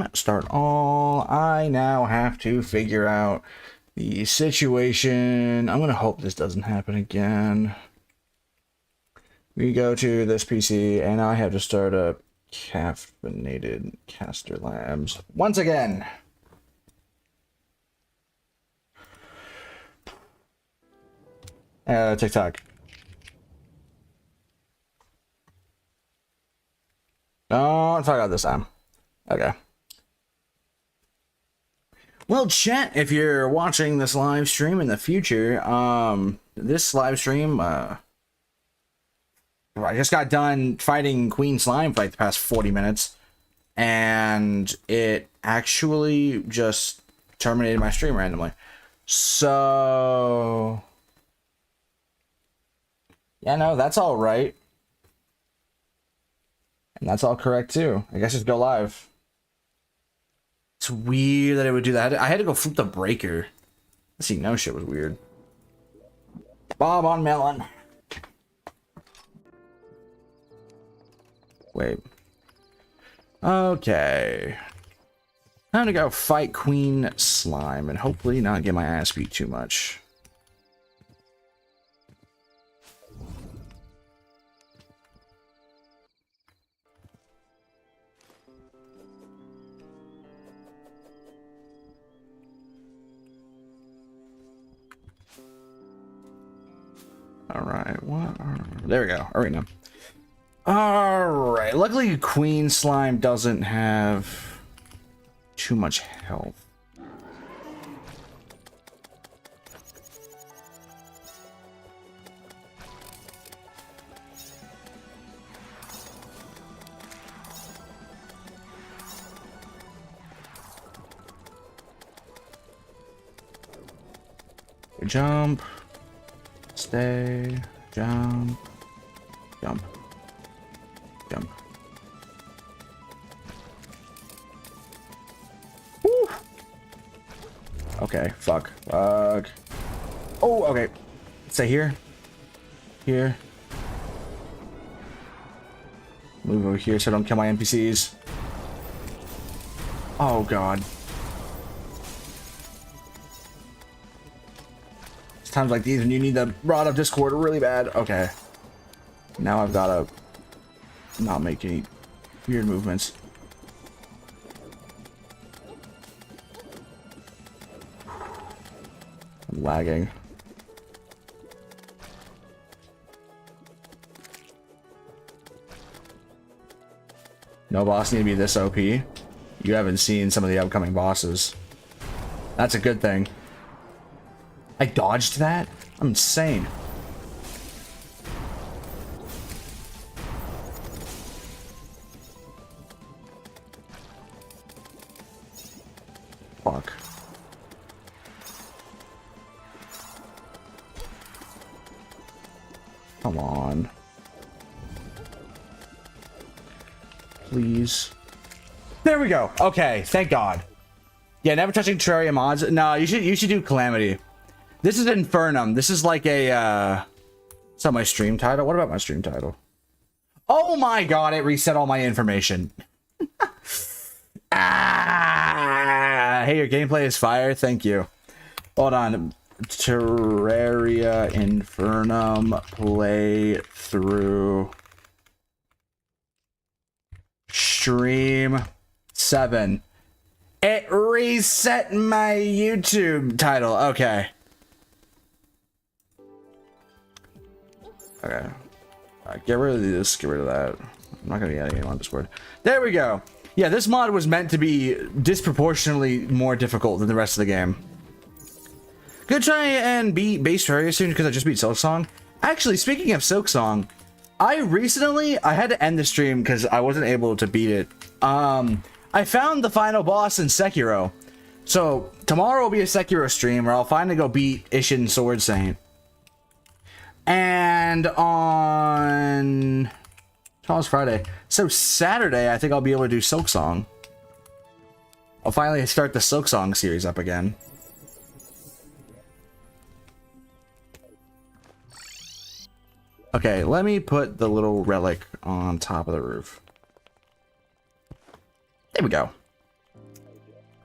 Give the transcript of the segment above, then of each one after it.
game, start all. I now have to figure out the situation. I'm gonna hope this doesn't happen again. We go to this PC, and I have to start up caffeinated caster labs once again. TikTok. Don't fuck out this time. Okay. Well, chat, if you're watching this live stream in the future, this live stream, I just got done fighting Queen Slime for like the past 40 minutes, and it actually just terminated my stream randomly. So, yeah, no, that's all right. And that's all correct too. I guess just go live. It's weird that it would do that. I had to go flip the breaker. Let's see, no shit was weird. Bob on melon. Wait. Okay. Time to go fight Queen Slime and hopefully not get my ass beat too much. Alright, what? There we go. Arena. Alright, luckily Queen Slime doesn't have too much health. Jump. Stay. Jump. Jump. Jump. Woo. Okay, fuck. Fuck. Oh, okay. Stay here. Here. Move over here so I don't kill my NPCs. Oh, God. Times like these when you need the rod of discord really bad. Okay. Now I've got to not make any weird movements. I'm lagging. No boss need to be this OP. You haven't seen some of the upcoming bosses. That's a good thing. I dodged that? I'm insane. Fuck. Come on. Please. There we go. Okay, thank God. Yeah, never touching Terraria mods. No, you should do Calamity. This is Infernum. This is like a, it's not my stream title. What about my stream title? Oh my God, it reset all my information. Hey, your gameplay is fire. Thank you. Hold on. Terraria Infernum playthrough. Stream 7. It reset my YouTube title. Okay. Okay. Get rid of this, get rid of that. I'm not gonna get any on Discord. There we go. Yeah, this mod was meant to be disproportionately more difficult than the rest of the game. Gonna try and beat base Terraria soon because I just beat Silksong. Actually, speaking of Silksong, I had to end the stream because I wasn't able to beat it. I found the final boss in Sekiro. So tomorrow will be a Sekiro stream where I'll finally go beat Ishin Sword Saint. And on tomorrow's Friday. So Saturday, I think I'll be able to do Silksong. I'll finally start the Silksong series up again. Okay, let me put the little relic on top of the roof. There we go.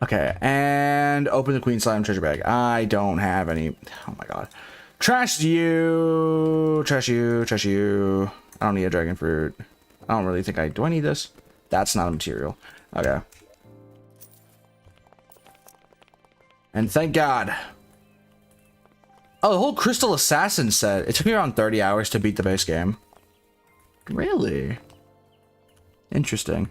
Okay, and open the Queen Slime treasure bag. I don't have any. Oh my god. Trash you. Trash you. Trash you. I don't need a dragon fruit. I don't really think I... Do I need this? That's not a material. Okay. And thank God. Oh, the whole Crystal Assassin set. It took me around 30 hours to beat the base game. Really? Interesting.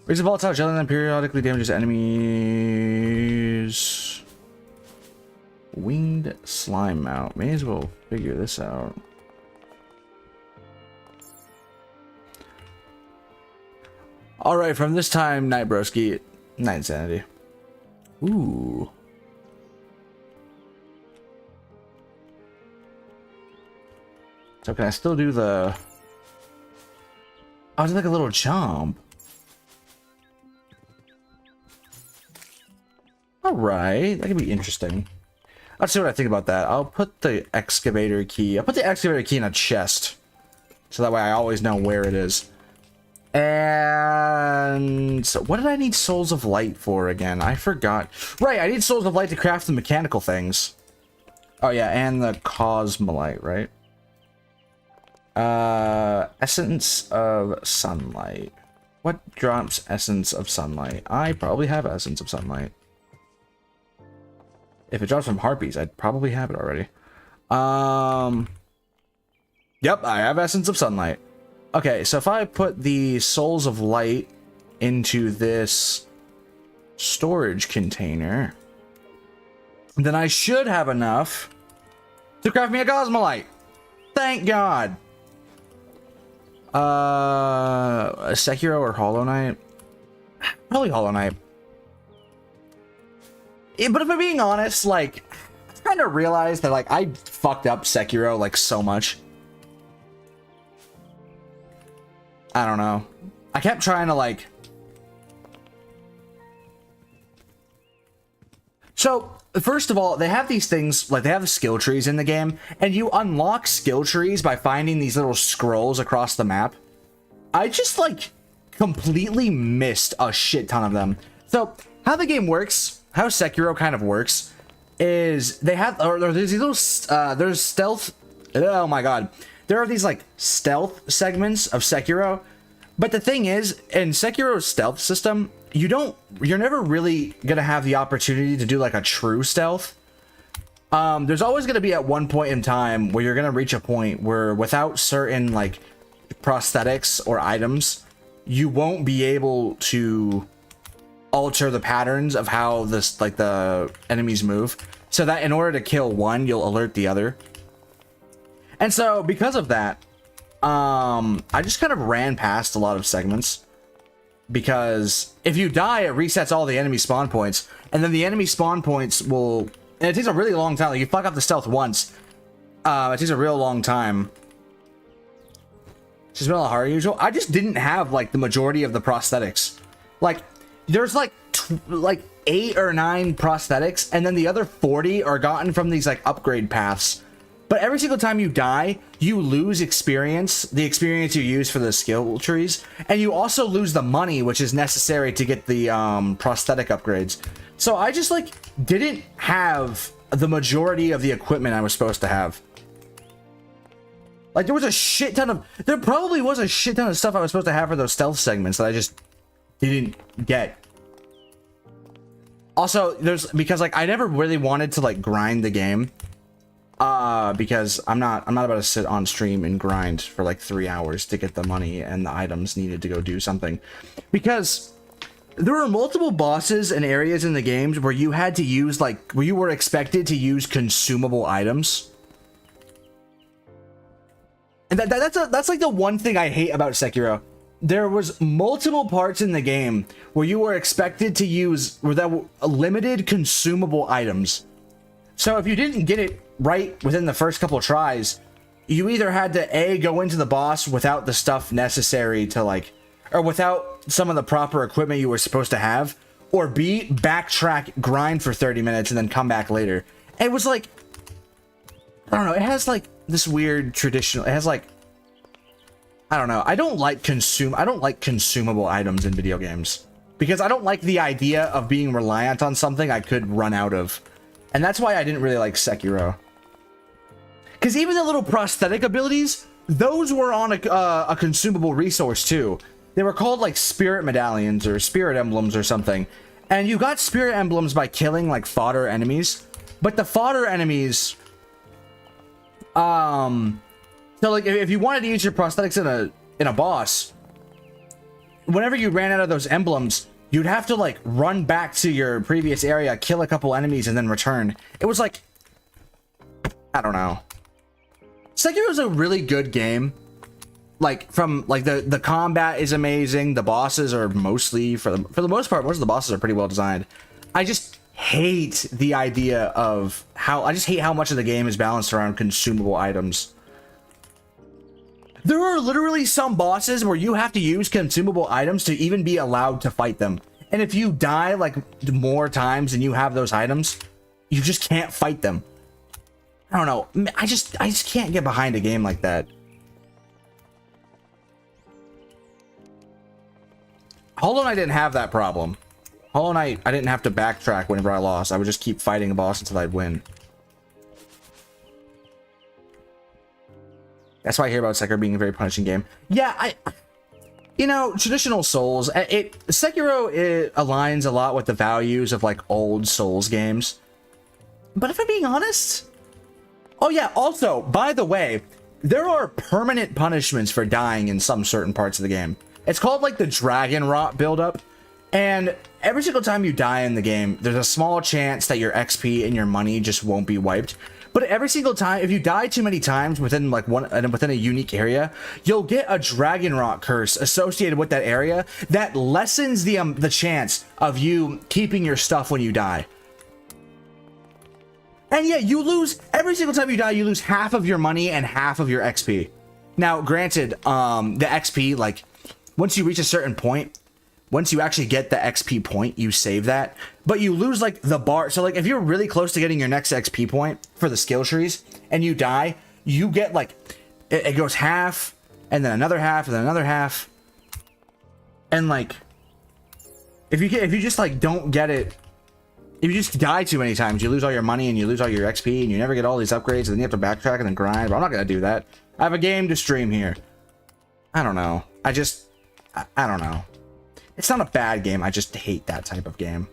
Raise a volatile jelly and periodically damages enemies. Winged slime mount. May as well figure this out. Alright, from this time, Night Broski. Night Insanity. Ooh. So can I still do the... Oh, it's like a little jump. Alright, that could be interesting. Let's see what I think about that. I'll put the excavator key. I'll put the excavator key in a chest. So that way I always know where it is. And so what did I need Souls of Light for again? I forgot. Right, I need Souls of Light to craft the mechanical things. Oh yeah, and the Cosmolite, right? Essence of Sunlight. What drops Essence of Sunlight? I probably have Essence of Sunlight. If it drops from Harpies, I'd probably have it already. Yep, I have Essence of Sunlight. Okay, so if I put the Souls of Light into this storage container, then I should have enough to craft me a Cosmolite. Thank God. Sekiro or Hollow Knight? Probably Hollow Knight. Yeah, but if I'm being honest, like, I kind of realized that, like, I fucked up Sekiro, like, so much. I don't know. I kept trying to, like... So, first of all, they have these things, like, they have the skill trees in the game, and you unlock skill trees by finding these little scrolls across the map. I just, like, completely missed a shit ton of them. So, how the game works... How Sekiro kind of works is they have, or there's these little, there's stealth. Oh my god. There are these like stealth segments of Sekiro. But the thing is, in Sekiro's stealth system, you're never really going to have the opportunity to do like a true stealth. There's always going to be at one point in time where you're going to reach a point where without certain like prosthetics or items, you won't be able to alter the patterns of how this like the enemies move, so that in order to kill one you'll alert the other. And so because of that, I just kind of ran past a lot of segments, because if you die it resets all the enemy spawn points, and then the enemy spawn points will, and it takes a really long time. Like you fuck up the stealth once, it takes a real long time. It's just been a lot harder than usual. I just didn't have like the majority of the prosthetics. Like there's like 8 or 9 prosthetics, and then the other 40 are gotten from these like upgrade paths. But every single time you die, you lose experience, the experience you use for the skill trees, and you also lose the money which is necessary to get the prosthetic upgrades. So I just like didn't have the majority of the equipment I was supposed to have. Like there probably was a shit ton of stuff I was supposed to have for those stealth segments that I just didn't get. Also, because like I never really wanted to like grind the game, because I'm not about to sit on stream and grind for like 3 hours to get the money and the items needed to go do something. Because there were multiple bosses and areas in the games where you had to use like where you were expected to use consumable items. And that's like the one thing I hate about Sekiro. There was multiple parts in the game where you were expected to use limited consumable items. So if you didn't get it right within the first couple of tries, you either had to A, go into the boss without the stuff necessary to like, or without some of the proper equipment you were supposed to have, or B, backtrack, grind for 30 minutes and then come back later. It was like, I don't know, it has like this weird traditional, it has like I don't know. I don't like consumable items in video games because I don't like the idea of being reliant on something I could run out of. And that's why I didn't really like Sekiro. Because even the little prosthetic abilities, those were on a consumable resource too. They were called like spirit medallions or spirit emblems or something. And you got spirit emblems by killing like fodder enemies. But the fodder enemies, so like if you wanted to use your prosthetics in a boss, whenever you ran out of those emblems, you'd have to like run back to your previous area, kill a couple enemies, and then return. It was like, I don't know. Sekiro is a really good game. Like from like the combat is amazing. The bosses are mostly for the most part, most of the bosses are pretty well designed. I just hate the idea of I just hate how much of the game is balanced around consumable items. There are literally some bosses where you have to use consumable items to even be allowed to fight them. And if you die like more times than you have those items, you just can't fight them. I don't know. I just can't get behind a game like that. Hollow Knight didn't have that problem. Hollow Knight, I didn't have to backtrack whenever I lost. I would just keep fighting a boss until I'd win. That's why I hear about Sekiro being a very punishing game. Yeah, you know, traditional Souls, Sekiro, it aligns a lot with the values of like old Souls games. But if I'm being honest, oh yeah, also, by the way, there are permanent punishments for dying in some certain parts of the game. It's called like the Dragon Rot buildup. And every single time you die in the game, there's a small chance that your XP and your money just won't be wiped. But every single time, if you die too many times within like within a unique area, you'll get a Dragon Rot curse associated with that area that lessens the chance of you keeping your stuff when you die. And yeah, you lose every single time you die. You lose half of your money and half of your XP. Now, granted, the XP, like once you reach a certain point, once you actually get the XP point, you save that, but you lose like the bar. So like if you're really close to getting your next XP point for the skill trees and you die, you get like, it goes half and then another half and then another half. And like, if you just like don't get it, if you just die too many times, you lose all your money and you lose all your XP and you never get all these upgrades and then you have to backtrack and then grind. But I'm not going to do that. I have a game to stream here. I don't know. I don't know. It's not a bad game. I just hate that type of game.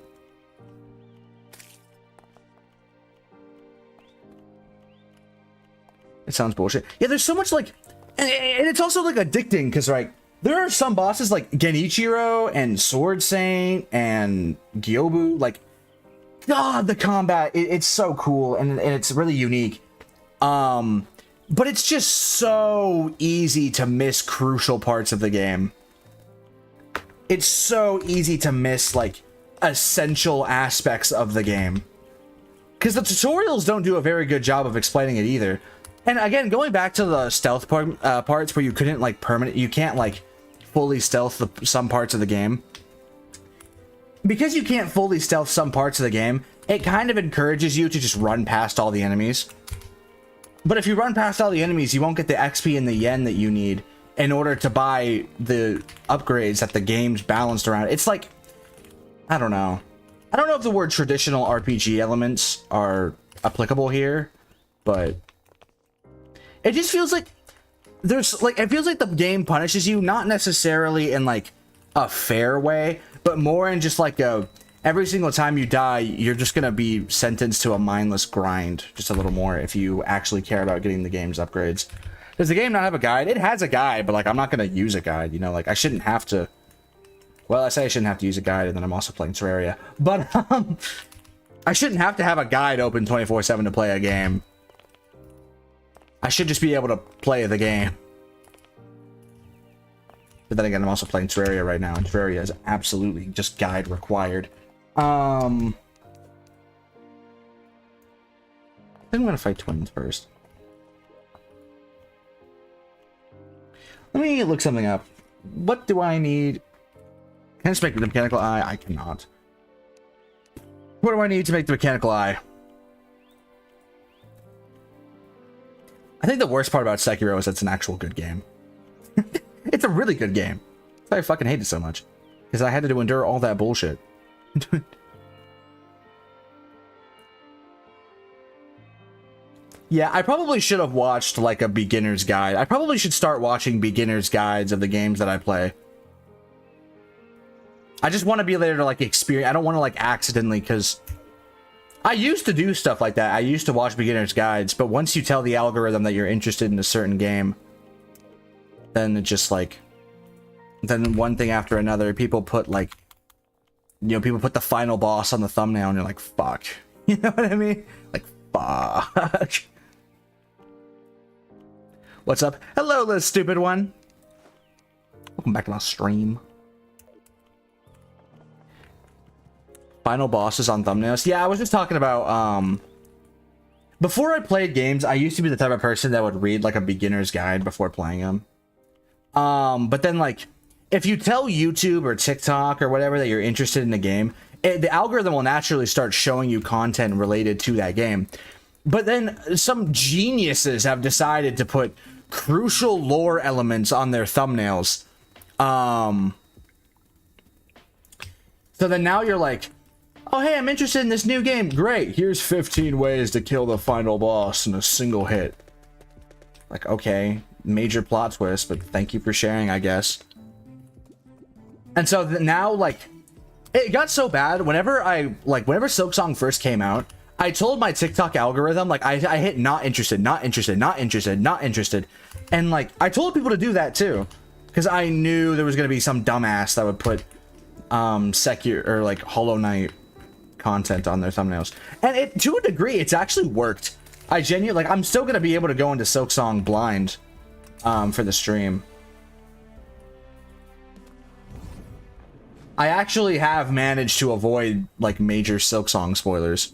It sounds bullshit. Yeah, there's so much like, and it's also like addicting because like there are some bosses like Genichiro and Sword Saint and Gyobu. Like, God, the combat, it's so cool and it's really unique. But it's just so easy to miss crucial parts of the game. It's so easy to miss like essential aspects of the game because the tutorials don't do a very good job of explaining it either. And again, going back to the stealth parts where you couldn't like you can't like fully stealth some parts of the game. Because you can't fully stealth some parts of the game, it kind of encourages you to just run past all the enemies. But if you run past all the enemies, you won't get the XP and the yen that you need in order to buy the upgrades that the game's balanced around. It's like, I don't know. I don't know if the word traditional RPG elements are applicable here, but it just feels like it feels like the game punishes you, not necessarily in like a fair way, but more in just like every single time you die, you're just going to be sentenced to a mindless grind just a little more if you actually care about getting the game's upgrades. Does the game not have a guide? It has a guide, but like I'm not going to use a guide, you know, like I shouldn't have to. Well, I say I shouldn't have to use a guide and then I'm also playing Terraria, but I shouldn't have to have a guide open 24/7 to play a game. I should just be able to play the game. But then again, I'm also playing Terraria right now, and Terraria is absolutely just guide required. I think I'm gonna fight twins first. Let me look something up. What do I need? Can I just make the mechanical eye? I cannot. What do I need to make the mechanical eye? I think the worst part about Sekiro is it's an actual good game. It's a really good game. That's why I fucking hate it so much. Because I had to endure all that bullshit. Yeah, I probably should have watched like a beginner's guide. I probably should start watching beginner's guides of the games that I play. I just want to be there to like experience. I don't want to like accidentally, because I used to do stuff like that. I used to watch beginner's guides, but once you tell the algorithm that you're interested in a certain game, then it just like, then one thing after another, people put like, you know, people put the final boss on the thumbnail and you're like, fuck. You know what I mean? Like, fuck. What's up? Hello, little stupid one. Welcome back to my stream. Final bosses on thumbnails. Yeah, I was just talking about, before I played games, I used to be the type of person that would read like a beginner's guide before playing them. But then like, if you tell YouTube or TikTok or whatever that you're interested in a game, the algorithm will naturally start showing you content related to that game. But then some geniuses have decided to put crucial lore elements on their thumbnails. So then now you're like, oh, hey, I'm interested in this new game. Great. Here's 15 ways to kill the final boss in a single hit. Like, okay, major plot twist, but thank you for sharing, I guess. And so now, like, it got so bad whenever Silksong first came out, I told my TikTok algorithm, like, I hit not interested, not interested, not interested, not interested. And, like, I told people to do that, too. Because I knew there was going to be some dumbass that would put, Sekiro, or, like, Hollow Knight content on their thumbnails. And it, to a degree, it's actually worked. I genuinely, like, I'm still going to be able to go into Silksong blind, for the stream. I actually have managed to avoid, like, major Silksong spoilers.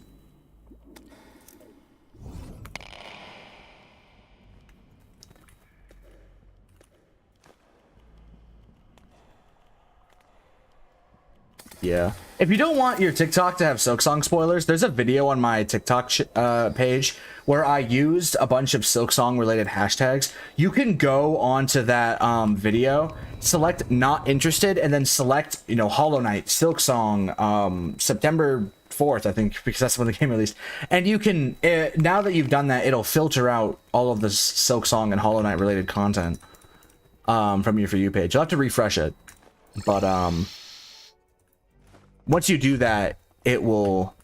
Yeah. If you don't want your TikTok to have Silksong spoilers, there's a video on my TikTok page where I used a bunch of Silksong related hashtags. You can go onto that video, select not interested, and then select, you know, Hollow Knight, Silksong, September 4th, I think, because that's when the game released. And you can, now that you've done that, it'll filter out all of the Silksong and Hollow Knight related content from your For You page. You'll have to refresh it. But, once you do that, it will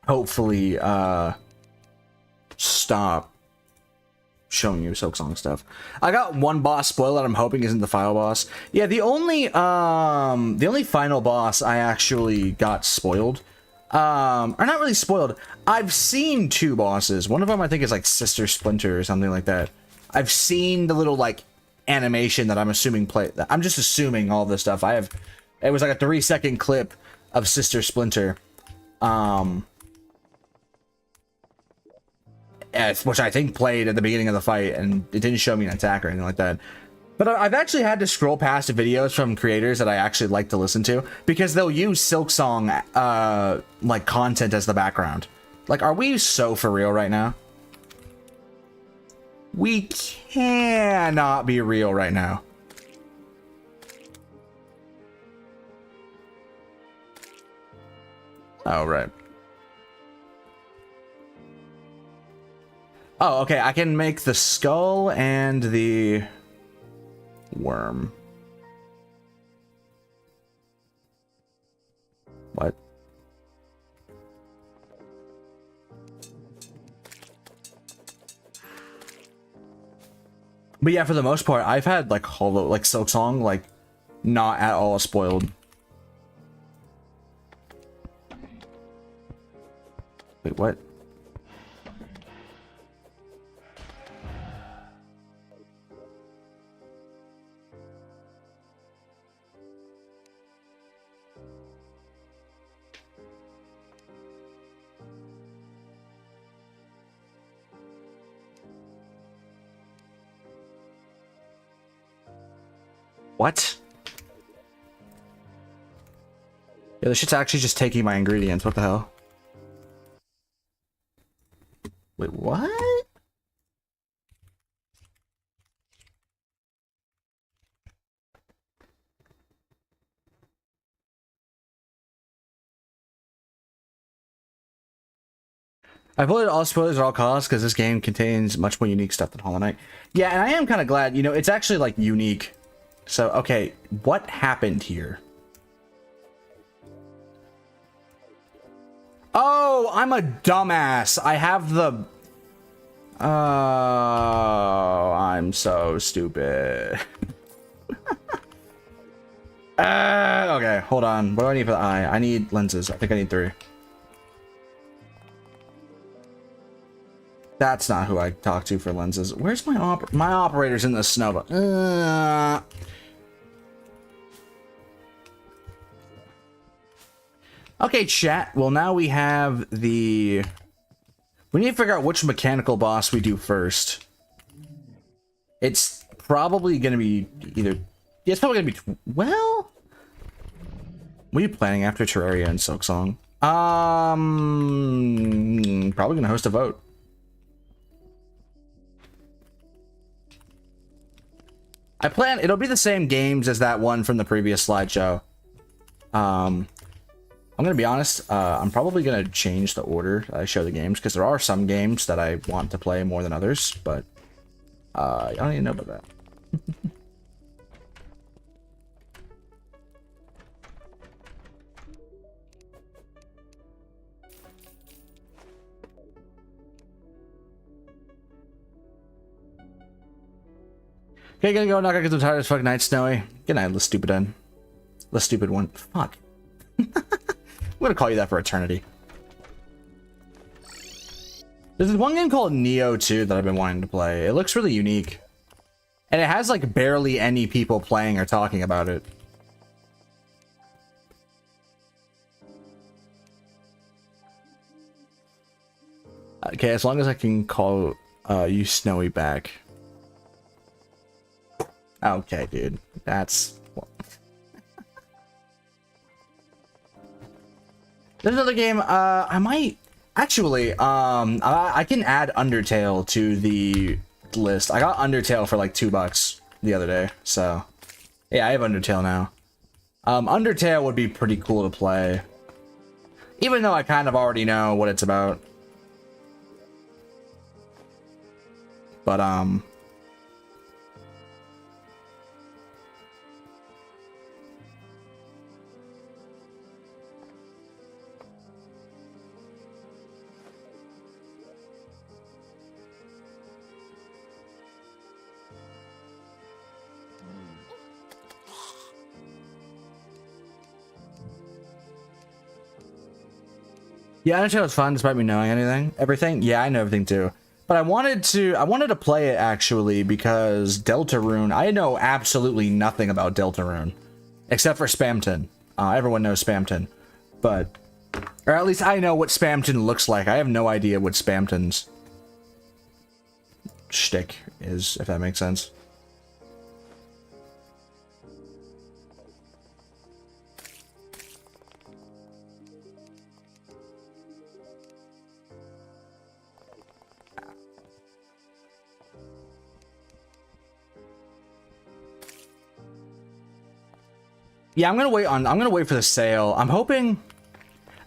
hopefully stop showing you Silksong stuff. I got one boss spoiled that I'm hoping isn't the final boss. Yeah, the only final boss I actually got spoiled, or not really spoiled. I've seen two bosses. One of them I think is like Sister Splinter or something like that. I've seen the little like animation that I'm assuming I'm just assuming all this stuff. It was like a 3-second clip of Sister Splinter, which I think played at the beginning of the fight, and it didn't show me an attack or anything like that. But I've actually had to scroll past videos from creators that I actually like to listen to, because they'll use Silksong like content as the background. Like, are we so for real right now? We cannot be real right now. Oh, right. Oh, okay. I can make the skull and the worm. What? But yeah, for the most part, I've had like Silksong, like not at all spoiled. Wait, what? What? Yeah, this shit's actually just taking my ingredients. What the hell? Wait, what? I avoided all spoilers at all costs because this game contains much more unique stuff than Hollow Knight. Yeah, and I am kind of glad, you know, it's actually like unique. So, okay, what happened here? Oh, I'm a dumbass. I have the... Oh, I'm so stupid. Okay, hold on. What do I need for the eye? I need lenses. I think I need 3. That's not who I talk to for lenses. Where's my operator's in the snow? Okay, chat. Well, now we have the... We need to figure out which mechanical boss we do first. It's probably going to be either... Yeah, it's probably going to be... Well... What are you planning after Terraria and Silksong? Probably going to host a vote. I plan... It'll be the same games as that one from the previous slideshow. I'm going to be honest, I'm probably going to change the order I show the games, because there are some games that I want to play more than others, but I don't even know about that. Okay, gonna go knock out because I'm tired as fuck. Night, Snowy. Good night, the stupid one. The stupid one. Fuck. I'm gonna call you that for eternity. There's one game called Neo 2 that I've been wanting to play. It looks really unique. And it has like barely any people playing or talking about it. Okay, as long as I can call you Snowy back. Okay, dude. That's... Well. There's another game, I might... Actually, I can add Undertale to the list. I got Undertale for like $2 the other day, so... Yeah, I have Undertale now. Undertale would be pretty cool to play. Even though I kind of already know what it's about. But, yeah, Undertale was fun despite me knowing everything. Yeah, I know everything too. But I wanted to play it actually because Deltarune, I know absolutely nothing about Deltarune. Except for Spamton. Everyone knows Spamton. But, or at least I know what Spamton looks like. I have no idea what Spamton's shtick is, if that makes sense. Yeah, I'm gonna wait for the sale. I'm hoping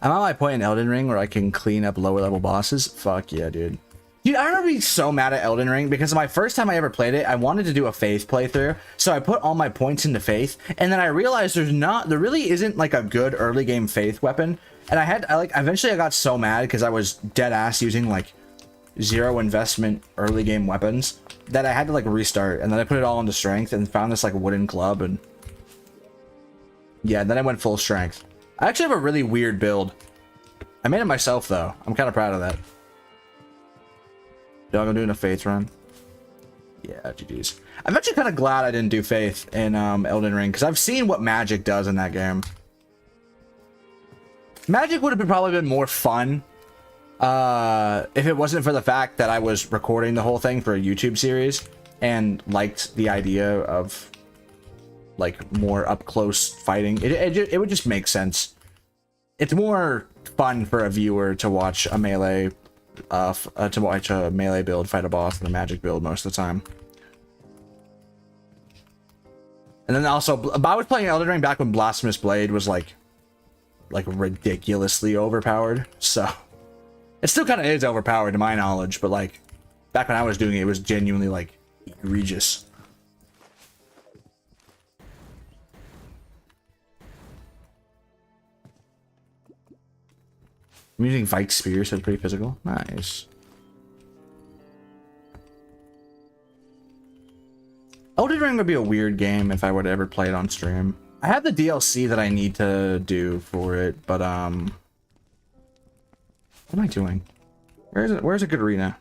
I'm at my point in Elden Ring where I can clean up lower level bosses. Fuck yeah, dude. Dude, I remember being so mad at Elden Ring because my first time I ever played it, I wanted to do a Faith playthrough, so I put all my points into Faith, and then I realized there really isn't like a good early game Faith weapon, and eventually I got so mad because I was dead ass using like 0 investment early game weapons that I had to like restart, and then I put it all into Strength and found this like wooden club, and yeah, then I went full Strength. I actually have a really weird build. I made it myself though. I'm kind of proud of that. Dog, I'm doing a Faith run. Yeah, GG's. I'm actually kind of glad I didn't do Faith in Elden Ring, because I've seen what magic does in that game. Magic would have probably been more fun if it wasn't for the fact that I was recording the whole thing for a YouTube series and liked the idea of like more up close fighting. It would just make sense. It's more fun for a viewer to watch a melee build fight a boss than a magic build most of the time. And then also, I was playing Elden Ring back when Blasphemous Blade was like ridiculously overpowered. So It still kind of is overpowered to my knowledge, but like back when I was doing it, it was genuinely like egregious. I'm using Vike Spear, so it's pretty physical. Nice. Elden Ring would be a weird game if I would ever play it on stream. I have the DLC that I need to do for it, but what am I doing? Where's it? Where's a good arena?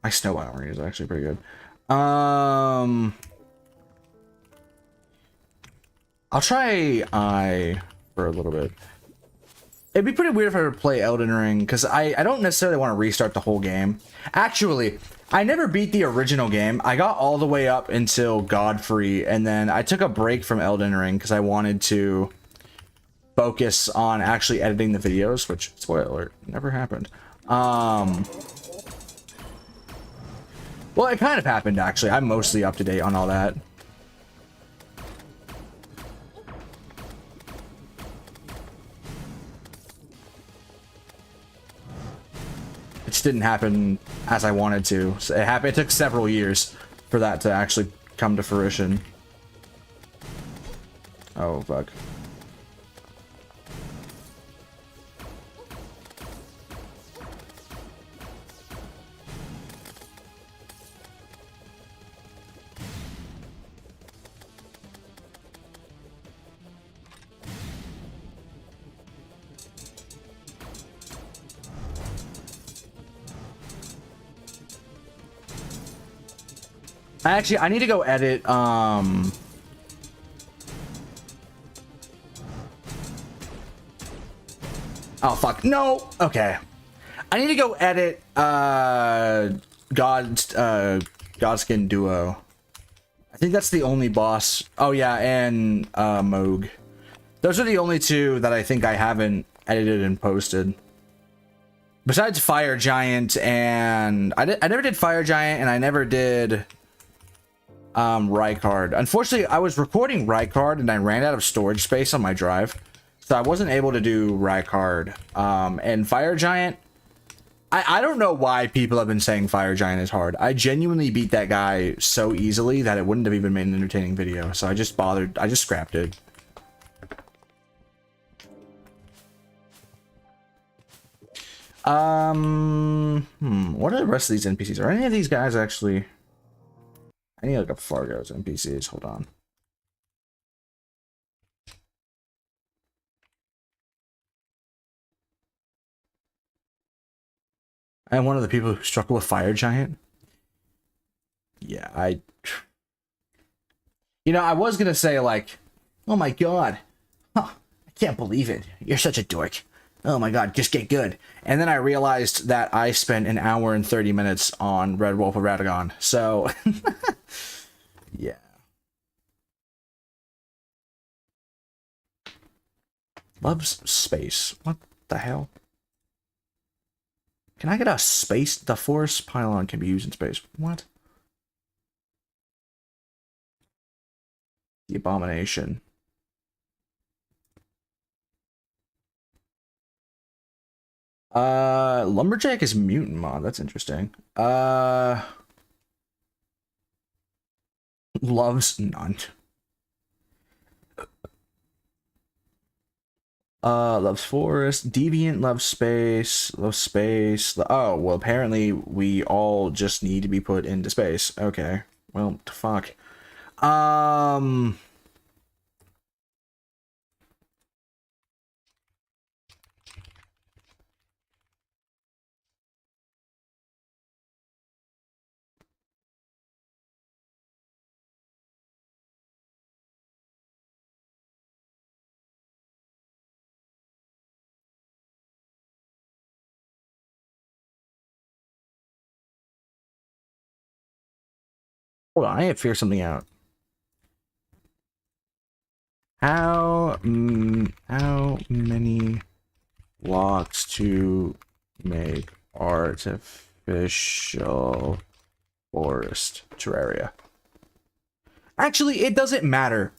My snowball arena is actually pretty good. I'll try I for a little bit. It'd be pretty weird if I were to play Elden Ring, because I don't necessarily want to restart the whole game. Actually, I never beat the original game. I got all the way up until Godfrey, and then I took a break from Elden Ring because I wanted to focus on actually editing the videos, which, spoiler alert, never happened. Well, it kind of happened, actually. I'm mostly up to date on all that. It just didn't happen as I wanted to. So it took several years for that to actually come to fruition. Oh, fuck. Actually, I need to go edit, oh, fuck. No! Okay. I need to go edit, Godskin Duo. I think that's the only boss. Oh, yeah, and, Moog. Those are the only two that I think I haven't edited and posted. Besides Fire Giant and... I never did Fire Giant, and I never did... Rykard. Unfortunately, I was recording Rykard and I ran out of storage space on my drive, so I wasn't able to do Rykard. And Fire Giant, I don't know why people have been saying Fire Giant is hard. I genuinely beat that guy so easily that it wouldn't have even made an entertaining video, so I just scrapped it. What are the rest of these NPCs? Are any of these guys actually... I need to look up Fargo's NPCs. Hold on. I am one of the people who struggle with Fire Giant. Yeah, you know, I was gonna say, like, oh my god. Huh, I can't believe it. You're such a dork. Oh my god, just get good. And then I realized that I spent an hour and 30 minutes on Red Wolf of Radagon. So, yeah. Loves space. What the hell? Can I get a space? The force pylon can be used in space. What? The abomination. Lumberjack is mutant mod. That's interesting. Loves none. Loves forest. Deviant loves space. Loves space. Oh, well, apparently we all just need to be put into space. Okay. Well, fuck. Hold on, I need to figure something out. How many blocks to make artificial forest Terraria? Actually, it doesn't matter,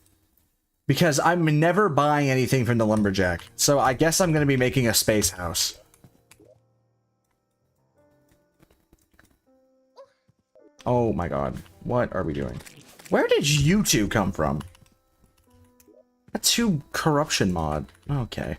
because I'm never buying anything from the Lumberjack. So I guess I'm going to be making a space house. Oh my god. What are we doing? Where did you two come from? A 2 corruption mod. Okay.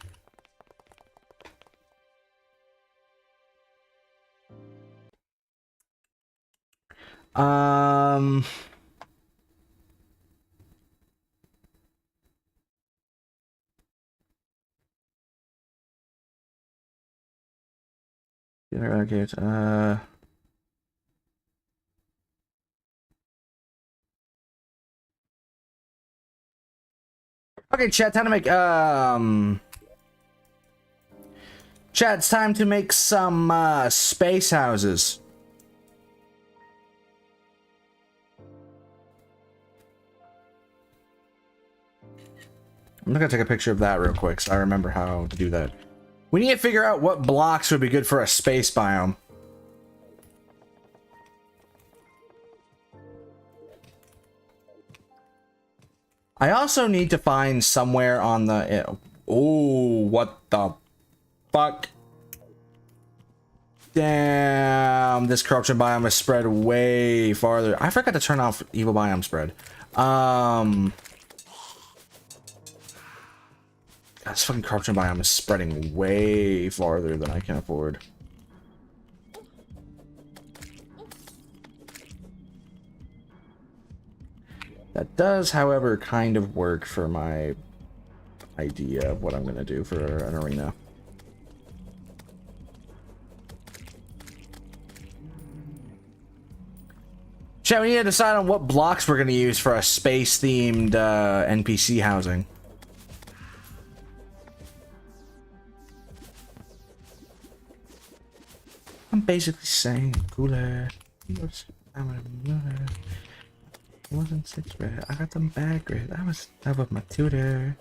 Okay, okay, chat, time to make, chat, it's time to make some, space houses. I'm gonna take a picture of that real quick so I remember how to do that. We need to figure out what blocks would be good for a space biome. I also need to find somewhere on the... Oh, what the fuck? Damn, this corruption biome is spread way farther. I forgot to turn off evil biome spread. This fucking corruption biome is spreading way farther than I can afford. That does, however, kind of work for my idea of what I'm gonna do for an arena. Chat, we need to decide on what blocks we're gonna use for a space-themed NPC housing. I'm basically saying cooler. Wasn't 6th grade. I got them bad grades. I was that was my tutor.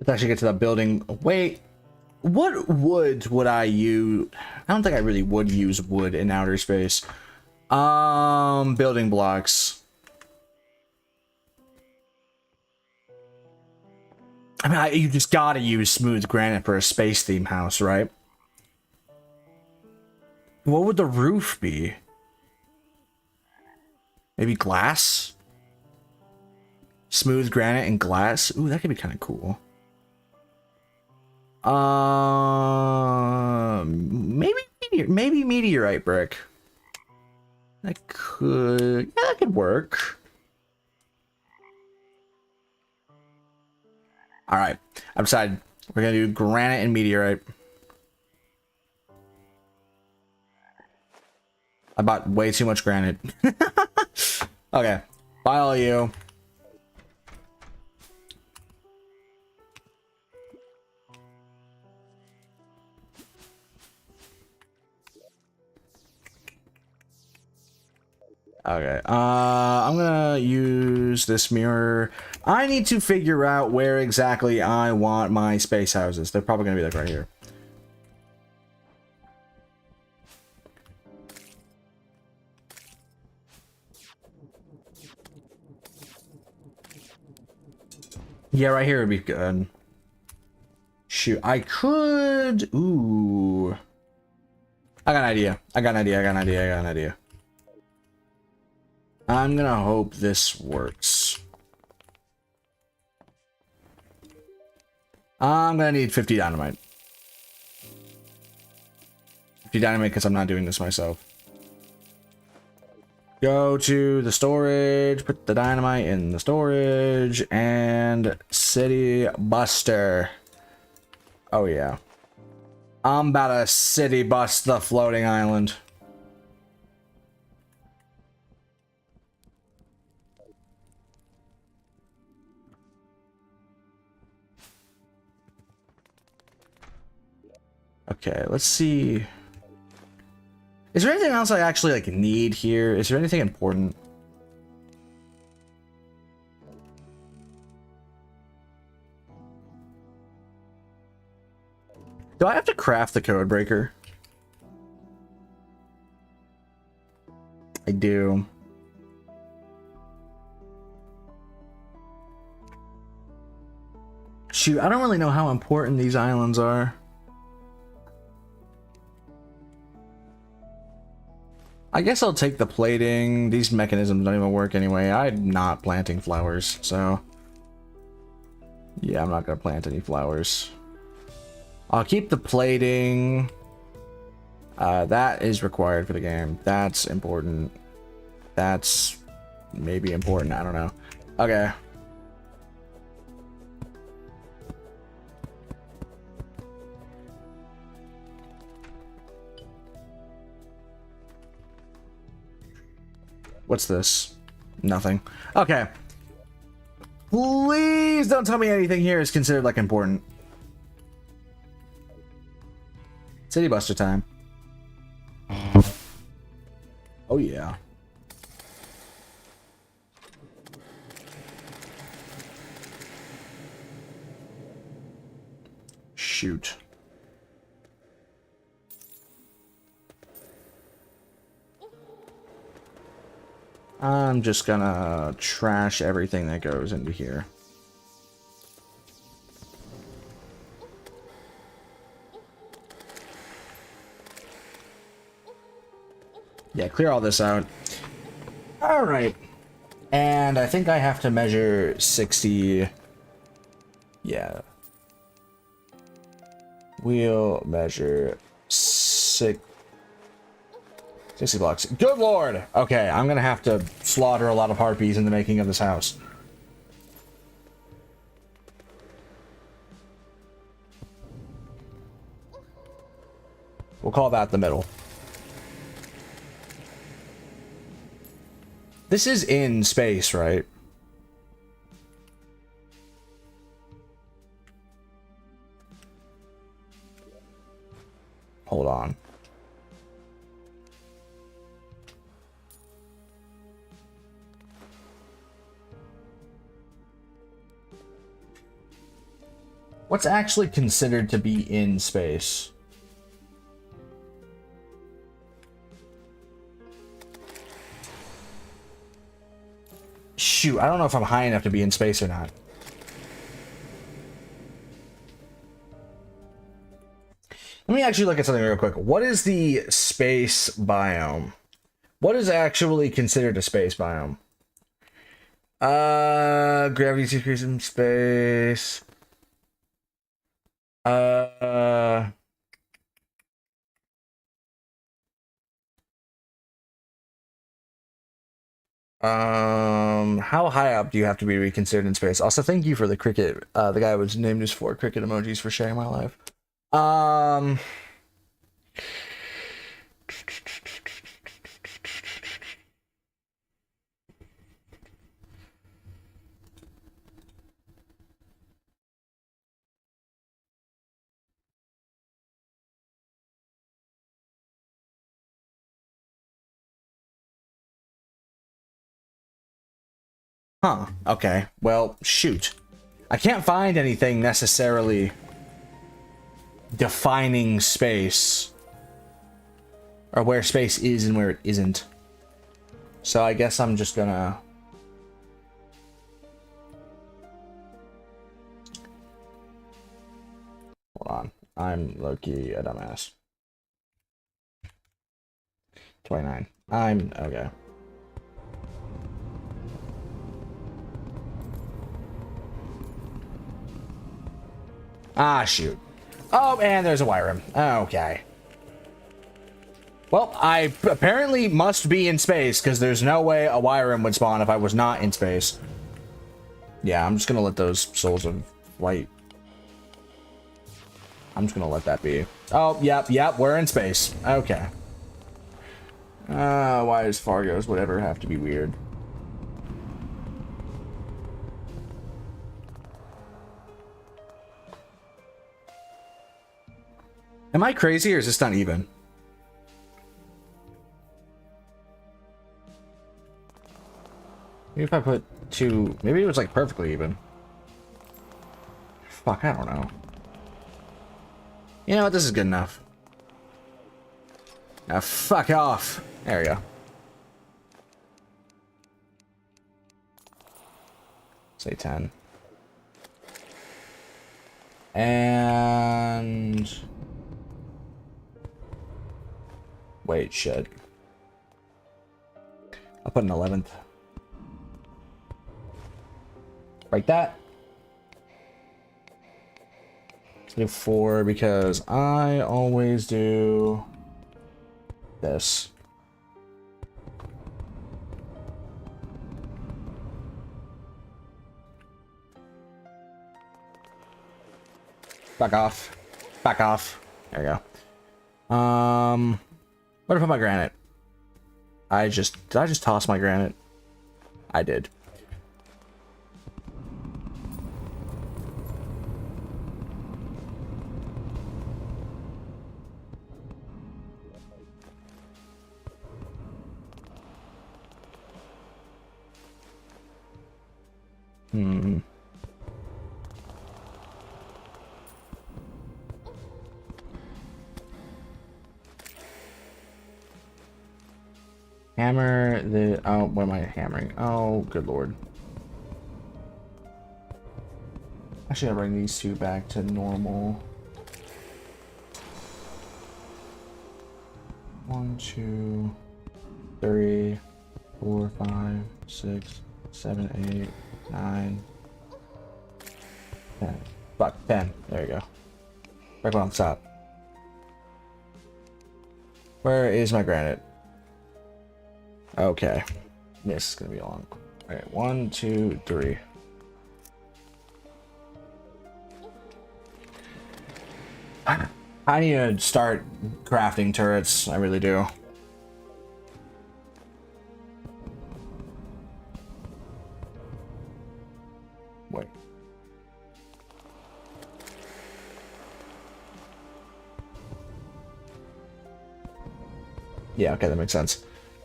Let's actually get to that building. Wait, what wood would I use? I don't think I really would use wood in outer space. Building blocks. I mean, you just gotta use smooth granite for a space theme house, right? What would the roof be? Maybe glass? Smooth granite and glass? Ooh, that could be kind of cool. Maybe meteorite brick. That could, yeah, that could work. All right, I've decided we're gonna do granite and meteorite. I bought way too much granite. Okay, bye all you. Okay, I'm gonna use this mirror. I need to figure out where exactly I want my space houses. They're probably gonna be like right here. Yeah, right here would be good. Shoot, I could... Ooh. I got an idea. I got an idea. I'm gonna hope this works. I'm gonna need 50 dynamite. 50 dynamite because I'm not doing this myself. Go to the storage, put the dynamite in the storage, and city buster. Oh yeah. I'm about to city bust the floating island. Okay, let's see. Is there anything else I actually like need here? Is there anything important? Do I have to craft the code breaker? I do. Shoot, I don't really know how important these islands are. I guess I'll take the plating. These mechanisms don't even work anyway. I'm not planting flowers, so... yeah, I'm not gonna plant any flowers. I'll keep the plating. That is required for the game. That's important. That's maybe important. I don't know. Okay. What's this? Nothing. Okay. Please don't tell me anything here is considered like important. City Buster time. Oh yeah. Shoot. I'm just gonna trash everything that goes into here. Yeah, clear all this out. All right. And I think I have to measure 60. Yeah. We'll measure 60 blocks. Good lord! Okay, I'm gonna have to slaughter a lot of harpies in the making of this house. We'll call that the middle. This is in space, right? Hold on. What's actually considered to be in space? Shoot, I don't know if I'm high enough to be in space or not. Let me actually look at something real quick. What is the space biome? What is actually considered a space biome? Gravity decrease in space. How high up do you have to be considered in space? Also, thank you for the cricket. The guy was named as 4 cricket emojis for sharing my life. Huh, okay. Well, shoot. I can't find anything necessarily defining space. Or where space is and where it isn't. So I guess I'm just gonna... hold on. I'm low-key a dumbass. 29. I'm... okay. Ah, shoot. Oh, and there's a wire room. Okay. Well, I apparently must be in space, because there's no way a wire room would spawn if I was not in space. Yeah, I'm just gonna let those souls of light... I'm just gonna let that be. Oh, yep, we're in space. Okay. Why does Fargo's whatever have to be weird? Am I crazy or is this not even? Maybe if I put 2... maybe it was like perfectly even. Fuck, I don't know. You know what? This is good enough. Now fuck off. There we go. Say 10. And... wait, shit. I'll put an 11th. Like that. Let's do 4 because I always do this. Back off. Back off. There you go. Where did I put my granite? Did I just toss my granite? I did. Hammer the... oh, what am I hammering? Oh, good lord. I should bring these two back to normal. 1, 2, 3, 4, 5, 6, 7, 8, 9, 10. Fuck, 10. There you go. Right on top. Where is my granite? Okay. This is gonna be long. Alright, 1, 2, 3. I need to start crafting turrets. I really do. Wait. Yeah, okay, that makes sense.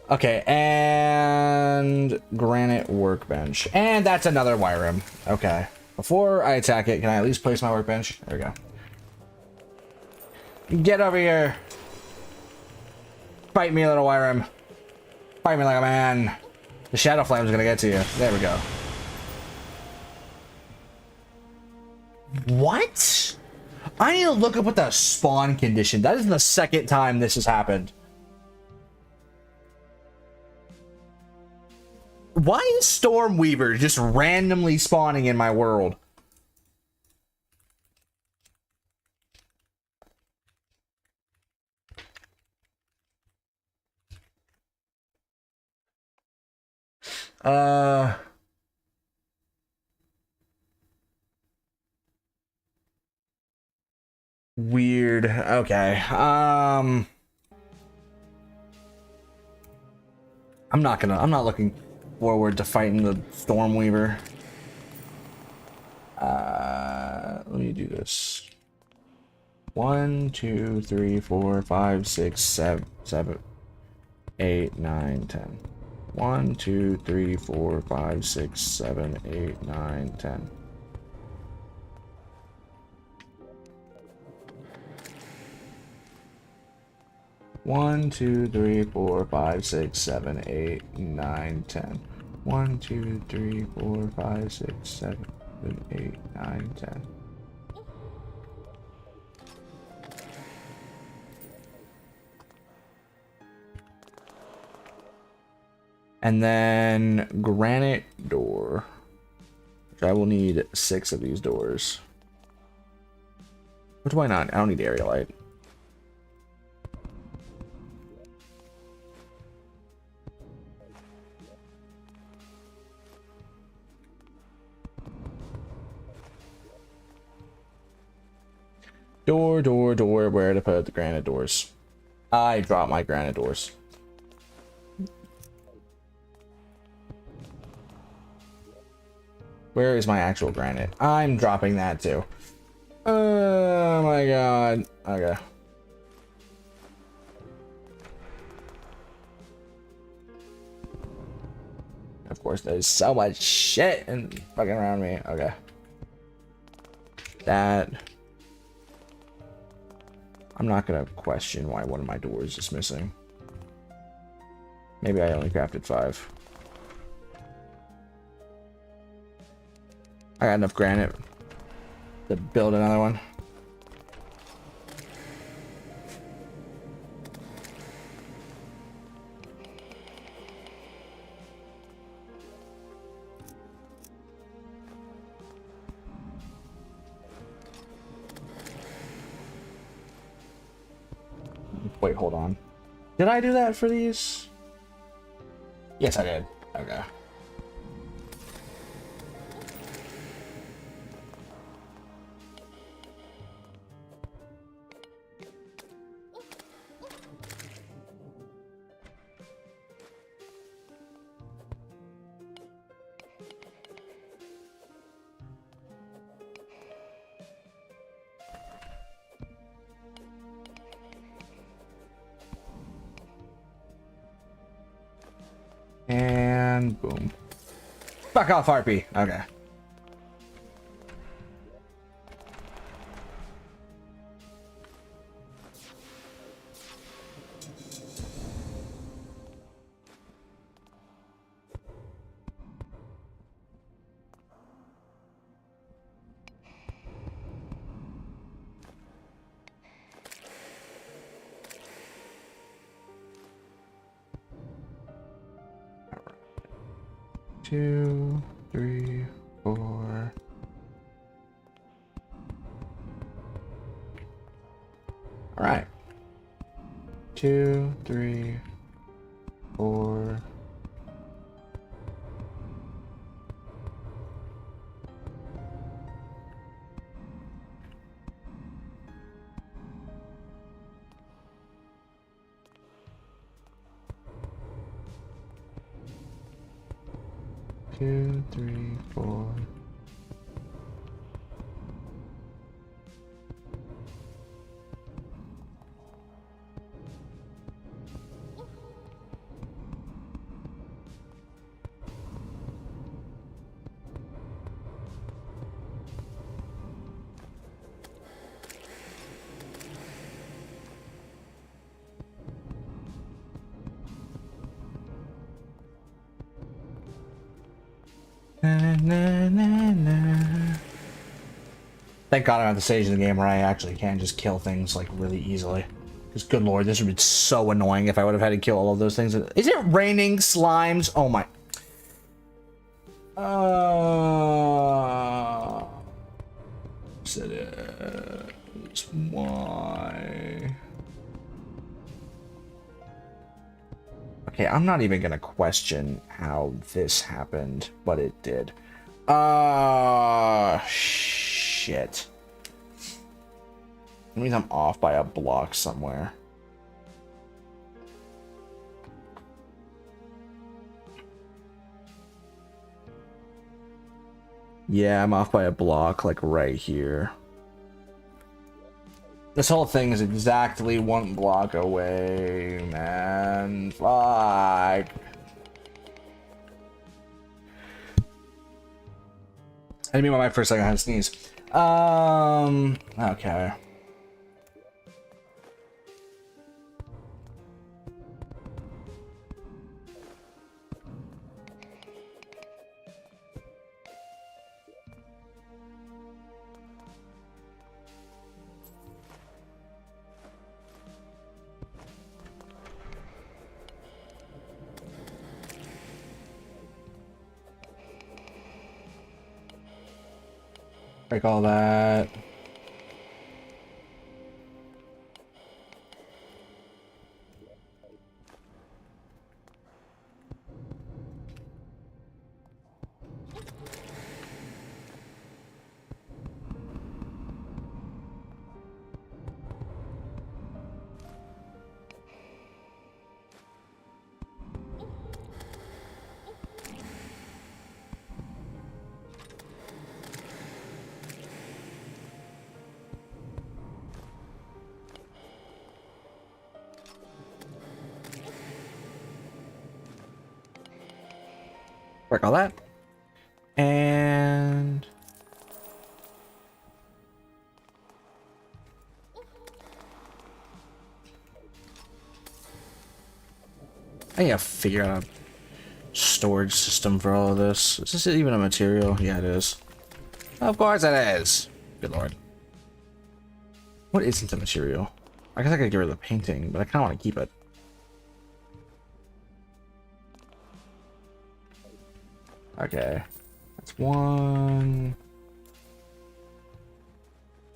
Okay, and granite workbench. And that's another wire room. Okay. Before I attack it, can I at least place my workbench? There we go. Get over here. Fight me, little wire room. Fight me like a man. The shadow flame's gonna get to you. There we go. What? I need to look up what the spawn condition. That is the second time this has happened. Why is Stormweaver just randomly spawning in my world? Weird. Okay. I'm not looking forward to fighting the Stormweaver. Let me do this. 1, 2, 3, 4, 5, 6, 7, 8, 9, 10. 1, 2, 3, 4, 5, 6, 7, 8, 9, 10. One, 2, 3, 4, 5, 6, 7, 8, 9, 10. 1, 2, 3, 4, 5, 6, 7, 8, 9, 10. And then granite door. Which I will need 6 of these doors. What do I not? I don't need area light. Door, where to put the granite doors? I dropped my granite doors. Where is my actual granite? I'm dropping that too. Oh my god. Okay. Of course, there's so much shit and fucking around me. Okay. That. I'm not gonna question why one of my doors is missing. Maybe I only crafted 5. I got enough granite to build another one. Wait, hold on. Did I do that for these? Yes, I did. Okay. And boom. Fuck off, Harpy. Okay. Two, 3, 4. All right. 2, 3, 4. Two, 3, 4. Na, na, na, na. Thank God I'm at the stage of the game where I actually can just kill things like really easily. Because good lord, this would be so annoying if I would have had to kill all of those things. Is it raining slimes? Oh my. It is. Why? Okay, I'm not even gonna question how this happened, but it did. Shit. That means I'm off by a block somewhere. Yeah, I'm off by a block, like right here. This whole thing is exactly 1 block away, man. Fuck. I didn't mean by my first second I had to sneeze. Okay. Break all that. Break all that. And I need to figure out a storage system for all of this. Is this even a material? Yeah, it is. Of course it is. Good lord. What isn't a material? I guess I could get rid of the painting, but I kind of want to keep it. Okay. That's one.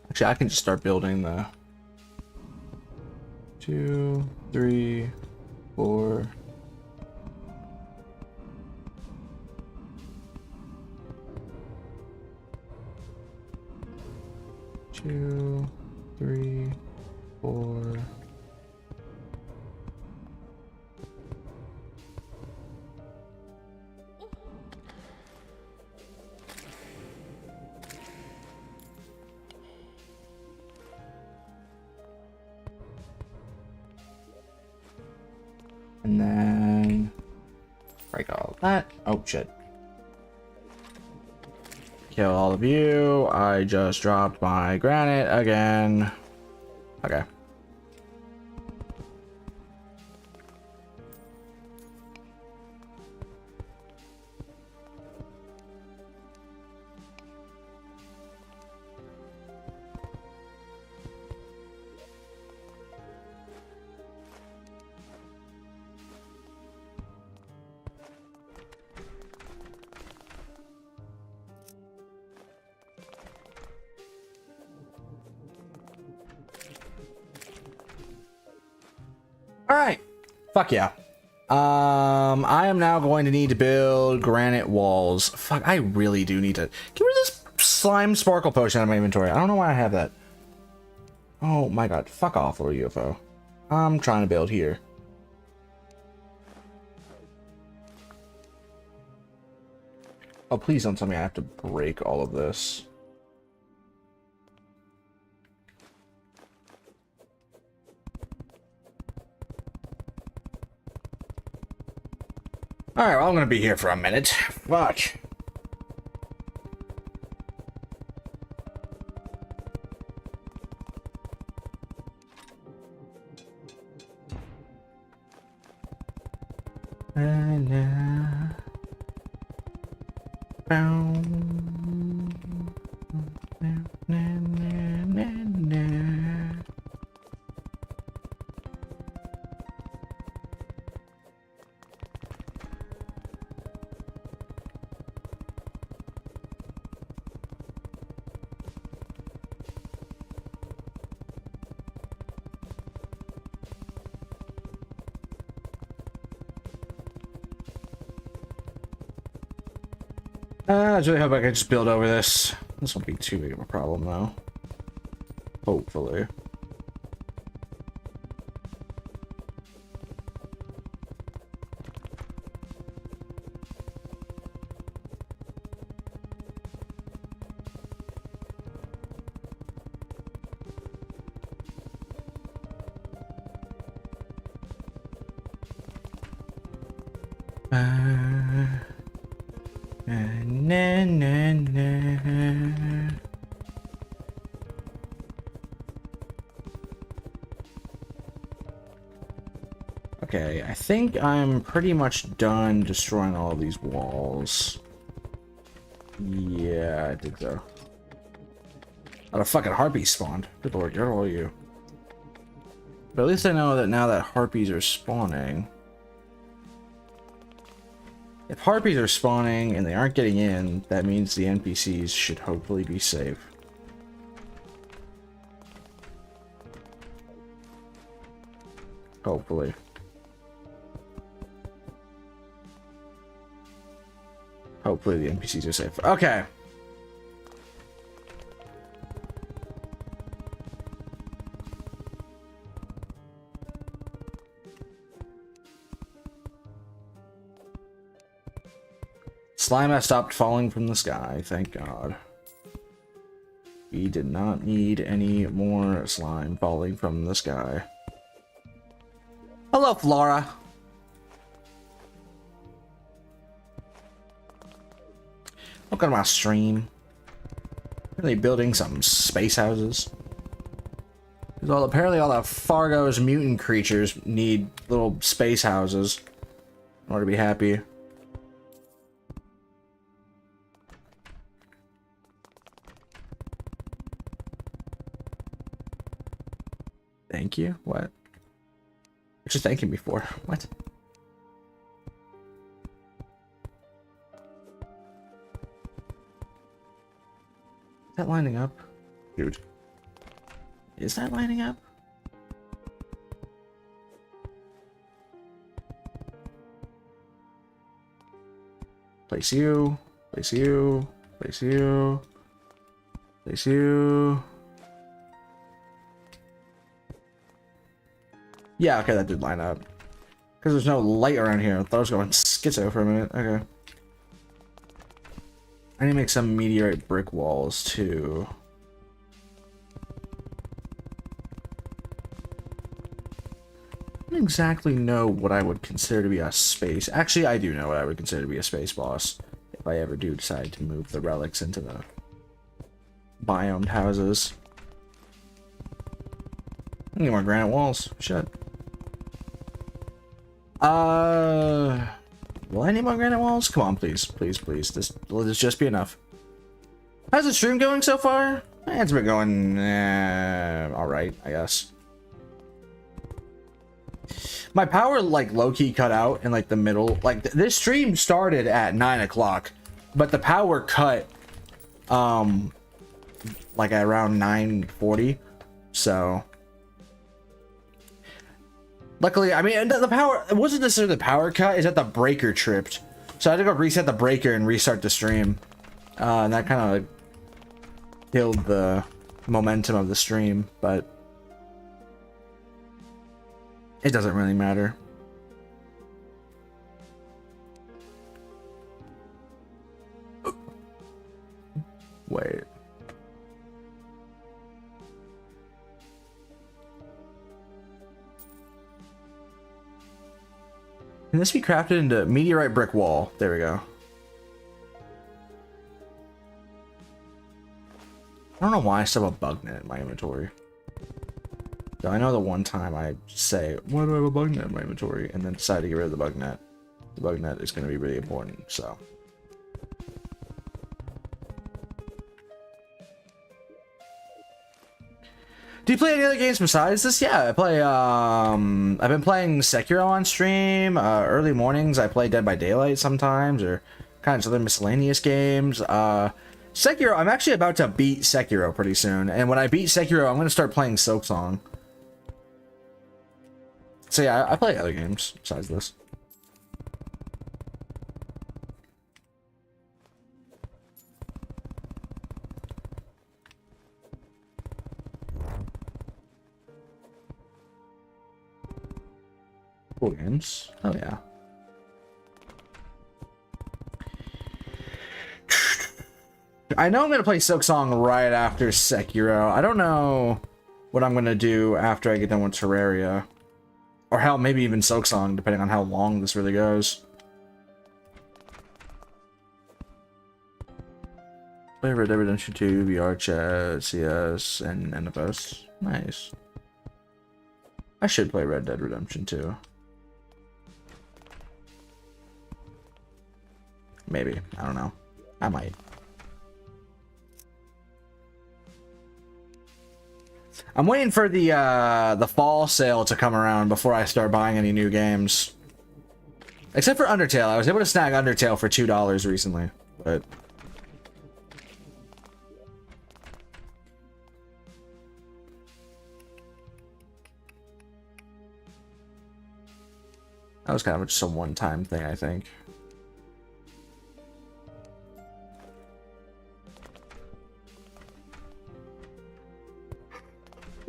Actually, I can just start building the 2, 3, 4. 2, 3, 4. And then break all that. Oh shit. Kill all of you. I just dropped my granite again. Okay. Alright. Fuck yeah. I am now going to need to build granite walls. Fuck, I really do need to get rid of this slime sparkle potion out of my inventory. I don't know why I have that. Oh my god. Fuck off, little UFO. I'm trying to build here. Oh, please don't tell me I have to break all of this. Alright, well, I'm gonna be here for a minute. Fuck. I really hope I can just build over this. This won't be too big of a problem, though. Hopefully. Okay, I think I'm pretty much done destroying all of these walls. Yeah, I think so. Oh, the fucking harpies spawned. Good lord, get all of you. But at least I know that now that harpies are spawning. If harpies are spawning and they aren't getting in, that means the NPCs should hopefully be safe. Hopefully. Hopefully the NPCs are safe. Okay. Slime has stopped falling from the sky, thank God. We did not need any more slime falling from the sky. Hello, Flora. Welcome to my stream. Really building some space houses. Well, apparently all the Fargo's mutant creatures need little space houses. in order to be happy. Thank you? What? What you thanking me for? What? Is that lining up? Dude. Is that lining up? Place you. Place you. Place you. Place you. Yeah, okay, that did line up. Because there's no light around here. I thought I was going schizo for a minute. Okay. I need to make some meteorite brick walls, too. I don't exactly know what I would consider to be a space. Actually, I do know what I would consider to be a space boss. If I ever do decide to move the relics into the biomed houses. I need more granite walls. Shit. Will I need more granite walls? Come on, please, please, please. Will this just be enough? How's the stream going so far? It's been going, all right, I guess. My power, like, low-key cut out in, like, the middle. Like, this stream started at 9 o'clock, but the power cut, like, at around 9:40. So... Luckily, I mean, the power, it wasn't necessarily the power cut, it's that the breaker tripped. So I had to go reset the breaker and restart the stream. And that kind of like killed the momentum of the stream, but it doesn't really matter. Wait. Can this be crafted into meteorite brick wall? There we go. I don't know why I still have a bug net in my inventory. So I know the one time I say, why do I have a bug net in my inventory? And then decide to get rid of the bug net. The bug net is going to be really important, so. Do you play any other games besides this? Yeah, I play, I've been playing Sekiro on stream. Early mornings, I play Dead by Daylight sometimes, or kind of other miscellaneous games. Sekiro, I'm actually about to beat Sekiro pretty soon. And when I beat Sekiro, I'm going to start playing Silksong. So yeah, I play other games besides this. Cool games. Oh yeah. I know I'm gonna play Silksong right after Sekiro. I don't know what I'm gonna do after I get done with Terraria. Or hell, maybe even Silksong, depending on how long this really goes. Play Red Dead Redemption 2, VR chat, CS, and NFS. Nice. I should play Red Dead Redemption 2. Maybe. I don't know. I might. I'm waiting for the fall sale to come around before I start buying any new games. Except for Undertale. I was able to snag Undertale for $2 recently, but that was kind of just a one-time thing, I think.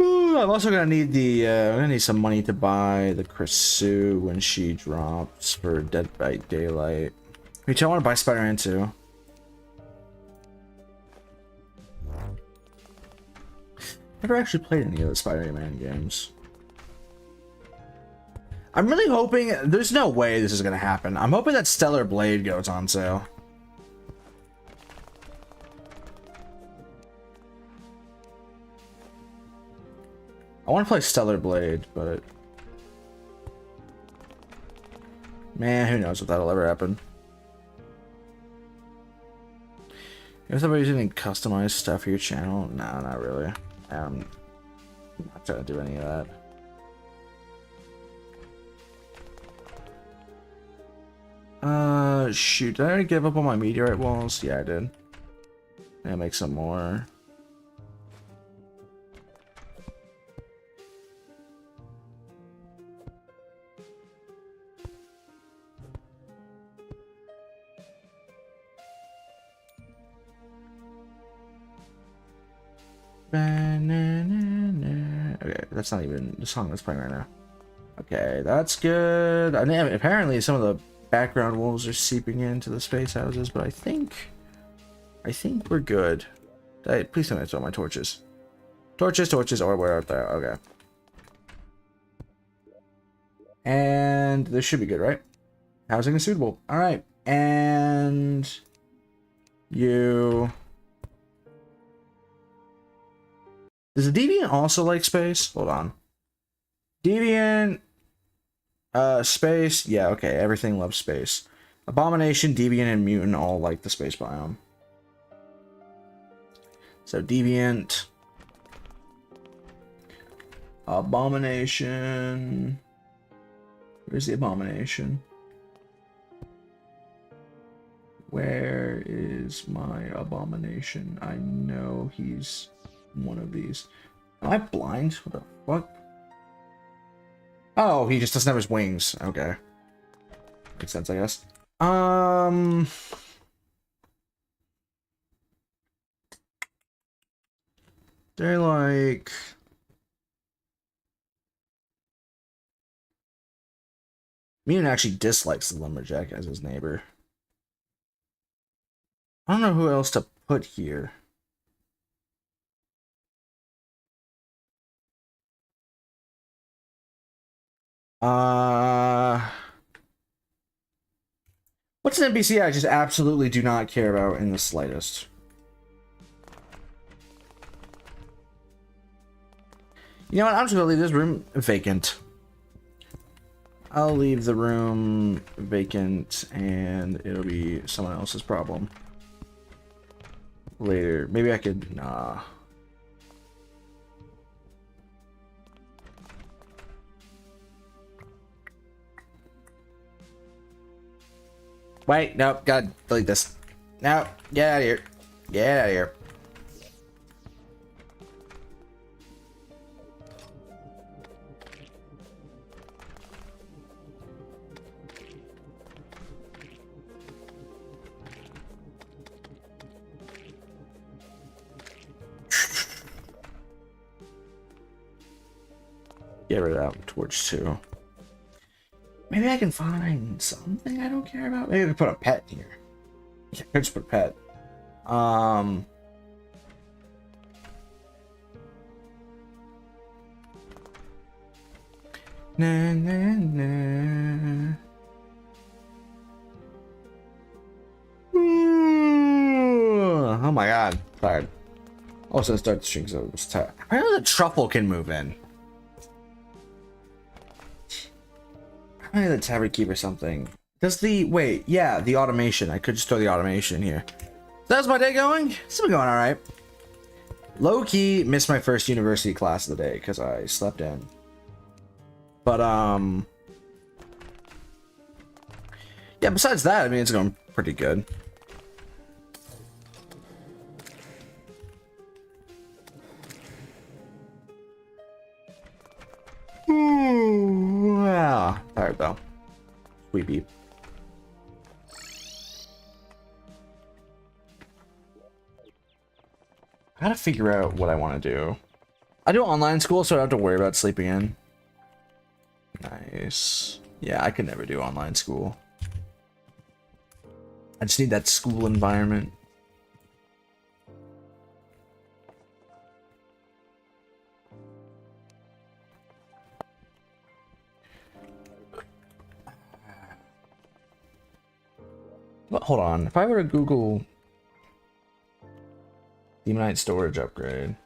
Ooh, I'm also gonna need the I'm gonna need some money to buy the Krisu when she drops for Dead by Daylight. Which I want to buy Spider-Man 2. Never actually played any of the Spider-Man games. I'm really hoping, there's no way this is gonna happen. I'm hoping that Stellar Blade goes on sale. I want to play Stellar Blade, but Man, who knows if that'll ever happen. If somebody's using customized stuff for your channel, no, not really. I'm not trying to do any of that. Shoot, did I already give up on my meteorite walls? Yeah, I did. Yeah, make some more. Okay, that's not even the song that's playing right now. Okay, that's good. I mean, apparently some of the background wolves are seeping into the space houses, but I think we're good. Hey, please don't throw my torches. Torches, or where are they? Okay. And this should be good, right? Housing is suitable. All right, and you. Does a deviant also like space? Hold on. Deviant, space. Yeah, okay. Everything loves space. Abomination, deviant, and mutant all like the space biome. So deviant, abomination. Where's the abomination? Where is my abomination? I know he's one of these. Am I blind? What the fuck? Oh, he just doesn't have his wings. Okay. Makes sense, I guess. They're like... Mutant actually dislikes the lumberjack as his neighbor. I don't know who else to put here. What's an NPC I just absolutely do not care about in the slightest? You know what? I'm just gonna leave this room vacant. I'll leave the room vacant and it'll be someone else's problem. Later. Maybe I could... Nah. Wait, nope, gotta delete this. No, get out of here. Get out of here. Get rid of that torch too. Maybe I can find something I don't care about. Maybe I can put a pet here. Yeah, I could just put a pet. Nah, nah, nah. Oh my god, tired. Also, start the strings of this tired. Apparently, the truffle can move in. I need the tavern keep or something. Does the wait? Yeah, the automation. I could just throw the automation in here. So how's my day going? It's been going all right. Low key missed my first university class of the day because I slept in. But yeah. Besides that, I mean, it's going pretty good. Yeah, tired though. Sweet beep. I gotta figure out what I want to do. I do online school, so I don't have to worry about sleeping in. Nice. Yeah, I could never do online school. I just need that school environment. But hold on, if I were to Google Demonite storage upgrade.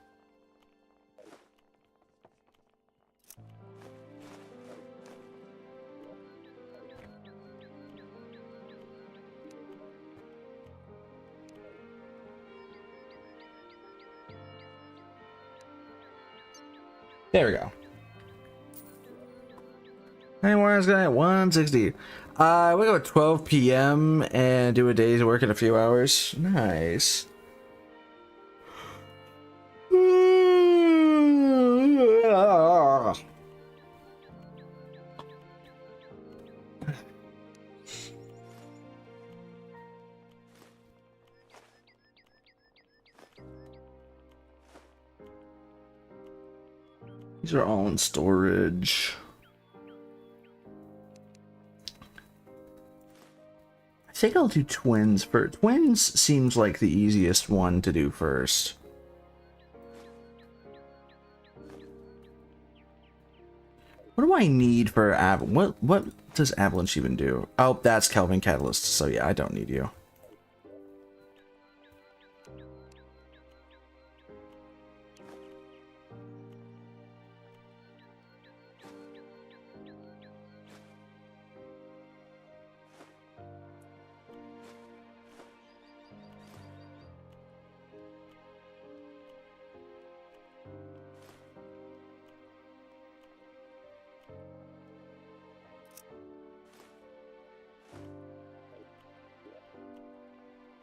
There we go. Anyone's gonna at 160. Wake up at 12 p.m. and do a day's work in a few hours. Nice. These are all in storage. I think I'll do twins first. Twins seems like the easiest one to do first. What do I need for what does Avalanche even do? Oh, that's Kelvin Catalyst. So yeah, I don't need you.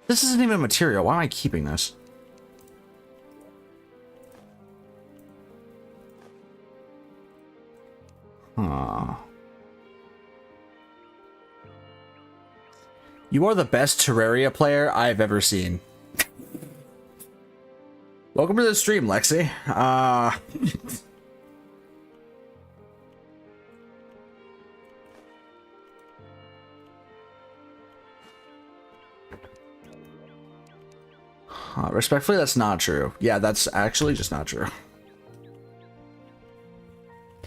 This isn't even a material. Why am I keeping this? Huh. You are the best Terraria player I've ever seen. Welcome to the stream, Lexi. Respectfully, that's not true. Yeah, that's actually just not true.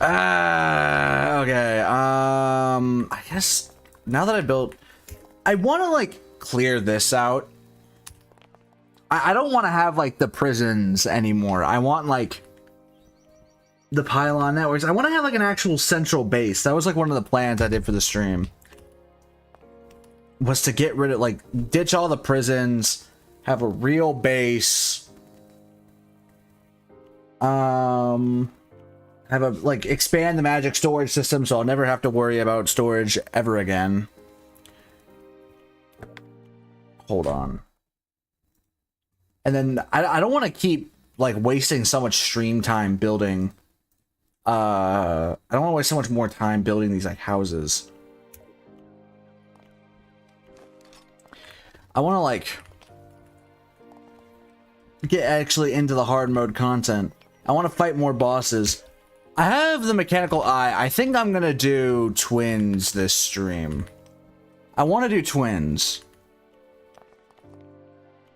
Okay. I guess now that I want to like clear this out. I don't want to have like the prisons anymore. I want like the pylon networks. I want to have like an actual central base. That was like one of the plans I did for the stream. Was to get rid of like ditch all the prisons. Have a real base. Have a like expand the magic storage system so I'll never have to worry about storage ever again. Hold on. And then I don't want to keep like wasting so much stream time building. I don't want to waste so much more time building these like houses. I want to like get actually into the hard mode content. I want to fight more bosses. I have the mechanical eye. I think I'm gonna do twins this stream. I want to do twins.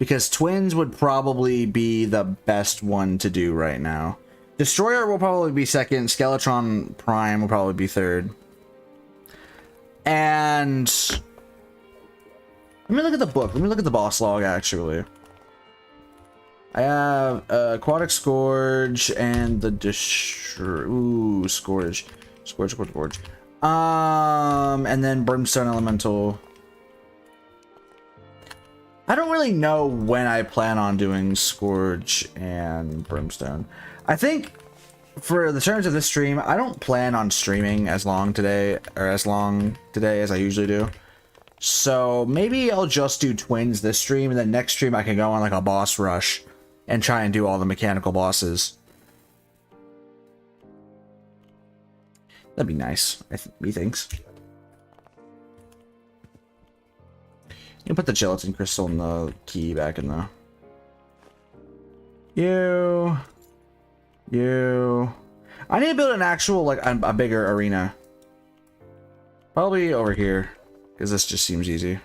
Because twins would probably be the best one to do right now. Destroyer will probably be second. Skeletron Prime will probably be third. And let me look at the book. Let me look at the boss log actually. I have Aquatic Scourge and the Scourge. And then Brimstone Elemental. I don't really know when I plan on doing Scourge and Brimstone. I think for the terms of this stream, I don't plan on streaming as long today as I usually do. So maybe I'll just do twins this stream, and then next stream I can go on like a boss rush and try and do all the mechanical bosses. That'd be nice, methinks. You can put the gelatin crystal and the key back in the... I need to build an actual, like, a bigger arena. Probably over here, because this just seems easy.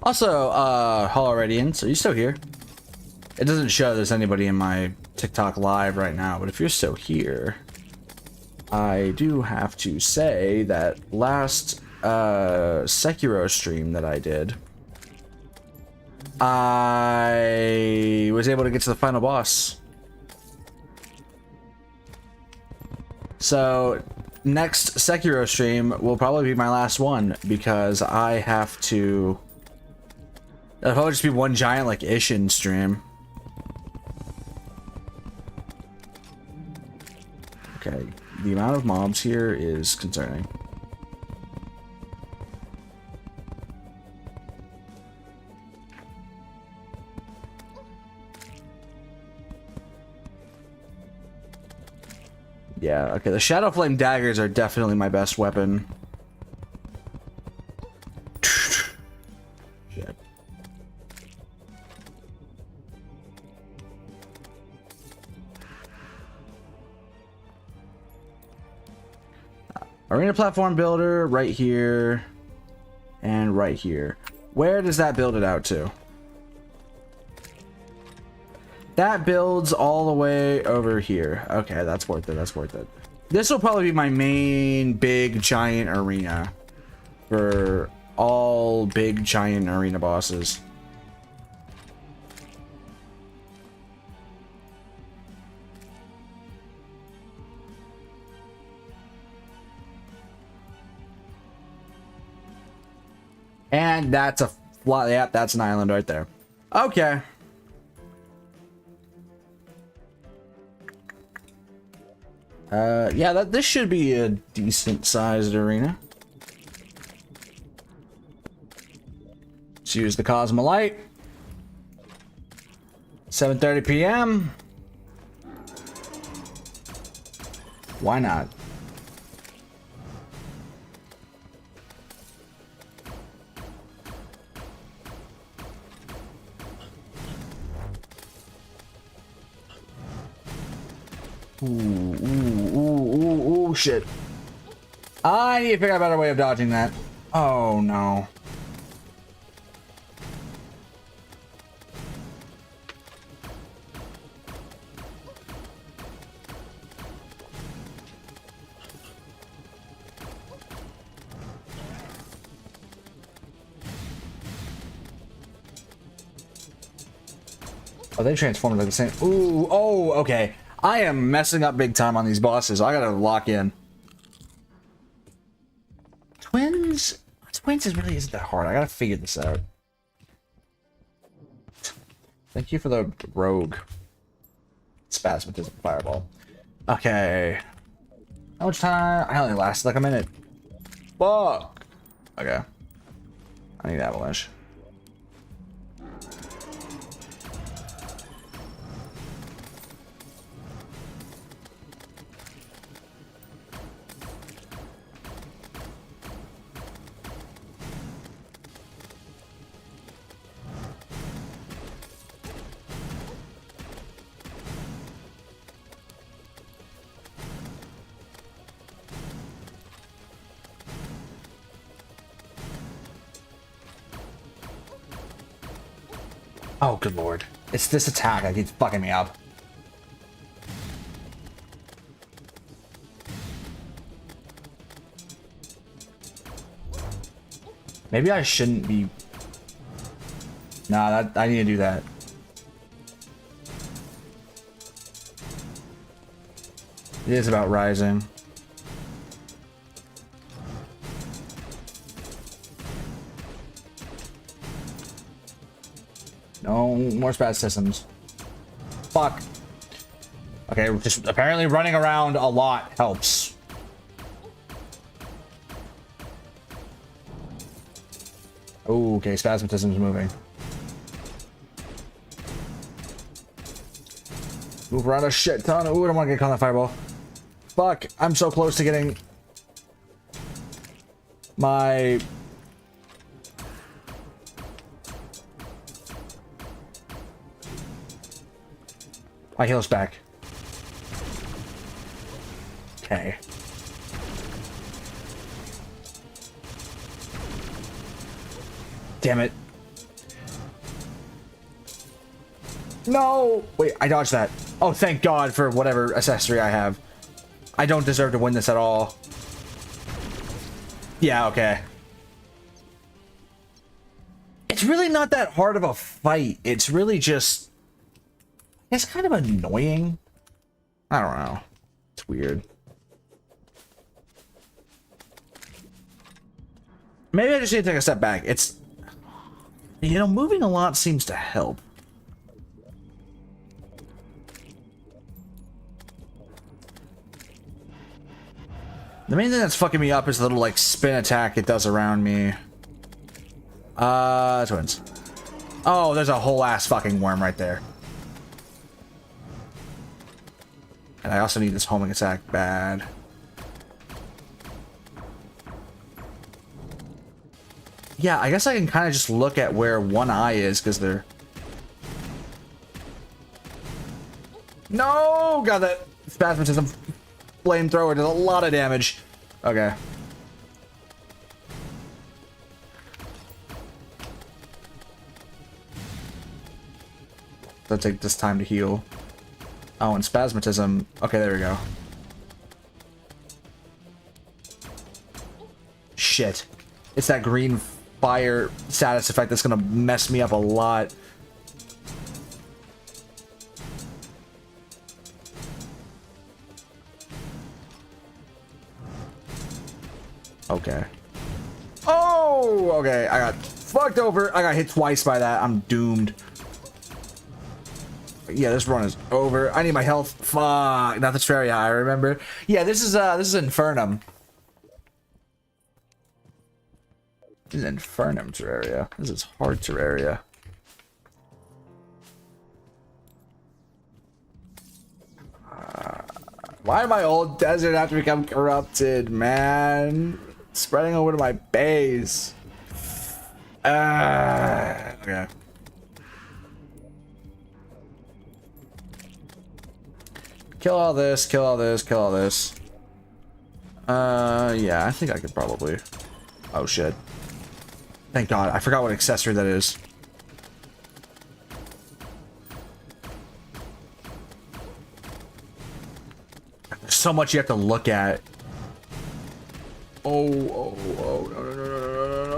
Also, Hollow Radiance, are you still here? It doesn't show there's anybody in my TikTok live right now, but if you're still here, I do have to say that last Sekiro stream that I did, I was able to get to the final boss. So next Sekiro stream will probably be my last one because I have to. It'll probably just be one giant like Ishin stream. Okay, the amount of mobs here is concerning. Yeah, okay, the Shadow Flame daggers are definitely my best weapon. Shit. Arena platform builder right here and right here. Where does that build it out to? That builds all the way over here. Okay, that's worth it. That's worth it. This will probably be my main big giant arena for all big giant arena bosses. And that's a yep, that's an island right there. Okay. Yeah, this should be a decent sized arena. Let's use the Cosmolite. 7:30 p.m. Why not? Ooh, shit. I need to figure out a better way of dodging that. Oh, no. Oh, they transformed like the same. Ooh, oh, okay. I am messing up big time on these bosses. I gotta lock in. Twins is really isn't that hard. I gotta figure this out. Thank you for the rogue spasmatism fireball. Okay. How much time? I only lasted like a minute. Fuck. Okay. I need avalanche. Oh, good lord. It's this attack that keeps fucking me up. Maybe I shouldn't be... Nah, I need to do that. It is about rising. No more spaz systems. Fuck. Okay, just apparently running around a lot helps. Oh, okay, spasmatism's moving. Move around a shit ton. Ooh, I don't want to get caught in that fireball. Fuck, I'm so close to getting my... My heal's back. Okay. Damn it. No! Wait, I dodged that. Oh, thank God for whatever accessory I have. I don't deserve to win this at all. Yeah, okay. It It's really not that hard of a fight. It's really just... It's kind of annoying. I don't know. It's weird. Maybe I just need to take a step back. It's... You know, moving a lot seems to help. The main thing that's fucking me up is the little, like, spin attack it does around me. Twins. Oh, there's a whole ass fucking worm right there. And I also need this homing attack bad. Yeah, I guess I can kind of just look at where one eye is, because they're... No! God, that spasmatism flamethrower does a lot of damage. Okay. I'll take this time to heal. Oh, and spasmatism. Okay, there we go. Shit. It's that green fire status effect that's gonna mess me up a lot. Okay. Oh, okay. I got fucked over. I got hit twice by that. I'm doomed. Yeah, this run is over. I need my health. Fuck. Not the Terraria, I remember. Yeah, this is Infernum. This is Infernum Terraria. This is hard Terraria. Why did my old desert have to become corrupted, man? Spreading over to my base. Okay. Kill all this, kill all this, kill all this. Yeah, I think I could probably... Oh, shit. Thank God, I forgot what accessory that is. There's so much you have to look at. Oh, no,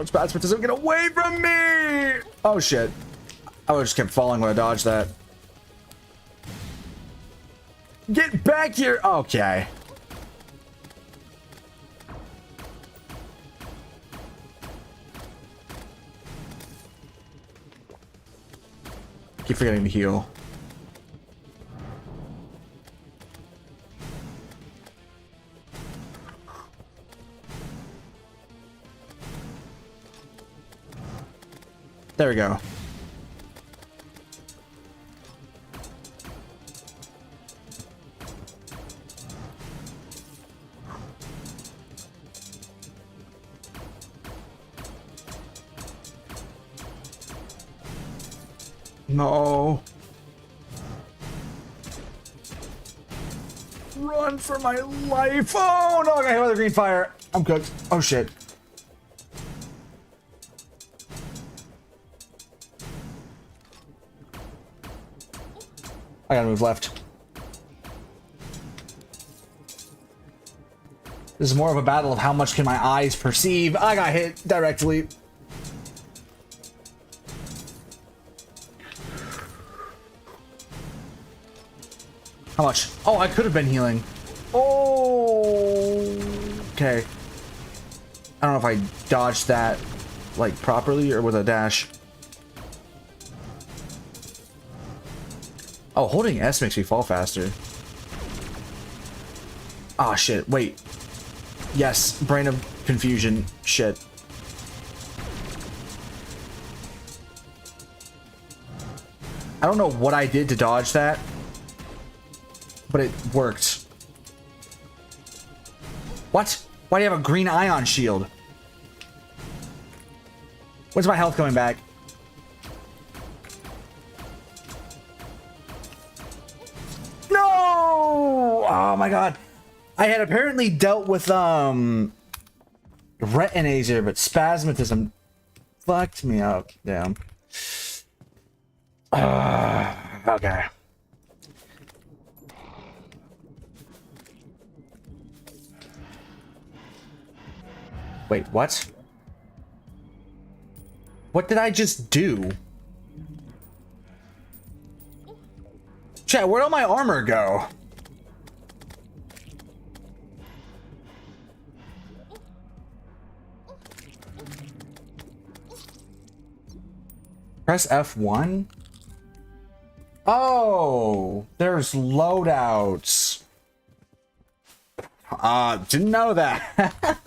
spasmatism, get away from me! Oh, shit. I would've just kept falling when I dodged that. Get back here! Okay. Keep forgetting to heal. There we go. No. Run for my life. Oh no, I got hit by the green fire. I'm cooked. Oh shit. I gotta move left. This is more of a battle of how much can my eyes perceive. I got hit directly. How much? Oh, I could have been healing. Oh, okay. I don't know if I dodged that like properly or with a dash. Oh, holding S makes me fall faster. Ah, shit. Wait. Yes, brain of confusion. Shit. I don't know what I did to dodge that, but it worked. What? Why do you have a green ion shield? When's my health coming back? No! Oh my god. I had apparently dealt with retinaser, but spasmatism fucked me up. Damn. Okay. Wait, what? What did I just do? Chat, where'd all my armor go? Press F1? Oh, there's loadouts. Didn't know that.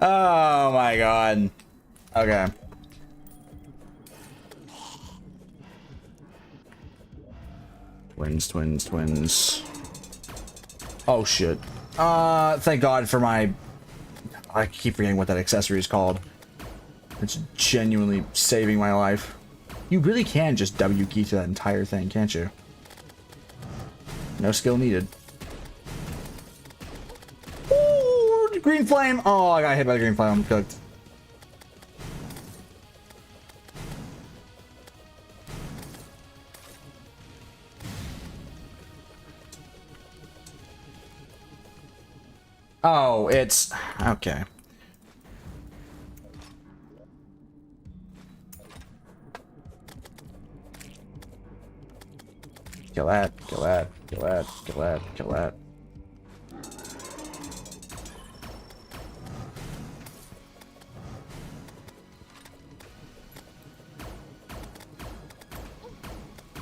Oh my god. Okay. Twins. Oh shit. Thank god for my... I keep forgetting what that accessory is called. It's genuinely saving my life. You really can just W key to that entire thing, can't you? No skill needed. Ooh, green flame! Oh, I got hit by the green flame. I'm cooked. Oh, it's... okay. Kill that.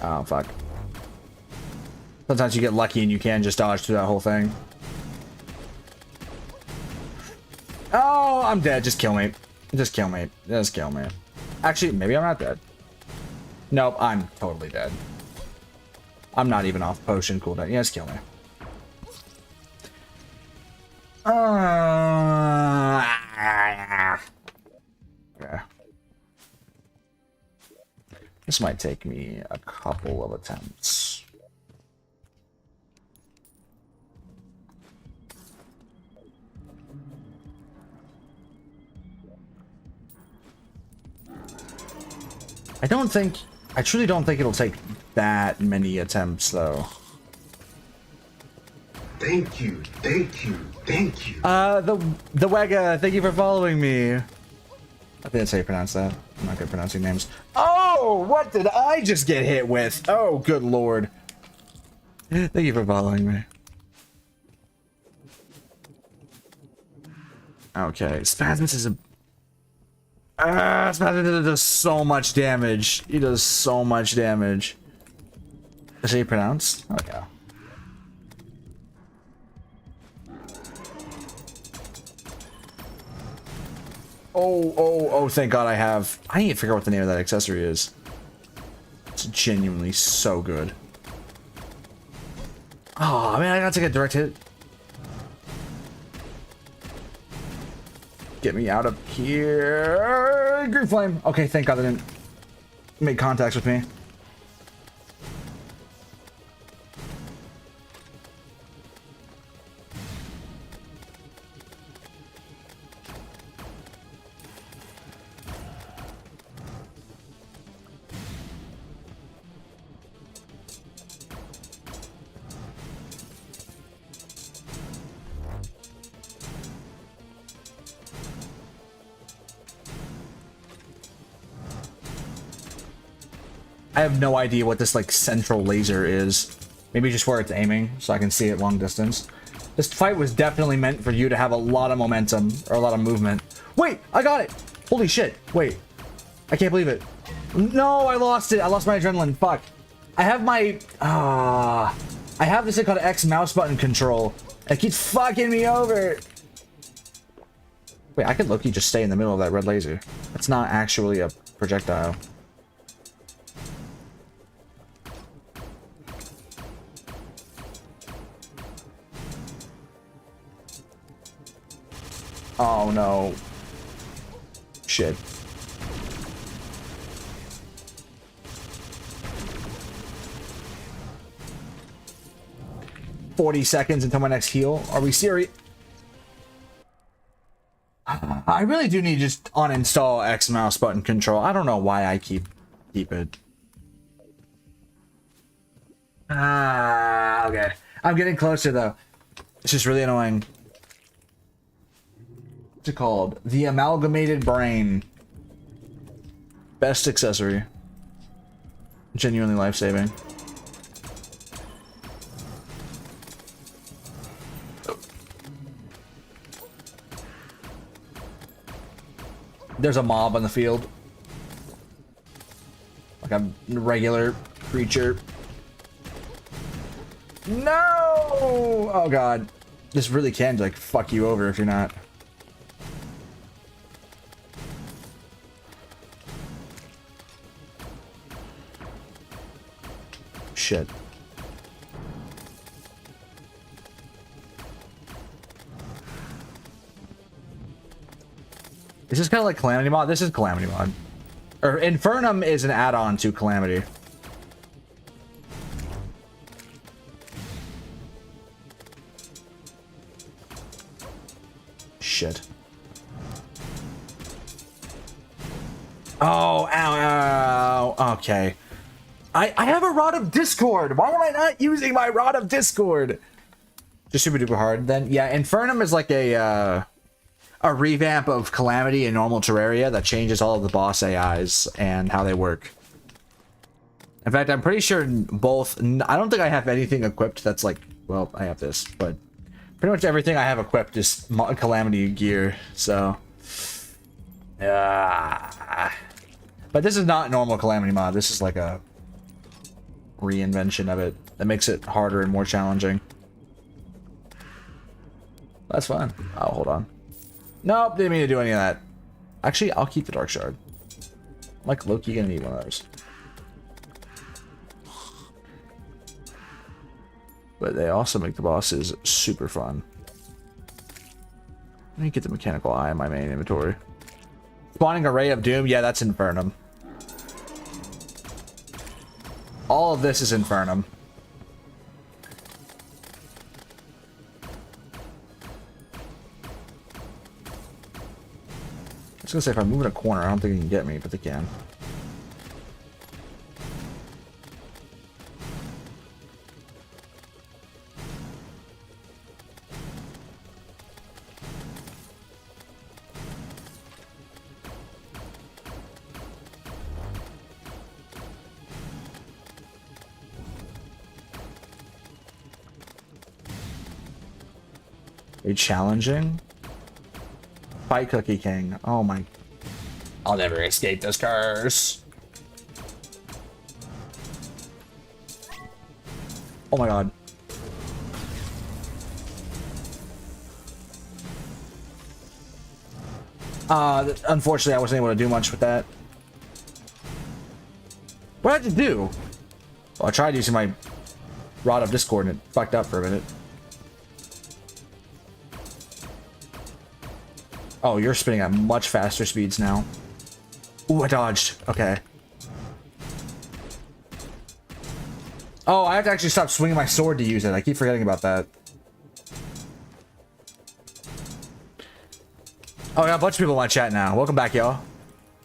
Oh, fuck. Sometimes you get lucky and you can just dodge through that whole thing. Oh, I'm dead. Just kill me. Just kill me. Actually, maybe I'm not dead. Nope, I'm totally dead. I'm not even off potion cooldown. Yeah, just kill me. Okay. This might take me a couple of attempts. I truly don't think it'll take that many attempts, though. Thank you. The Wega, thank you for following me. I think that's how you pronounce that. I'm not good at pronouncing names. Oh, what did I just get hit with? Oh, good lord. Thank you for following me. Okay, Spasmus is a... Spasmus does so much damage. He does so much damage. Is he pronounced? Okay. Oh, thank god I have... I need to figure out what the name of that accessory is. It's genuinely so good. Oh, man, I gotta take a direct hit. Get me out of here. Green flame. Okay, thank god they didn't make contacts with me. I have no idea what this, like, central laser is. Maybe just where it's aiming, so I can see it long distance. This fight was definitely meant for you to have a lot of momentum, or a lot of movement. Wait, I got it! Holy shit, wait. I can't believe it. No, I lost it. I lost my adrenaline, fuck. I have my... I have this thing called X mouse button control. It keeps fucking me over. Wait, I could low-key just stay in the middle of that red laser. That's not actually a projectile. Oh no. Shit. $40 until my next heal. Are we serious? I really do need to just uninstall X mouse button control. I don't know why I keep it. Okay. I'm getting closer though. It's just really annoying. What's it called? The Amalgamated Brain. Best accessory. Genuinely life-saving. There's a mob on the field. Like a regular creature. No! Oh god. This really can like fuck you over if you're not. Shit. Is this kind of like Calamity mod? This is Calamity mod. Or Infernum is an add-on to Calamity. Shit. Oh, ow, ow, ow. Okay. I have a Rod of Discord. Why am I not using my Rod of Discord? Just super duper hard. Then, yeah, Infernum is like a revamp of Calamity in normal Terraria that changes all of the boss AIs and how they work. In fact, I'm pretty sure both... I don't think I have anything equipped that's like... Well, I have this, but... Pretty much everything I have equipped is Calamity gear, so... But this is not normal Calamity mod. This is like a reinvention of it that makes it harder and more challenging. That's fine. Oh, hold on. Nope, didn't mean to do any of that. Actually, I'll keep the Dark Shard. I'm like Loki gonna need one of those. But they also make the bosses super fun. Let me get the Mechanical Eye in my main inventory. Spawning Array of Doom, yeah, that's Infernum. All of this is Infernum. I was gonna say, if I move in a corner, I don't think they can get me, but they can. Are you challenging? Fight Cookie King. Oh my. I'll never escape this curse. Oh my god. Unfortunately, I wasn't able to do much with that. What did I just do? Well, I tried using my Rod of Discord and it fucked up for a minute. Oh, you're spinning at much faster speeds now. Ooh, I dodged. Okay. Oh, I have to actually stop swinging my sword to use it. I keep forgetting about that. Oh, I got a bunch of people in my chat now. Welcome back, y'all.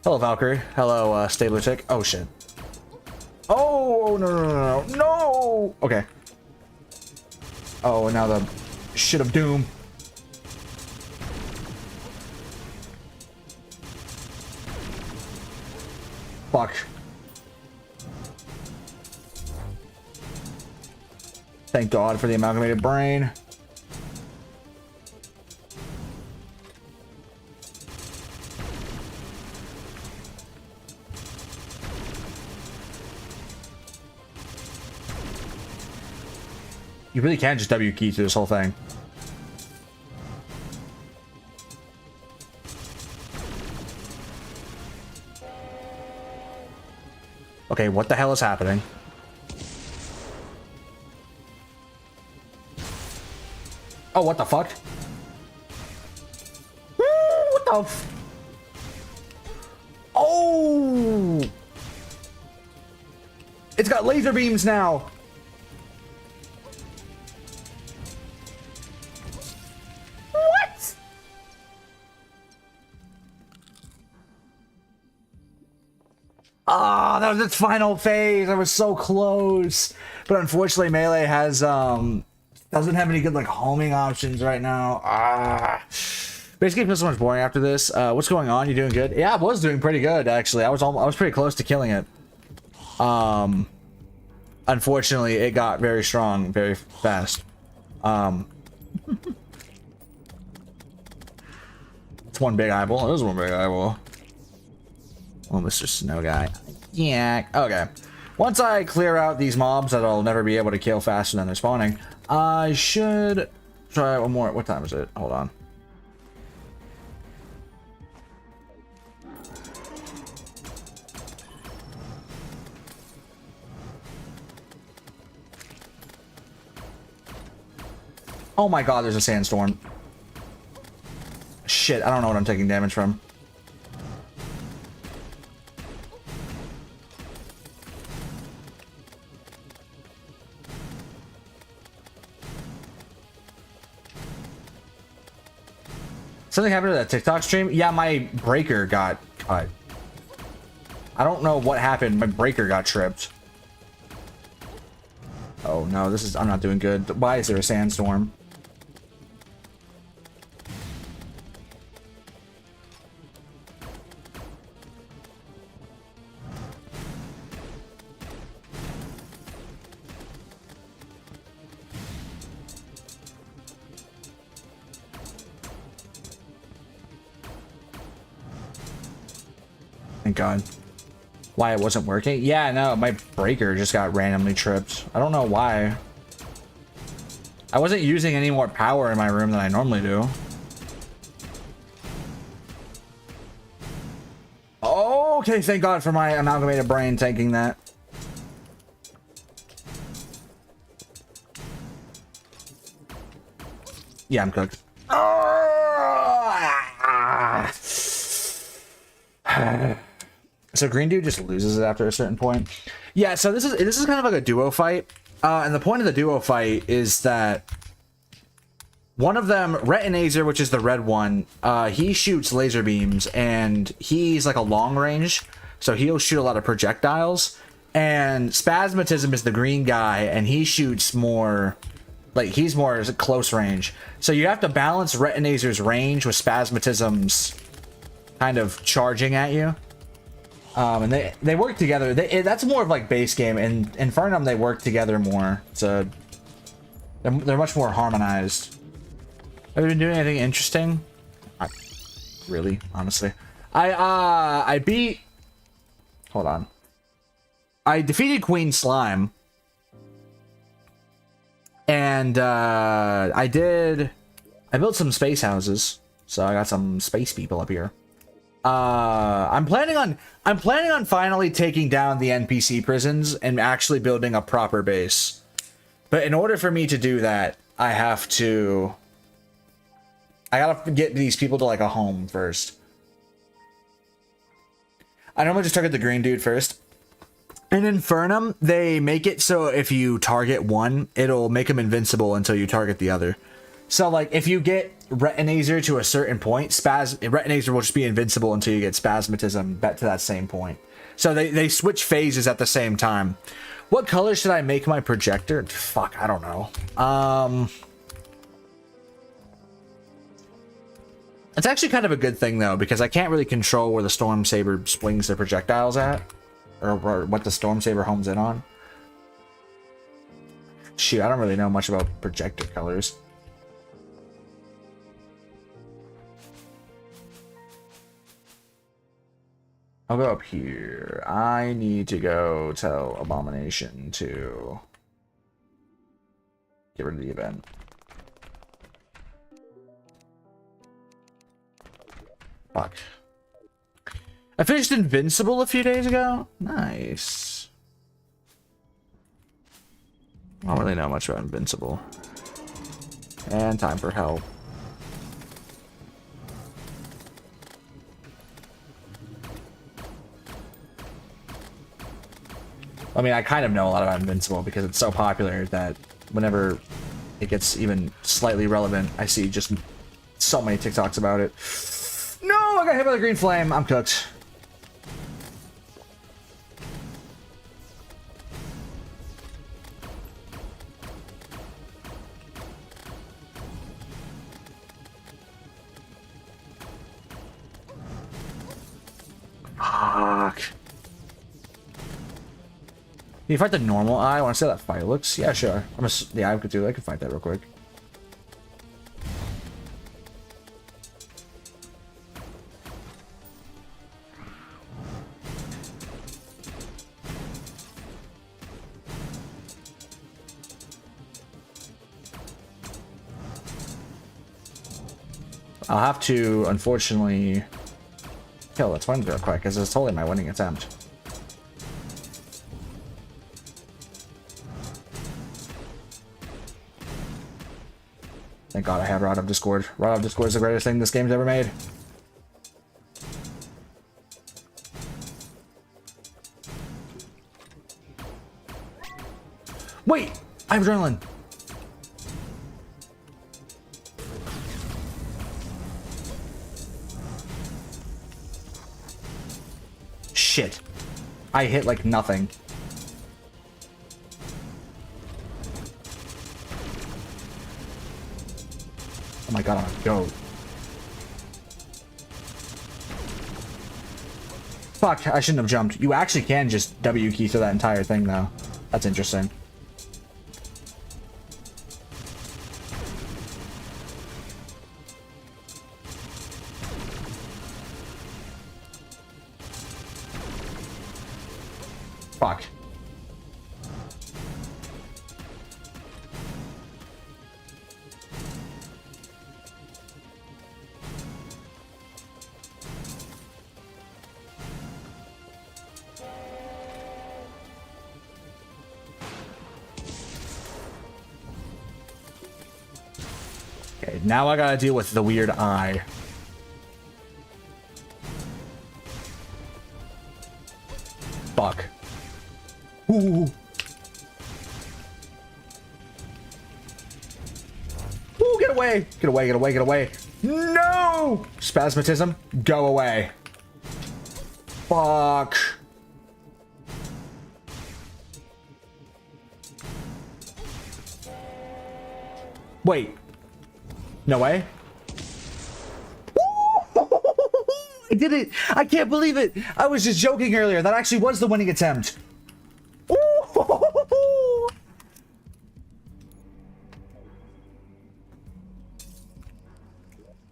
Hello, Valkyrie. Hello, Stabler Chick. Oh, shit. Oh, no, no, no, no. No! Okay. Oh, and now the shit of doom. Fuck. Thank God for the Amalgamated Brain. You really can just W key through this whole thing. Okay, what the hell is happening? Oh, what the fuck? Woo, what the f... Oh! It's got laser beams now! What? Ah, that was its final phase. I was so close. But unfortunately, Melee has, doesn't have any good, like, homing options right now. Ah. Basically, it feels so much boring after this. What's going on? You doing good? Yeah, I was doing pretty good actually. I was pretty close to killing it. Unfortunately, it got very strong very fast. It's one big eyeball. It is one big eyeball. Oh, Mr. Snow Guy. Yeah. Okay. Once I clear out these mobs that I'll never be able to kill faster than they're spawning, I should try one more. What time is it? Hold on. Oh my god, there's a sandstorm. Shit, I don't know what I'm taking damage from. Something happened to that TikTok stream? Yeah, my breaker got cut. I don't know what happened. My breaker got tripped. Oh no, this is... I'm not doing good. Why is there a sandstorm? Thank God. Why it wasn't working? Yeah, no, my breaker just got randomly tripped. I don't know why. I wasn't using any more power in my room than I normally do. Okay, thank God for my amalgamated brain tanking that. Yeah, I'm cooked. So green dude just loses it after a certain point. Yeah, so this is kind of like a duo fight. And the point of the duo fight is that one of them, Retinazer, which is the red one, he shoots laser beams and he's like a long range, so he'll shoot a lot of projectiles. And Spasmatism is the green guy and he shoots more, like he's more close range. So you have to balance Retinazer's range with Spasmatism's kind of charging at you. And they work together. That's more of like base game. In Infernum, they work together more. So they're much more harmonized. Have you been doing anything interesting? Really, honestly, I beat. Hold on. I defeated Queen Slime, and I built some space houses. So I got some space people up here. I'm planning on finally taking down the NPC prisons and actually building a proper base. But in order for me to do that, I gotta get these people to like a home first. I normally just target the green dude first. In Infernum, they make it so if you target one, it'll make him invincible until you target the other. So like if you get Retinazer to a certain point, Retinazer will just be invincible until you get Spasmatism back to that same point. So they switch phases at the same time. What color should I make my projector? Fuck, I don't know. It's actually kind of a good thing though, because I can't really control where the Storm Saber swings their projectiles at, or what the Storm Saber homes in on. Shoot, I don't really know much about projector colors. I'll go up here. I need to go tell Abomination to get rid of the event. Fuck. I finished Invincible a few days ago. Nice. I don't really know much about Invincible. And time for help. I mean, I kind of know a lot about Invincible because it's so popular that whenever it gets even slightly relevant, I see just so many TikToks about it. No, I got hit by the green flame. I'm cooked. you fight the normal eye? I want to see how that fight looks. Yeah, sure. Yeah, I could fight that real quick. I'll have to, unfortunately, kill this one real quick, because it's totally my winning attempt. Thank God I have Rod of Discord. Rod of Discord is the greatest thing this game's ever made. Wait! I have adrenaline! Shit. I hit like nothing. Oh my god, I'm a goat. Fuck, I shouldn't have jumped. You actually can just W key through that entire thing though. That's interesting. Fuck. Okay, now I gotta deal with the weird eye. Fuck. Ooh. Ooh, get away! Get away, get away, get away. No! Spasmatism, go away. Fuck. Wait. No way. I did it! I can't believe it! I was just joking earlier. That actually was the winning attempt.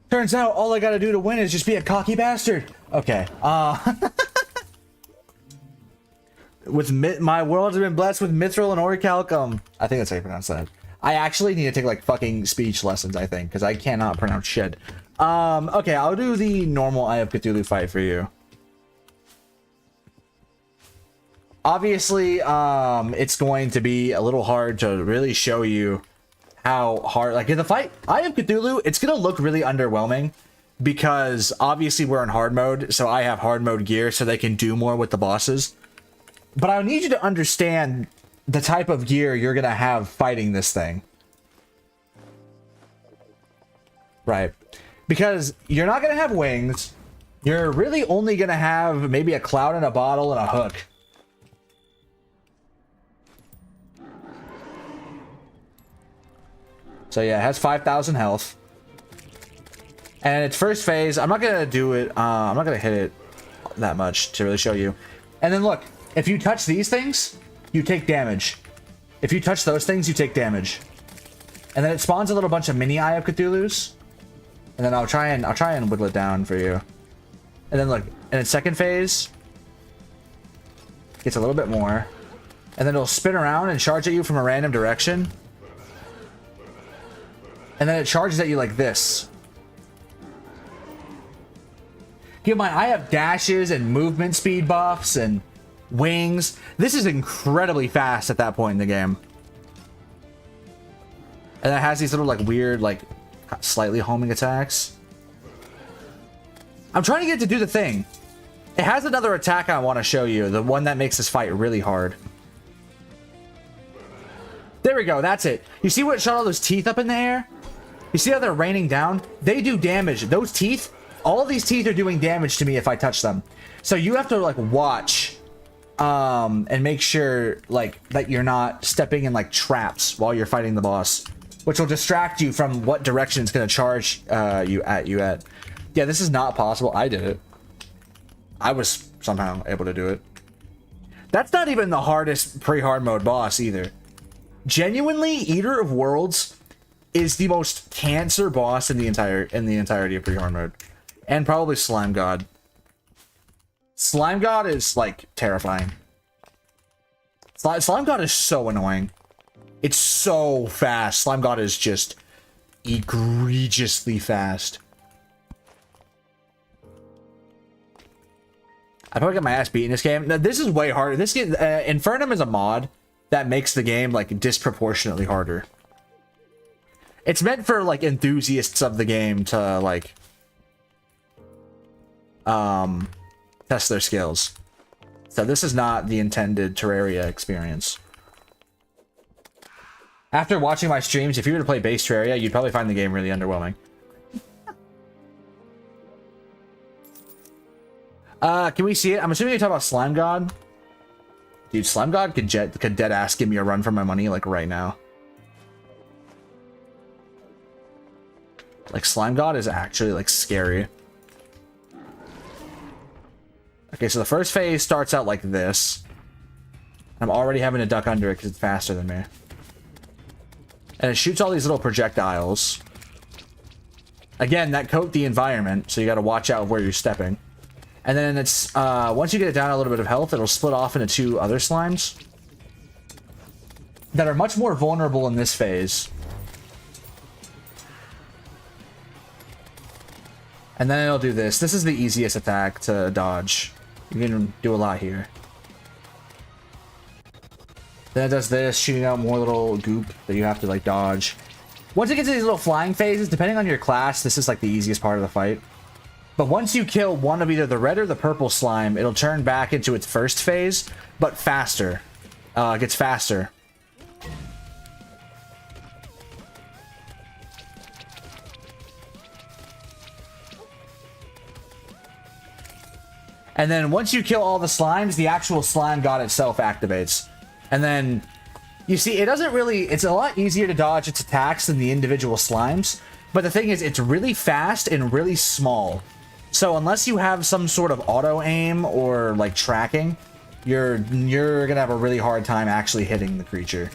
Turns out all I gotta do to win is just be a cocky bastard. Okay. My world has been blessed with mithril and orichalcum. I think that's how you pronounce that. I actually need to take like fucking speech lessons, I think, because I cannot pronounce shit. Okay, I'll do the normal Eye of Cthulhu fight for you. Obviously, it's going to be a little hard to really show you how hard, like in the fight, Eye of Cthulhu, it's gonna look really underwhelming because obviously we're in hard mode, so I have hard mode gear so they can do more with the bosses. But I need you to understand the type of gear you're gonna have fighting this thing. Right. Because you're not gonna have wings. You're really only gonna have maybe a cloud in a bottle and a hook. So yeah, it has 5,000 health. And its first phase, I'm not gonna do it, I'm not gonna hit it that much to really show you. And then look, if you touch these things, you take damage. If you touch those things, you take damage. And then it spawns a little bunch of mini Eye of Cthulhu's. And then I'll try and whittle it down for you. And then look, in its second phase, gets a little bit more. And then it'll spin around and charge at you from a random direction. And then it charges at you like this. Keep in mind, I have dashes and movement speed buffs and wings. This is incredibly fast at that point in the game. And it has these little like weird, like slightly homing attacks. I'm trying to get it to do the thing. It has another attack I want to show you. The one that makes this fight really hard. There we go. That's it. You see what shot all those teeth up in the air? You see how they're raining down? They do damage. Those teeth, all these teeth are doing damage to me if I touch them. So you have to like watch and make sure like that you're not stepping in like traps while you're fighting the boss, which will distract you from what direction it's going to charge you at. Yeah, this is not possible. I did it. I was somehow able to do it. That's not even the hardest pre-hard mode boss either. Genuinely, Eater of Worlds is the most cancer boss in the entirety of pre-hard mode. And probably Slime God. Slime God is like terrifying. Slime God is so annoying. It's so fast. Slime God is just egregiously fast. I probably got my ass beat in this game. Now, this is way harder. This game, Infernum is a mod that makes the game like disproportionately harder. It's meant for like enthusiasts of the game to like test their skills. So this is not the intended Terraria experience. After watching my streams, if you were to play base Terraria, you'd probably find the game really underwhelming. Can we see it? I'm assuming you're talking about Slime God. Dude, Slime God could dead ass give me a run for my money like right now. Like Slime God is actually like scary. Okay, so the first phase starts out like this. I'm already having to duck under it because it's faster than me. And it shoots all these little projectiles. Again, that coat the environment, so you gotta watch out where you're stepping. And then it's, once you get it down a little bit of health, it'll split off into 2 other slimes that are much more vulnerable in this phase. And then it'll do this. This is the easiest attack to dodge. You can do a lot here. Then it does this, shooting out more little goop that you have to like dodge. Once it gets to these little flying phases, depending on your class, this is like the easiest part of the fight. But once you kill one of either the red or the purple slime, it'll turn back into its first phase, but faster. It gets faster. And then once you kill all the slimes, the actual slime god itself activates. And then, you see, it doesn't really... It's a lot easier to dodge its attacks than the individual slimes. But the thing is, it's really fast and really small. So unless you have some sort of auto-aim or, like, tracking, you're gonna have a really hard time actually hitting the creature.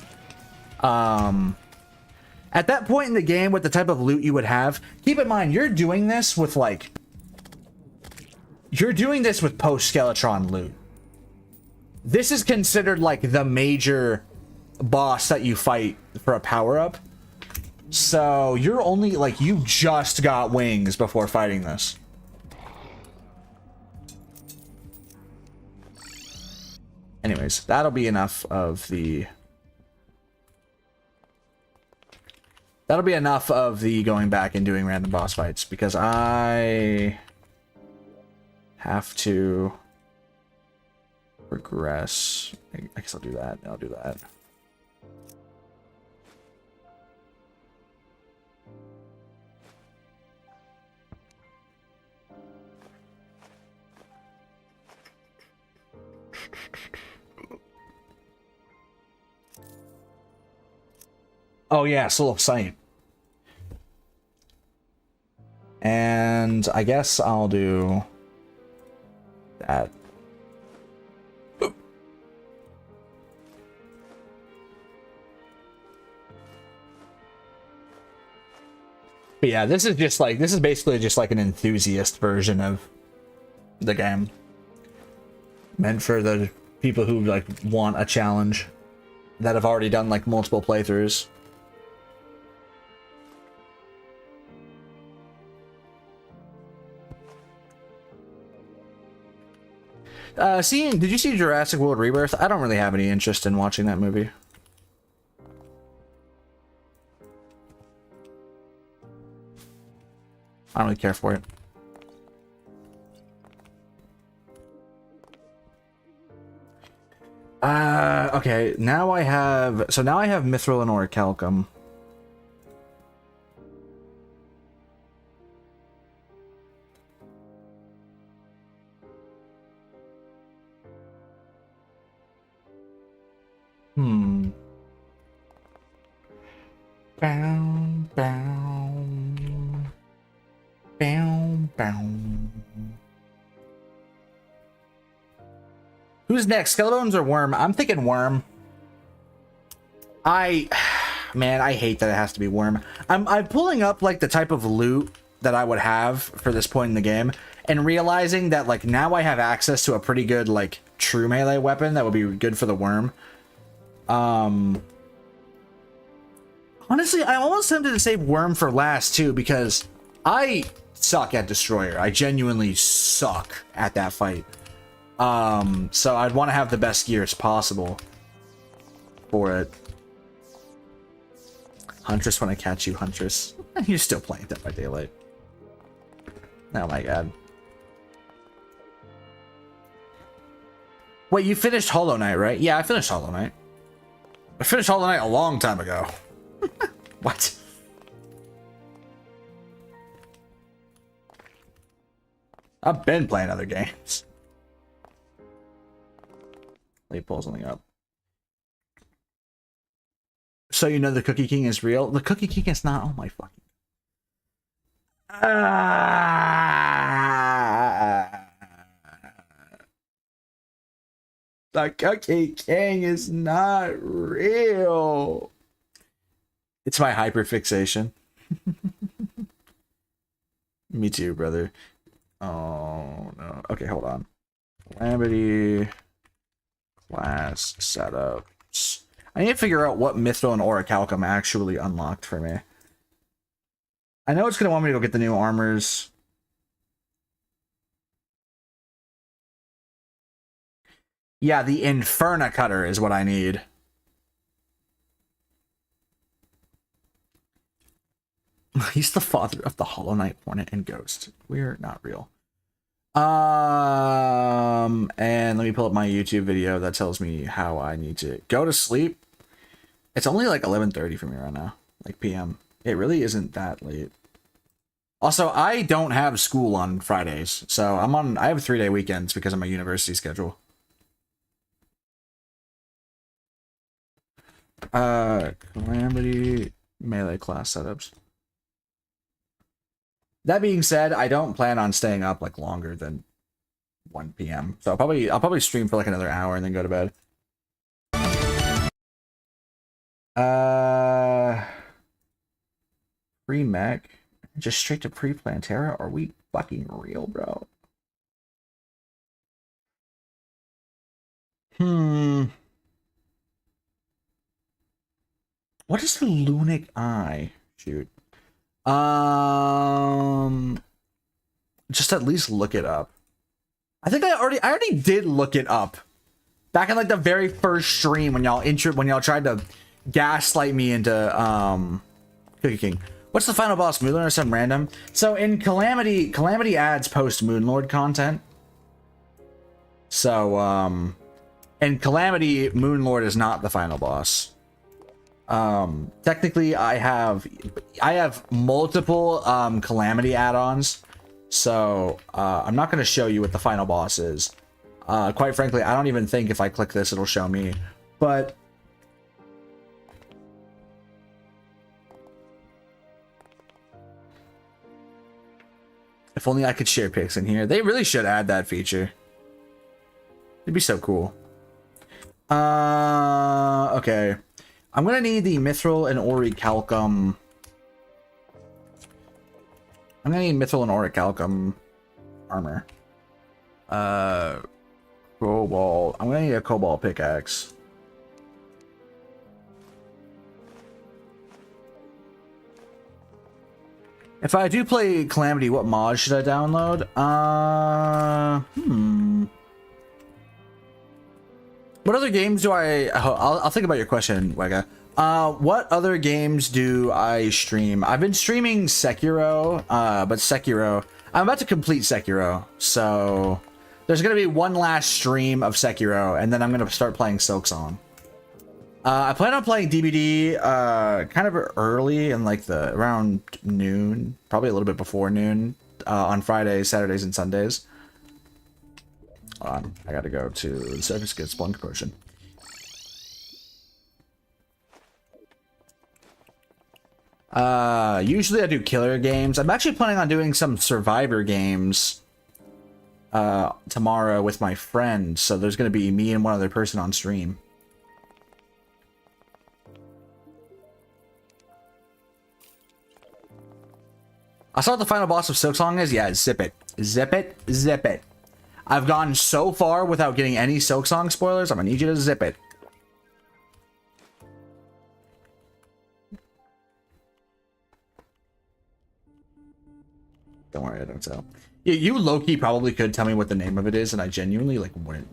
At that point in the game, with the type of loot you would have, keep in mind, you're doing this with, like... You're doing this with post-Skeletron loot. This is considered, like, the major boss that you fight for a power-up. So, you're only, like, you just got wings before fighting this. Anyways, that'll be enough of the... That'll be enough of the going back and doing random boss fights, because I have to progress. I guess I'll do that. I'll do that. Oh yeah, Soul of Sight. And I guess I'll do that. Oop. But yeah, this is basically just like an enthusiast version of the game. Meant for the people who like want a challenge, that have already done like multiple playthroughs. Did you see Jurassic World Rebirth? I don't really have any interest in watching that movie. I don't really care for it. Okay, now I have Mithril and Orichalcum. Bow, bow. Bow, bow. Who's next? Skeletones or worm? I'm thinking worm. Man, I hate that it has to be worm. I'm pulling up like the type of loot that I would have for this point in the game and realizing that like now I have access to a pretty good like true melee weapon that would be good for the worm. Honestly, I'm almost tempted to save worm for last too because I suck at destroyer. I genuinely suck at that fight. So I'd want to have the best gears possible for it. Huntress, when I catch you, Huntress. You're still playing Dead by Daylight. Oh my god. Wait, you finished Hollow Knight, right? Yeah, I finished Hollow Knight. I finished Hollow Knight a long time ago. What? I've been playing other games. Let me pull something up. So you know the Cookie King is real? The Cookie King is not. Oh my fucking. The Cookie King is not real. It's my hyperfixation. Me too, brother. Oh no. Okay, hold on. Calamity class setups. I need to figure out what Mithril and Orichalcum actually unlocked for me. I know it's going to want me to go get the new armors. Yeah, the Inferna Cutter is what I need. He's the father of the Hollow Knight, Hornet, and Ghost. We're not real. And let me pull up my YouTube video that tells me how I need to go to sleep. It's only like 11:30 for me right now, like PM. It really isn't that late. Also, I don't have school on Fridays, so I have 3-day weekends because of my university schedule. Calamity melee class setups. That being said, I don't plan on staying up like longer than 1 PM. So I'll probably stream for like another hour and then go to bed. Pre-mech. Just straight to pre-Plantera? Are we fucking real, bro? What is the Lunic Eye? Shoot. Just at least look it up. I think I already did look it up. Back in like the very first stream when y'all tried to gaslight me into Cookie King. What's the final boss, Moonlord or some random? So in Calamity adds post Moonlord content. So in Calamity, Moonlord is not the final boss. Technically I have multiple Calamity add-ons. So I'm not gonna show you what the final boss is. Quite frankly, I don't even think if I click this it'll show me. But if only I could share pics in here. They really should add that feature. It'd be so cool. Okay. I'm gonna need the Mithril and Orichalcum. I'm gonna need Mithril and Orichalcum armor. Cobalt. I'm gonna need a Cobalt pickaxe. If I do play Calamity, what mod should I download? What other games do I'll think about your question, Wega. What other games do I stream? I've been streaming Sekiro, but Sekiro, I'm about to complete Sekiro, so there's gonna be one last stream of Sekiro, and then I'm gonna start playing Silksong. I plan on playing DBD kind of early in like around noon, probably a little bit before noon, on Fridays, Saturdays, and Sundays. Hold on, I gotta go to the surface get Splunk Potion. Usually I do killer games. I'm actually planning on doing some survivor games tomorrow with my friend, so there's gonna be me and one other person on stream. I saw what the final boss of Silksong is. Yeah, zip it. Zip it. Zip it. I've gone so far without getting any Silksong spoilers. I'm gonna need you to zip it. Don't worry, I don't tell. You low-key probably could tell me what the name of it is, and I genuinely, like, wouldn't.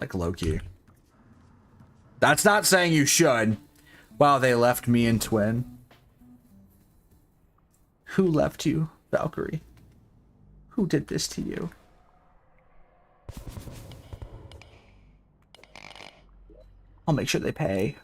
Like, low-key. That's not saying you should. Wow, they left me and Twin. Who left you, Valkyrie? Who did this to you? I'll make sure they pay.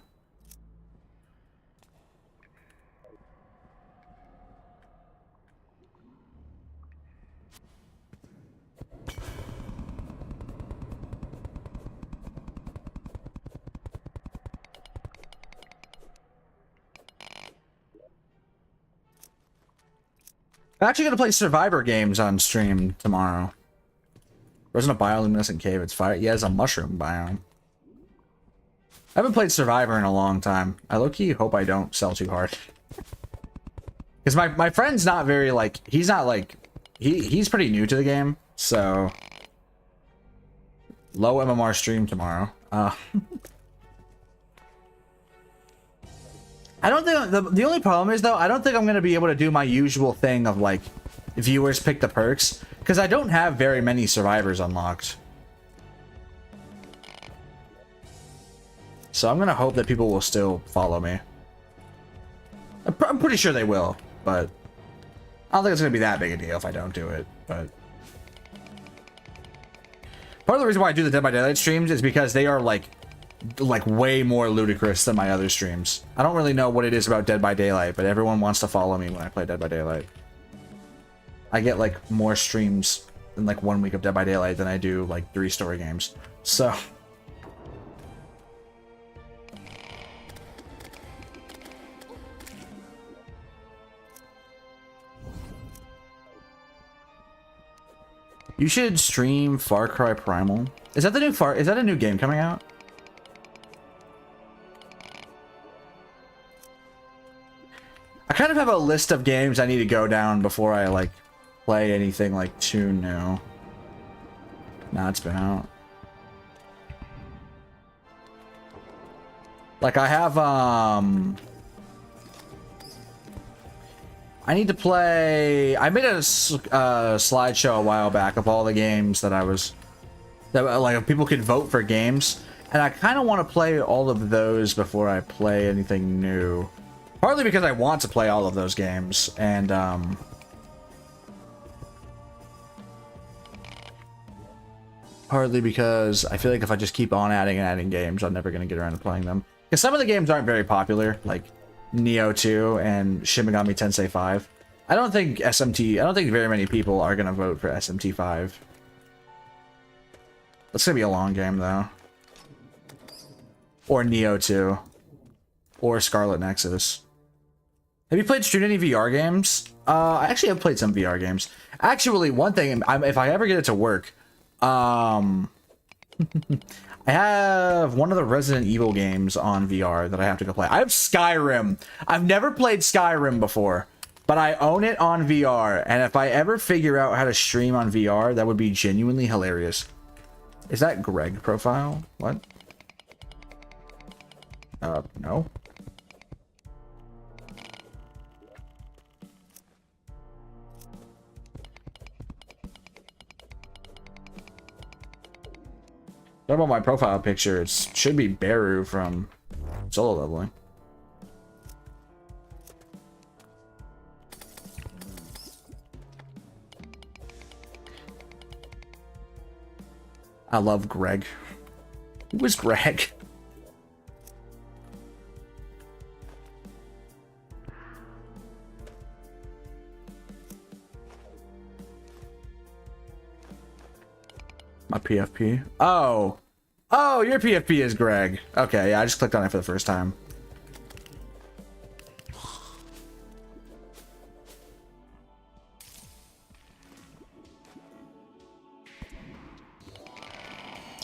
I'm actually going to play Survivor games on stream tomorrow. There isn't a bioluminescent cave. It's fire. Yeah, it's a mushroom biome. I haven't played Survivor in a long time. I low-key hope I don't sell too hard. Because my friend's not very, like... He's not, like... He's pretty new to the game, so... Low MMR stream tomorrow. I don't think the only problem is though I don't think I'm gonna be able to do my usual thing of like viewers pick the perks because I don't have very many survivors unlocked. So I'm gonna hope that people will still follow me. I'm pretty sure they will, but I don't think it's gonna be that big a deal if I don't do it. But part of the reason why I do the Dead by Daylight streams is because they are like way more ludicrous than my other streams. I don't really know what it is about Dead by Daylight, but everyone wants to follow me when I play Dead by Daylight. I get like more streams in like 1 week of Dead by Daylight than I do like 3 story games. So you should stream Far Cry Primal. Is that the new is that a new game coming out? I kind of have a list of games I need to go down before I like play anything like too new. Nah, it's been out. Like I have I need to play. I made a slideshow a while back of all the games that like people could vote for games, and I kind of want to play all of those before I play anything new. Partly because I want to play all of those games, and partly because I feel like if I just keep on adding and adding games, I'm never going to get around to playing them. Because some of the games aren't very popular, like Neo 2 and Shin Megami Tensei 5. I don't think very many people are going to vote for SMT 5. That's going to be a long game, though. Or Neo 2. Or Scarlet Nexus. Have you played any VR games? I actually have played some VR games. Actually, one thing, if I ever get it to work, I have one of the Resident Evil games on VR that I have to go play. I have Skyrim. I've never played Skyrim before, but I own it on VR, and if I ever figure out how to stream on VR, that would be genuinely hilarious. Is that Greg profile? What? No. What about my profile picture? It should be Beru from Solo Leveling. I love Greg. Who is Greg? My PFP. Oh, your PFP is Greg. Okay, yeah, I just clicked on it for the first time.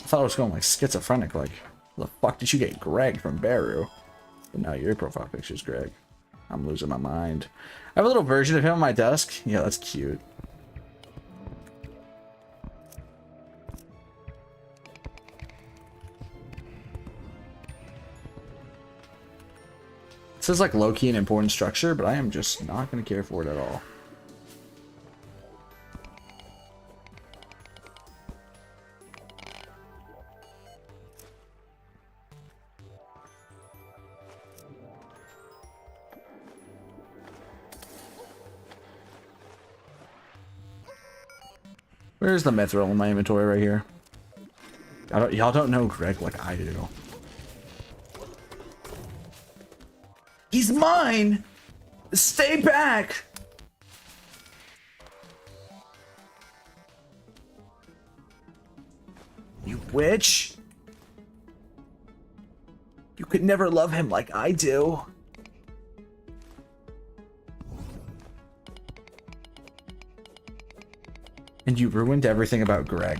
thought I was going like schizophrenic, like, the fuck did you get Greg from Baru? But now your profile picture is Greg. I'm losing my mind. I have a little version of him on my desk. Yeah, that's cute. This is like low-key an important structure, but I am just not going to care for it at all. Where's the mithril in my inventory right here? Y'all don't know Greg like I do. He's mine! Stay back! You witch! You could never love him like I do. And you ruined everything about Greg.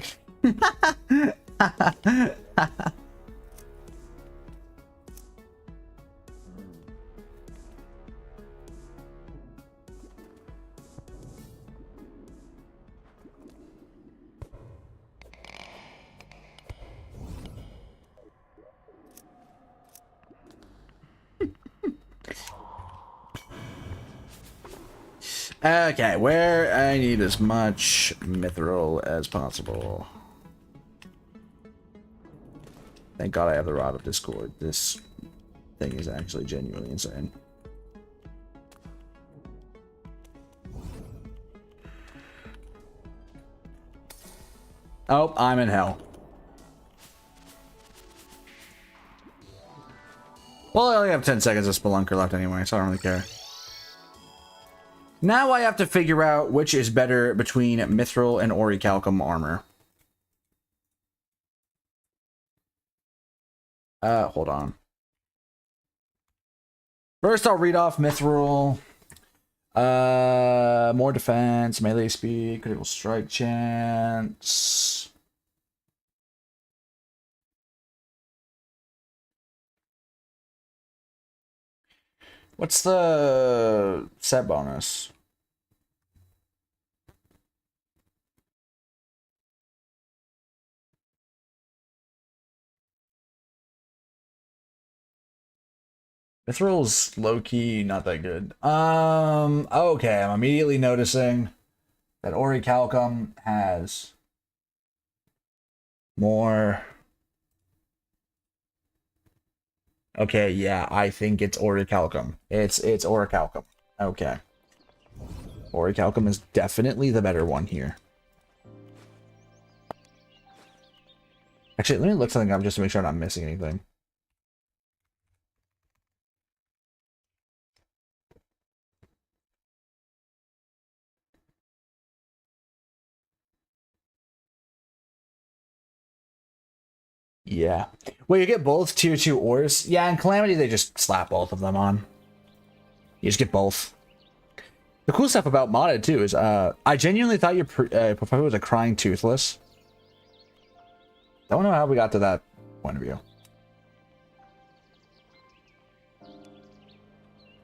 Okay, where I need as much mithril as possible. Thank God I have the Rod of Discord. This thing is actually genuinely insane. Oh, I'm in hell. Well, I only have 10 seconds of Spelunker left anyway, so I don't really care. Now I have to figure out which is better between mithril and orichalcum armor. Hold on. First, I'll read off mithril. More defense, melee speed, critical strike chance. What's the set bonus? Mithril's low-key not that good. Okay, I'm immediately noticing that orichalcum has more. Okay, yeah, I think it's orichalcum. It's orichalcum. Okay. Orichalcum is definitely the better one here. Actually, let me look something up just to make sure I'm not missing anything. Yeah. Well, you get both tier 2 ores. Yeah, in Calamity, they just slap both of them on. You just get both. The cool stuff about modded, too, is I genuinely thought your profile was a crying toothless. Don't know how we got to that point of view.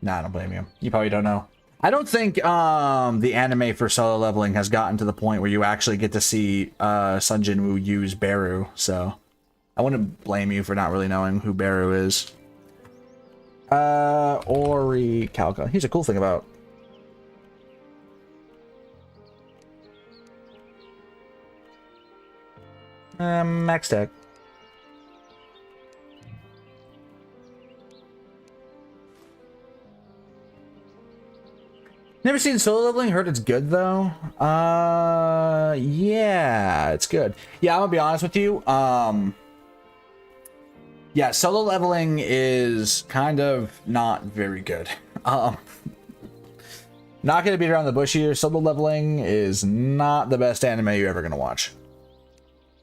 Nah, I don't blame you. You probably don't know. I don't think the anime for solo leveling has gotten to the point where you actually get to see Sun Jin-woo use Baru, so I wouldn't blame you for not really knowing who Baru is. Orichalcum. Here's a cool thing about. Max tech. Never seen solo leveling, heard it's good though. Yeah, it's good. Yeah, I'm gonna be honest with you. Yeah, solo leveling is kind of not very good. Not gonna beat around the bush here. Solo leveling is not the best anime you're ever gonna watch.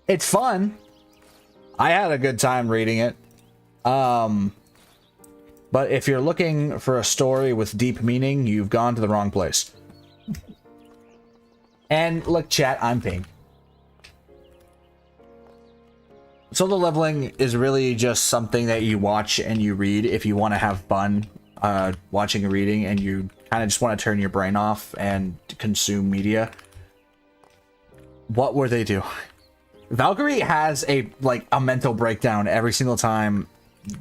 It's fun. I had a good time reading it. But if you're looking for a story with deep meaning, you've gone to the wrong place. And look, chat, I'm pink. Solo leveling is really just something that you watch and you read if you want to have fun watching and reading, and you kind of just want to turn your brain off and consume media. What were they doing? Valkyrie has a mental breakdown every single time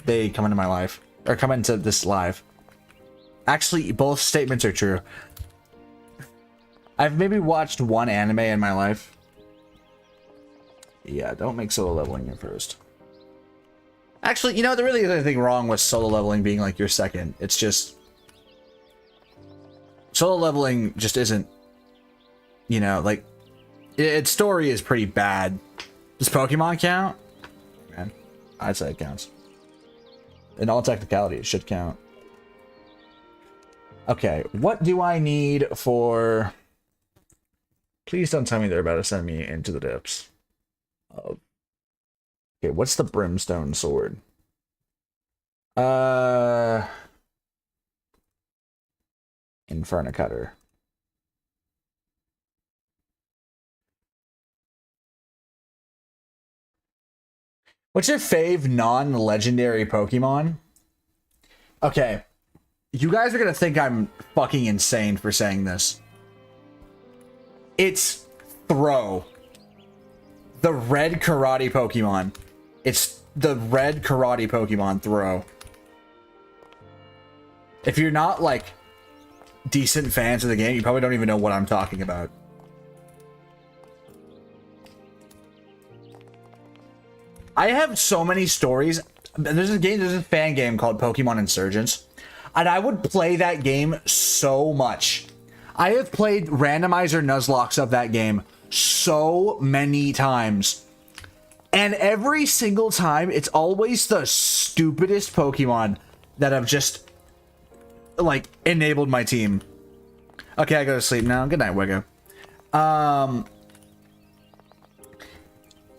they come into my life, or come into this live. Actually, both statements are true. I've maybe watched one anime in my life. Yeah, don't make solo leveling your first. Actually, you know, there really isn't anything wrong with solo leveling being like your second. It's just... Solo leveling just isn't... You know, like... Its story is pretty bad. Does Pokemon count? Man, I'd say it counts. In all technicality, it should count. Okay, what do I need for... Please don't tell me they're about to send me into the depths. Okay, what's the brimstone sword? Infernum cutter. What's your fave non-legendary Pokemon? Okay, you guys are gonna think I'm fucking insane for saying this. It's Throw. The red karate Pokemon. It's the red karate Pokemon, Throw. If you're not, like, decent fans of the game, you probably don't even know what I'm talking about. I have so many stories. There's a fan game called Pokemon Insurgents, and I would play that game so much. I have played randomizer Nuzlocke of that game so many times, and every single time it's always the stupidest Pokemon that have just like enabled my team. Okay, I go to sleep now. Good night, Wiggo.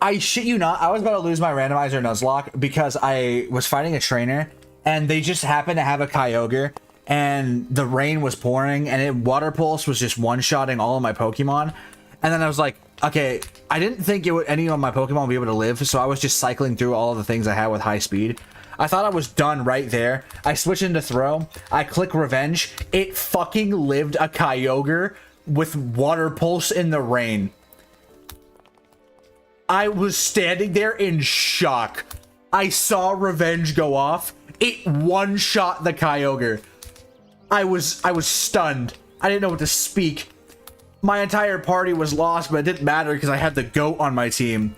I shit you not, I was about to lose my randomizer Nuzlocke because I was fighting a trainer and they just happened to have a Kyogre, and the rain was pouring and Water Pulse was just one-shotting all of my Pokemon. And then I was like, okay, I didn't think any of my Pokemon would be able to live, so I was just cycling through all of the things I had with high speed. I thought I was done right there. I switch into Throw. I click Revenge. It fucking lived a Kyogre with Water Pulse in the rain. I was standing there in shock. I saw Revenge go off. It one-shot the Kyogre. I was stunned. I didn't know what to speak. My entire party was lost, but it didn't matter because I had the GOAT on my team.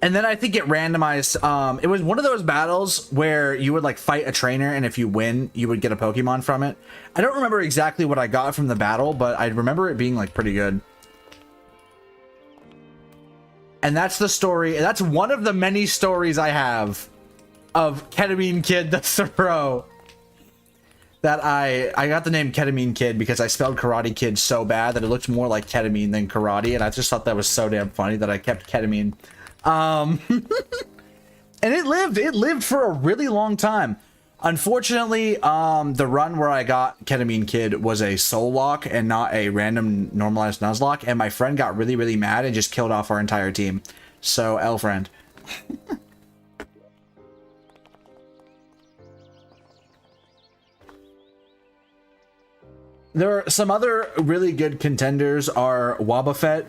And then I think it randomized. It was one of those battles where you would like fight a trainer, and if you win, you would get a Pokemon from it. I don't remember exactly what I got from the battle, but I remember it being like pretty good. And that's the story. That's one of the many stories I have of Ketamine Kid the Throw. That I got the name Ketamine Kid because I spelled Karate Kid so bad that it looked more like ketamine than karate, and I just thought that was so damn funny that I kept ketamine. And it lived for a really long time. Unfortunately, the run where I got Ketamine Kid was a soul lock and not a random normalized Nuzlocke, and my friend got really, really mad and just killed off our entire team. So, L friend. There are some other really good contenders are Wobbuffet.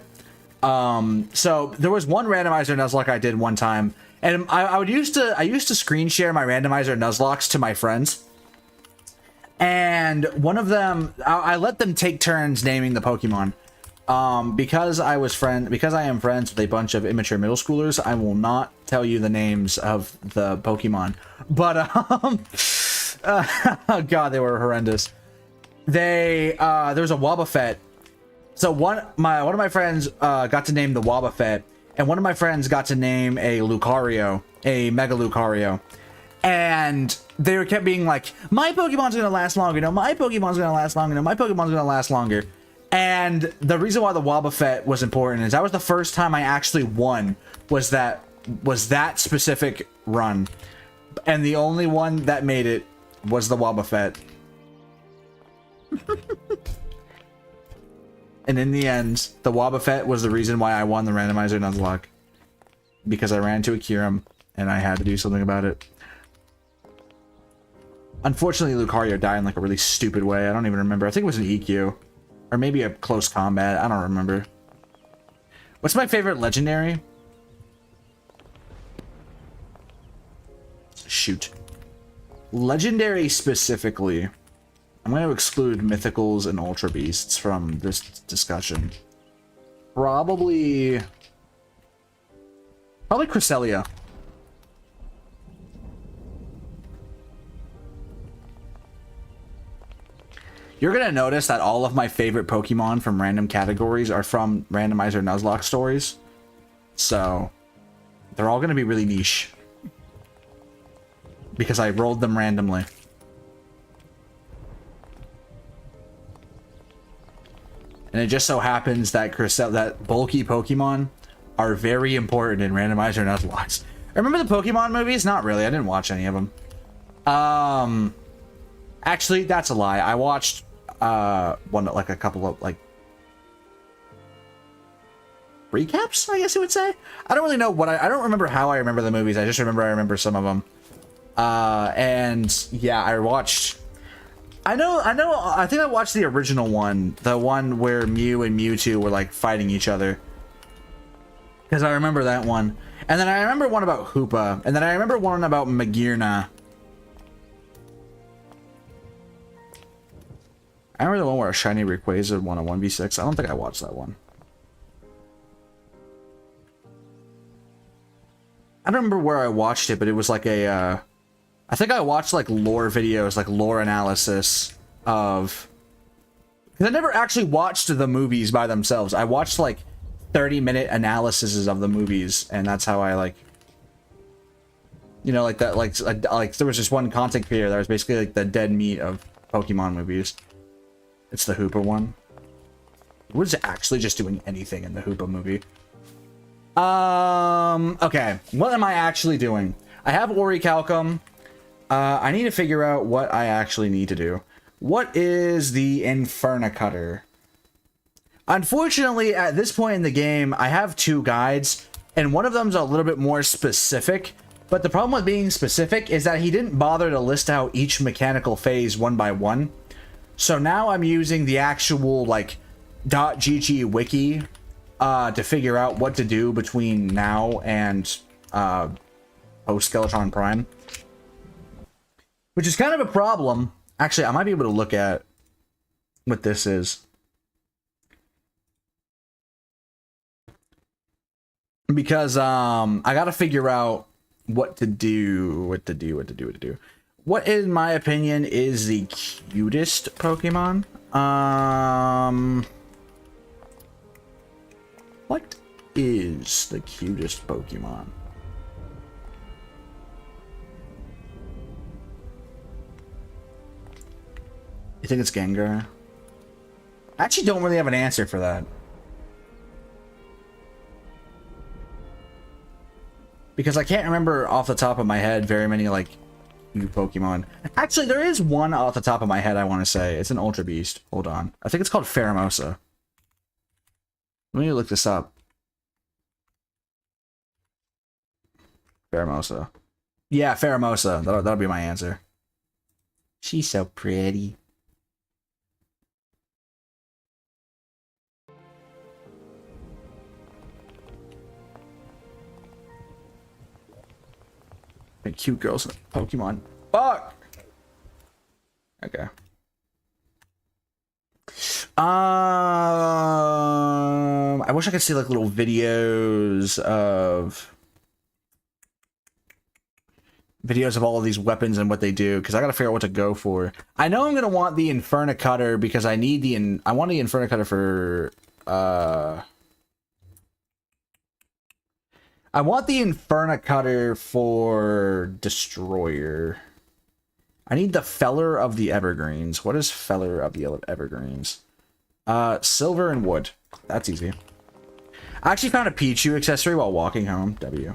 So there was one randomizer Nuzlocke I did one time, and I used to screen share my randomizer Nuzlocks to my friends, and one of them I let them take turns naming the Pokemon. Because I am friends with a bunch of immature middle schoolers, I will not tell you the names of the Pokemon, but oh god, they were horrendous. There was a Wobbuffet. So one of my friends got to name the Wobbuffet, and one of my friends got to name a Lucario, a Mega Lucario, and they kept being like, "My Pokemon's gonna last longer. No, my Pokemon's gonna last longer. No, my Pokemon's gonna last longer." And the reason why the Wobbuffet was important is that was the first time I actually won. Was that specific run, and the only one that made it was the Wobbuffet. And in the end, the Wobbuffet was the reason why I won the randomizer Nuzlocke. Because I ran into a Kyurem, and I had to do something about it. Unfortunately, Lucario died in like a really stupid way. I don't even remember. I think it was an EQ. Or maybe a close combat. I don't remember. What's my favorite legendary? Shoot. Legendary specifically. I'm going to exclude mythicals and ultra beasts from this discussion. Probably Cresselia. You're going to notice that all of my favorite Pokemon from random categories are from randomizer Nuzlocke stories. So, they're all going to be really niche. Because I rolled them randomly. And it just so happens that that bulky Pokemon are very important in randomizer Nuzlocke. Remember the Pokemon movies? Not really. I didn't watch any of them. Actually, that's a lie. I watched a couple of like recaps, I guess you would say. I don't really know what I don't remember how I remember the movies. I just remember I remember some of them. And yeah, I think I watched the original one, the one where Mew and Mewtwo were like fighting each other. Because I remember that one. And then I remember one about Hoopa, and then I remember one about Magearna. I remember the one where a shiny Rayquaza won a 1v6. I don't think I watched that one. I don't remember where I watched it, but it was like a, I think I watched like lore videos, like lore analysis of... Because I never actually watched the movies by themselves. I watched like 30-minute analyses of the movies, and that's how I like... You know, like that, like there was just one content creator that was basically like the dead meat of Pokemon movies. It's the Hoopa one. Was actually just doing anything in the Hoopa movie. Okay. What am I actually doing? I have Orichalcum. I need to figure out what I actually need to do. What is the Infernacutter? Unfortunately, at this point in the game, I have two guides, and one of them's a little bit more specific. But the problem with being specific is that he didn't bother to list out each mechanical phase one by one. So now I'm using the actual, like, .gg wiki to figure out what to do between now and post-Skeletron Prime. Which is kind of a problem. Actually, I might be able to look at what this is. Because I gotta figure out what to do. What, in my opinion, is the cutest Pokemon? What is the cutest Pokemon? You think it's Gengar? I actually don't really have an answer for that. Because I can't remember off the top of my head very many, like, new Pokemon. Actually, there is one off the top of my head I want to say. It's an Ultra Beast. Hold on. I think it's called Pheromosa. Let me look this up. Pheromosa. Yeah, Pheromosa. That'll be my answer. She's so pretty. And cute girls in Pokemon. Fuck! Okay. I wish I could see like little videos of all of these weapons and what they do, because I gotta figure out what to go for. I know I'm gonna want the Infernacutter because I need the I want the Infernacutter for I want the Infernacutter for Destroyer. I need the Feller of the Evergreens. What is Feller of the Evergreens? Silver and wood. That's easy. I actually found a Pichu accessory while walking home. W.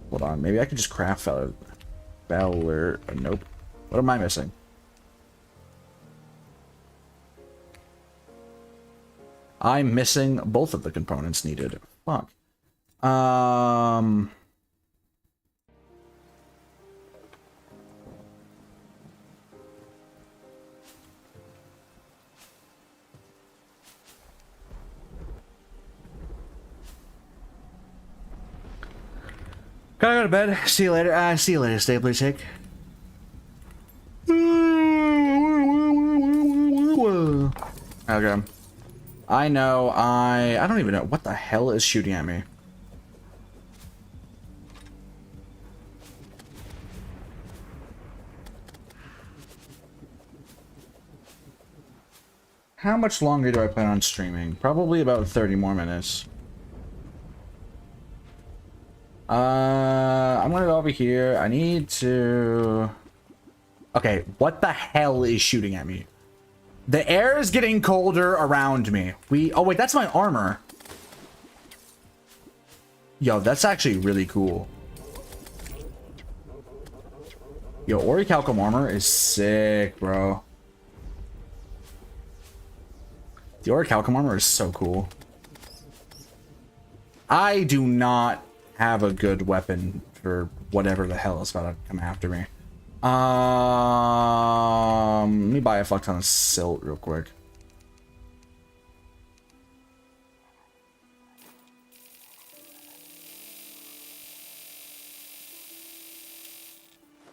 Hold on. Maybe I could just craft Feller. Nope. What am I missing? I'm missing both of the components needed. Fuck. Gotta go to bed. See you later. See you later, Stapler Chick. Okay. I know. I don't even know what the hell is shooting at me. How much longer do I plan on streaming? Probably about 30 more minutes. I'm gonna go over here. I need to... Okay, what the hell is shooting at me? The air is getting colder around me. Oh wait, that's my armor. Yo, that's actually really cool. Yo, orichalcum armor is sick, bro. The orichalcum armor is so cool. I do not have a good weapon for whatever the hell is about to come after me. Let me buy a fuck ton of silt real quick.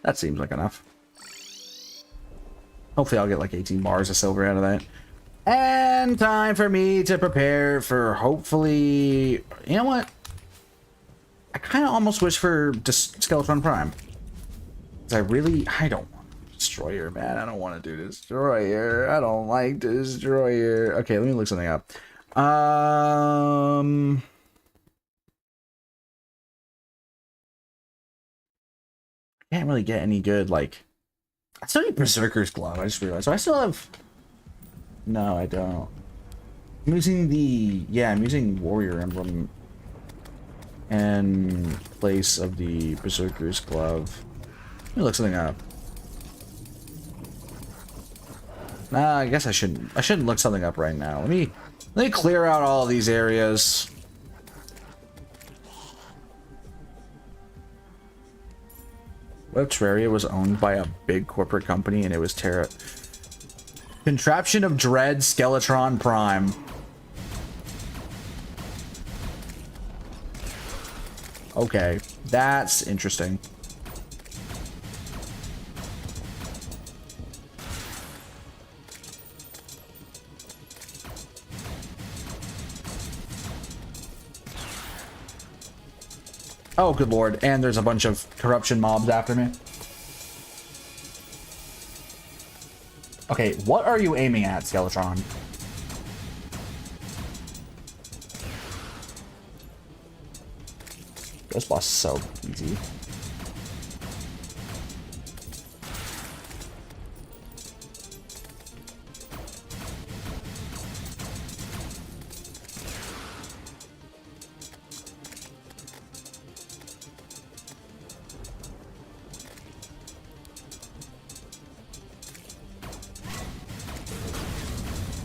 That seems like enough. Hopefully I'll get like 18 bars of silver out of that. And time for me to prepare for hopefully... You know what? I kind of almost wish for Skeletron Prime. I don't want Destroyer, man. I don't want to do Destroyer. I don't like Destroyer. Okay, let me look something up. Can't really get any good, like... I still need Berserker's Glove, I just realized. So I still have... No, I don't. I'm using the... Yeah, I'm using Warrior Emblem in place of the Berserker's Glove. Let me look something up. Nah, I guess I shouldn't look something up right now. Let me clear out all of these areas. What if Terraria was owned by a big corporate company and it was Contraption of Dread Skeletron Prime. Okay, that's interesting. Oh, good lord. And there's a bunch of corruption mobs after me. Okay, what are you aiming at, Skeletron? This boss is so easy.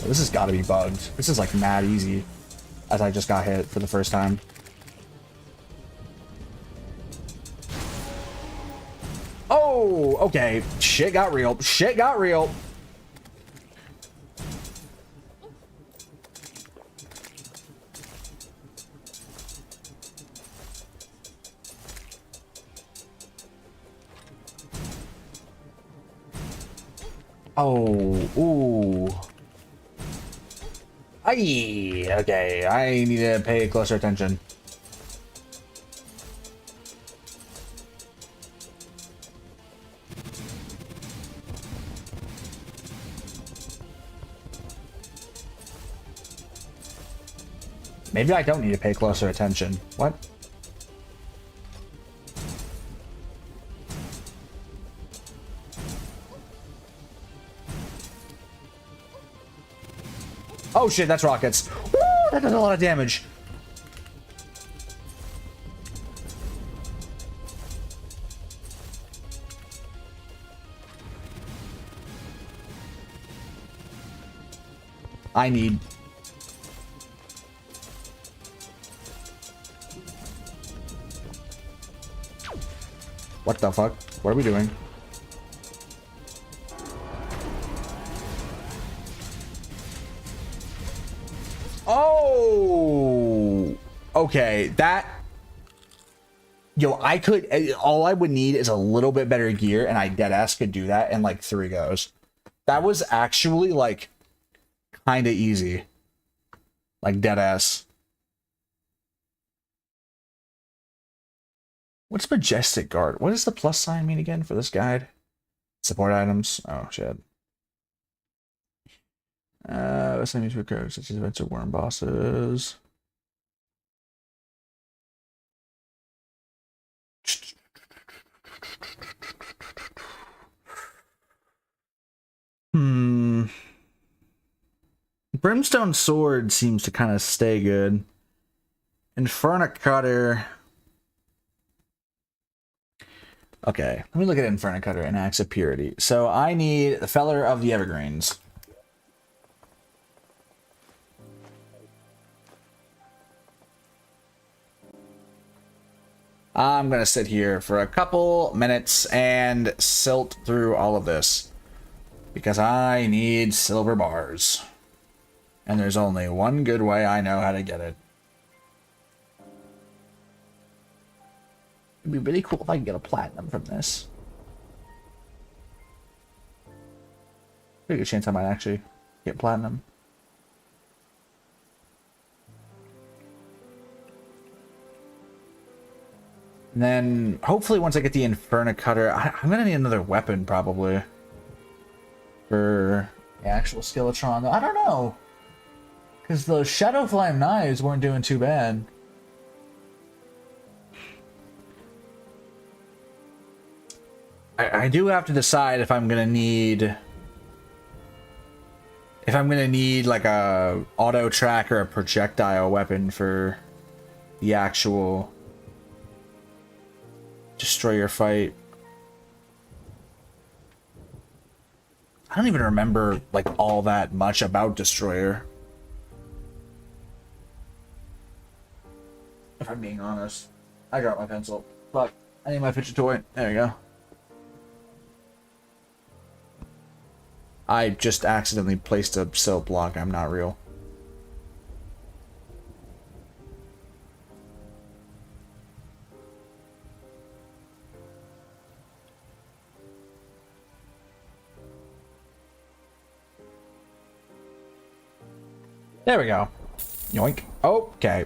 This has got to be bugged. This is like mad easy, as I just got hit for the first time. Oh, okay. Shit got real. Shit got real. Oh, ooh. Aye, okay, I need to pay closer attention. Maybe I don't need to pay closer attention. What? Oh shit, that's rockets. Woo, that does a lot of damage. I need What the fuck? What are we doing? Oh! Okay, that... Yo, I could... All I would need is a little bit better gear, and I deadass could do that in, like, 3 goes. That was actually, like, kind of easy. Like, deadass. What's Majestic Guard? What does the plus sign mean again for this guide? Support items. Oh, shit. Enemies with codes such as events or worm bosses. Brimstone Sword seems to kind of stay good. Infernum Cutter. Okay, let me look at Infernum Cutter and Axe of Purity. So I need the Feller of the Evergreens. I'm gonna sit here for a couple minutes and silt through all of this. Because I need silver bars. And there's only one good way I know how to get it. It'd be really cool if I could get a platinum from this. Pretty good chance I might actually get platinum. And then, hopefully once I get the Infernum Cutter, I'm gonna need another weapon, probably. For the actual Skeletron, though. I don't know. Because the Shadow Flame knives weren't doing too bad. I do have to decide if I'm gonna need... If I'm gonna need, like, a auto track or a projectile weapon for the actual Destroyer fight. I don't even remember, like, all that much about Destroyer. If I'm being honest. I dropped my pencil. Fuck. I need my picture toy. There you go. I just accidentally placed a silt block. I'm not real. There we go. Yoink. Okay.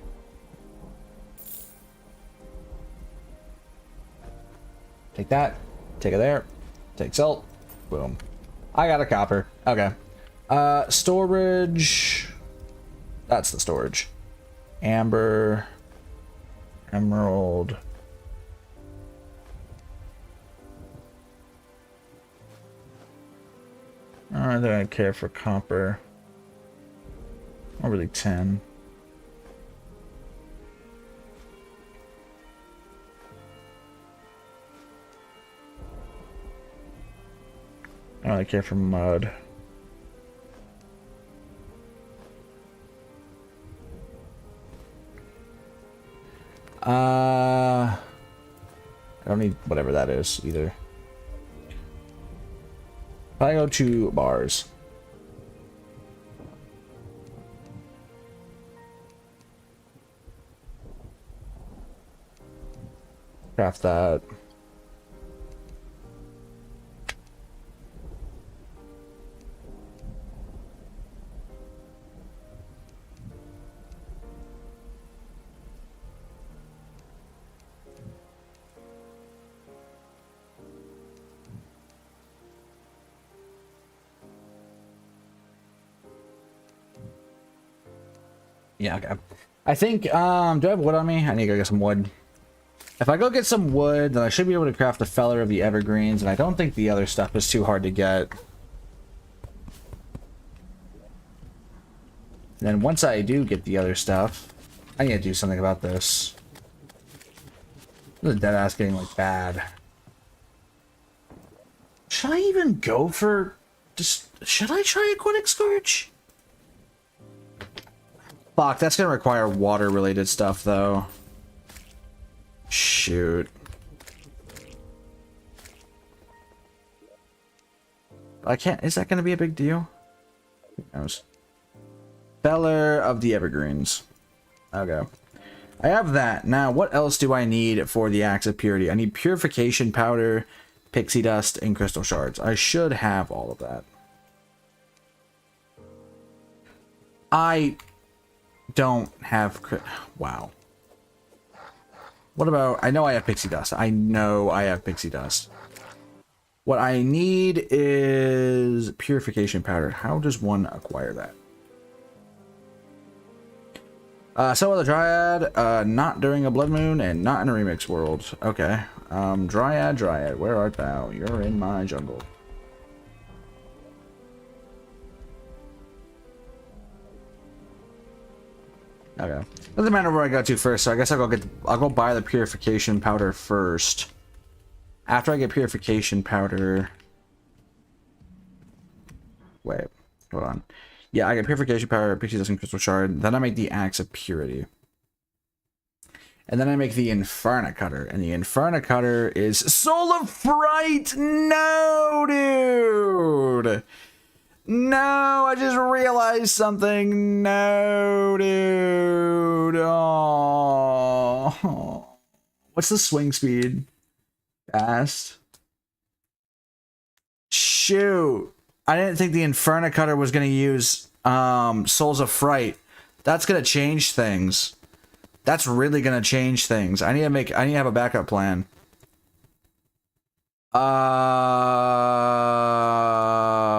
Take that. Take it there. Take salt. Boom. I got a copper. Okay. Storage. That's the storage. Amber. Emerald. I don't really care for copper. Not really 10. I don't really care for mud. I don't need whatever that is either. I go to bars. Craft that. Yeah, okay. I think, do I have wood on me? I need to go get some wood. If I go get some wood, then I should be able to craft the Feller of the Evergreens, and I don't think the other stuff is too hard to get. And then once I do get the other stuff, I need to do something about this. This is dead-ass getting, like, bad. Should I even go for... should I try Aquatic Scourge? Fuck, that's gonna require water-related stuff, though. Shoot. I can't. Is that going to be a big deal? Who knows? Feller of the Evergreens. Okay. I have that. Now, what else do I need for the Axe of Purity? I need purification powder, pixie dust, and crystal shards. I should have all of that. I don't have... Wow. What about... I know I have pixie dust. I know I have pixie dust. What I need is purification powder. How does one acquire that? So the Dryad, not during a blood moon and not in a remix world. Okay. Dryad, where art thou? You're in my jungle. Okay. Doesn't matter where I go to first, so I guess I'll go buy the purification powder first. After I get purification powder... Wait, hold on. Yeah, I get purification powder, pixie dust, and crystal shard. Then I make the Axe of Purity. And then I make the Infernum Cutter. And the Infernum Cutter is Soul of Fright! No, dude! No, I just realized something. No, dude. Oh. What's the swing speed? Fast. Shoot. I didn't think the Infernum Cutter was going to use Souls of Fright. That's going to change things. That's really going to change things. I need to have a backup plan.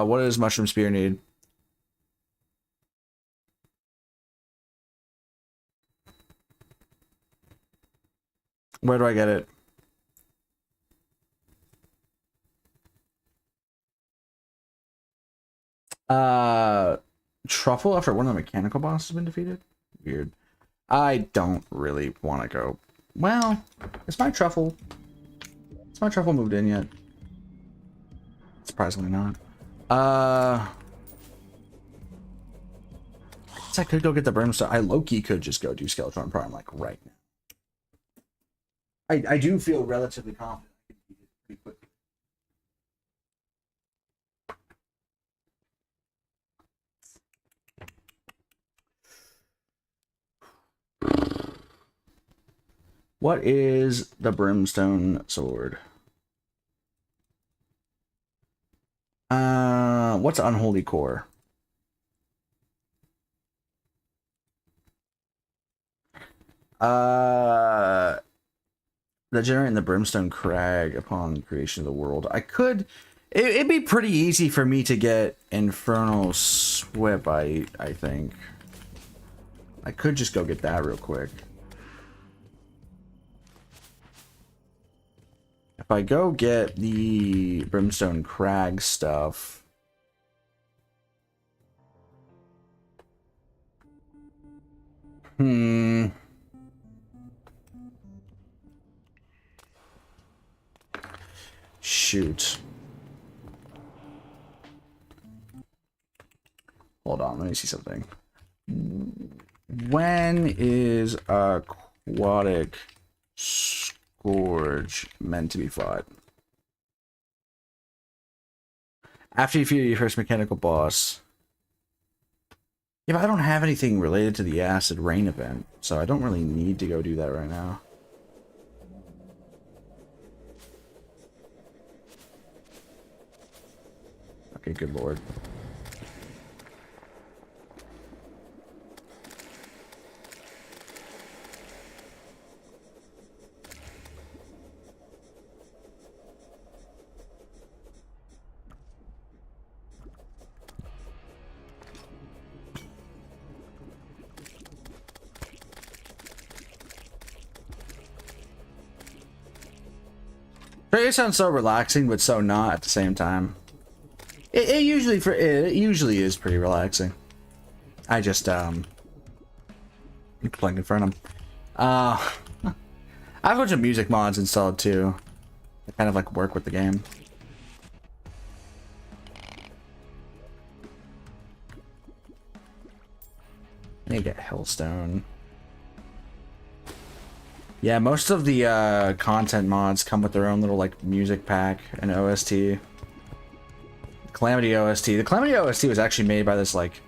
What does Mushroom Spear need? Where do I get it? Truffle after one of the mechanical bosses has been defeated? Weird. I don't really want to go. Well, is my truffle moved in yet? Surprisingly not. I guess I could go get the brimstone. I low-key could just go do Skeletron Prime like right now. I do feel relatively confident I can beat it pretty quickly. What is the brimstone sword? What's unholy core? The generating the brimstone crag upon creation of the world. I could. It'd be pretty easy for me to get infernal swip. I think. I could just go get that real quick. If I go get the brimstone crag stuff. Shoot. Hold on, let me see something. When is aquatic scourge meant to be fought? After you defeat your first mechanical boss. Yeah, but I don't have anything related to the acid rain event, so I don't really need to go do that right now. Okay, good lord. It sounds so relaxing, but so not at the same time. It usually is pretty relaxing. I just playing Infernum. I have a bunch of music mods installed too. That kind of like work with the game. I need to get Hellstone. Yeah, most of the content mods come with their own little like music pack and OST. Calamity OST. The Calamity OST was actually made by this, like,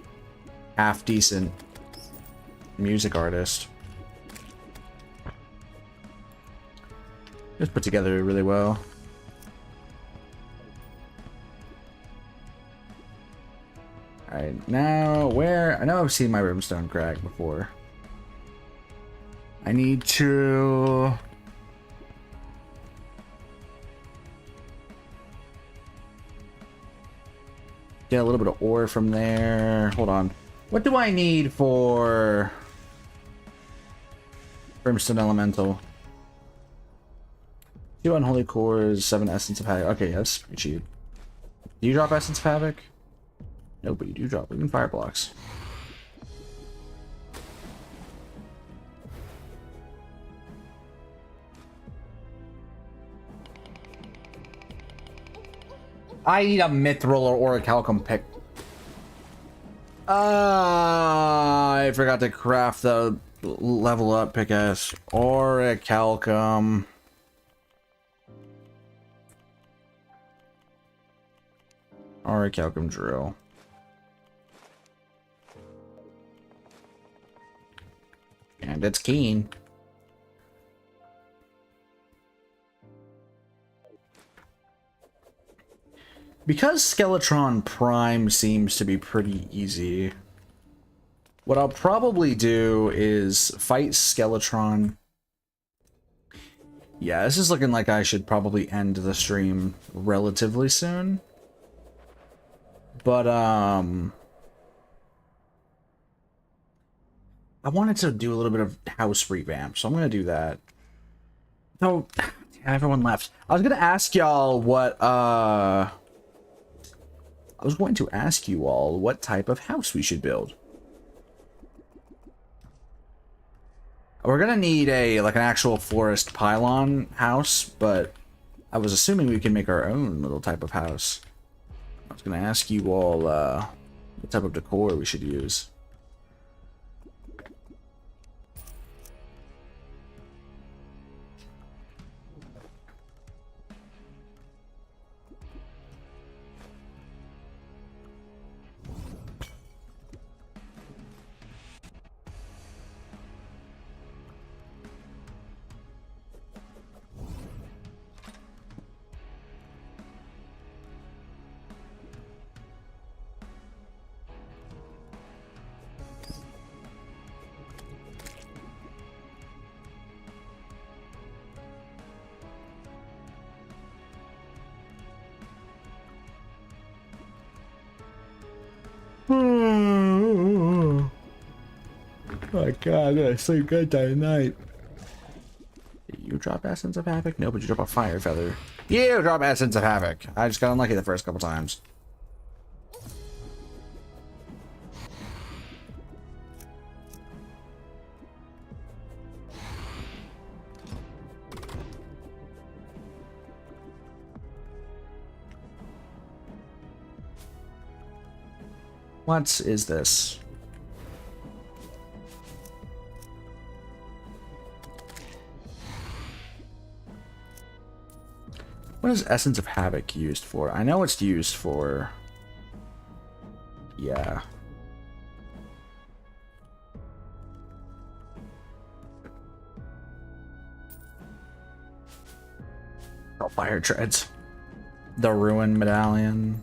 half-decent music artist. It was put together really well. Alright, now where... I know I've seen my brimstone crack before. I need to... get a little bit of ore from there. Hold on. What do I need for... brimstone elemental? 2 unholy cores, 7 essence of havoc. Okay, that's pretty cheap. Do you drop essence of havoc? No, but you do drop even fire blocks. I need a mithril or a calcum pick. I forgot to craft the level up pickaxe or a calcum. Or a calcum drill. And it's keen. Because Skeletron Prime seems to be pretty easy, what I'll probably do is fight Skeletron. Yeah, this is looking like I should probably end the stream relatively soon. But, I wanted to do a little bit of house revamp, so I'm going to do that. Oh, everyone left. I was going to ask y'all what, I was going to ask you all what type of house we should build. We're going to need a, like, an actual forest pylon house, but I was assuming we can make our own little type of house. I was going to ask you all, what type of decor we should use. Oh god, I sleep good that night. You drop Essence of Havoc? No, but you drop a Fire Feather. You drop Essence of Havoc. I just got unlucky the first couple times. What is this? What is Essence of Havoc used for? I know it's used for... yeah. Oh, Fire Treads. The Ruin Medallion.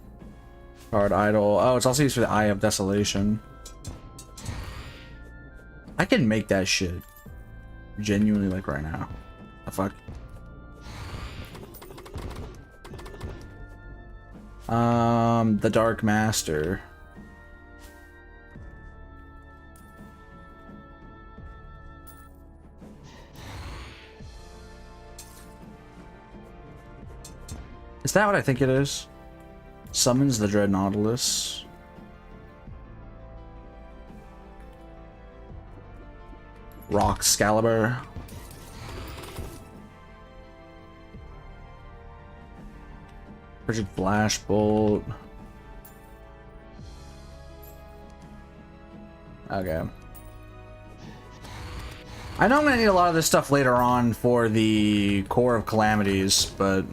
Card Idol. Oh, it's also used for the Eye of Desolation. I can make that shit. Genuinely, like, right now. The fuck? The Dark Master. Is that what I think it is? Summons the Dread Nautilus. Rock Excalibur. Frigid Flashbolt. Okay. I know I'm gonna need a lot of this stuff later on for the Core of Calamities, but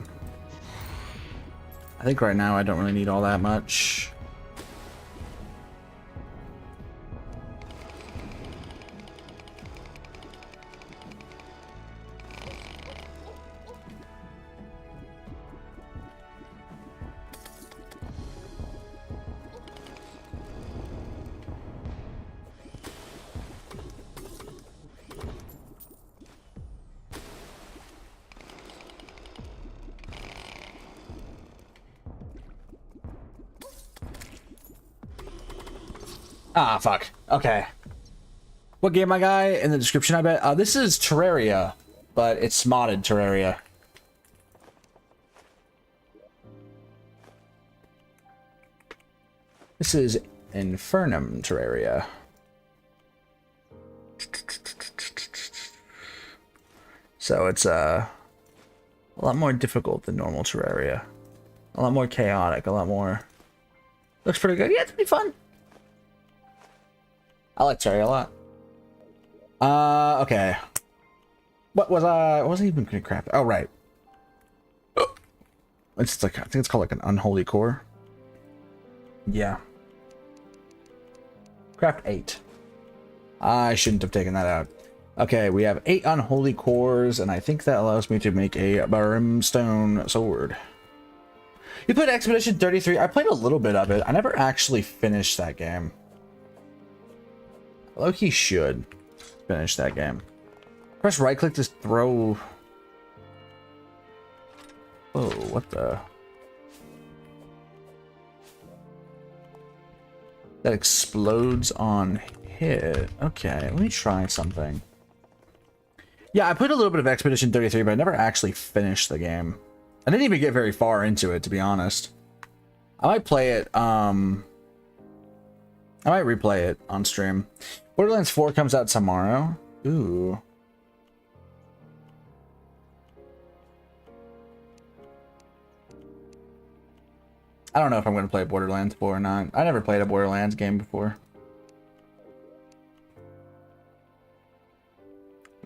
I think right now I don't really need all that much. Ah, fuck. Okay. What game my guy? In the description, I bet. This is Terraria, but it's modded Terraria. This is Infernum Terraria. So it's a lot more difficult than normal Terraria. A lot more chaotic, a lot more... Looks pretty good. Yeah, it's pretty fun. I like Terraria a lot. Okay. What was I wasn't even gonna craft? Oh, right. It's like, I think it's called like an unholy core. Yeah. Craft 8. I shouldn't have taken that out. Okay, we have 8 unholy cores, and I think that allows me to make a brimstone sword. You played Expedition 33? I played a little bit of it. I never actually finished that game. Loki should finish that game. Press right click to throw... Oh, what the... That explodes on hit. Okay, let me try something. Yeah, I played a little bit of Expedition 33, but I never actually finished the game. I didn't even get very far into it, to be honest. I might play it, I might replay it on stream. Borderlands 4 comes out tomorrow. Ooh. I don't know if I'm going to play Borderlands 4 or not. I never played a Borderlands game before.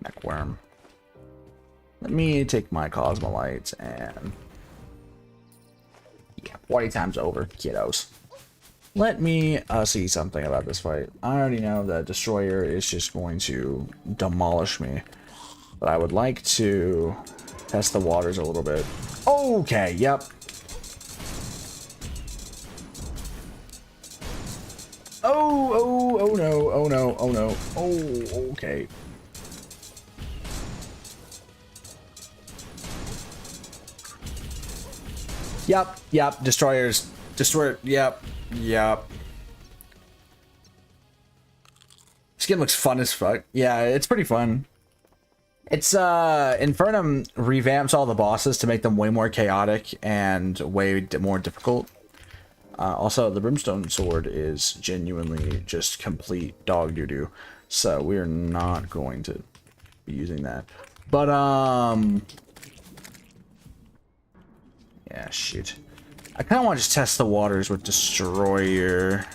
Neckworm. Let me take my Cosmolites and... Yeah, 40 times over, kiddos. Let me see something about this fight. I already know that Destroyer is just going to demolish me. But I would like to test the waters a little bit. Okay, yep. Oh no, oh no, oh no. Oh, okay. Yep, Destroyers. Destroyer, yep. This game looks fun as fuck. Yeah, it's pretty fun. It's, Infernum revamps all the bosses to make them way more chaotic and way more difficult. Also, the Brimstone Sword is genuinely just complete dog doo-doo. So, we're not going to be using that. But, yeah, shit. I kind of want to just test the waters with Destroyer.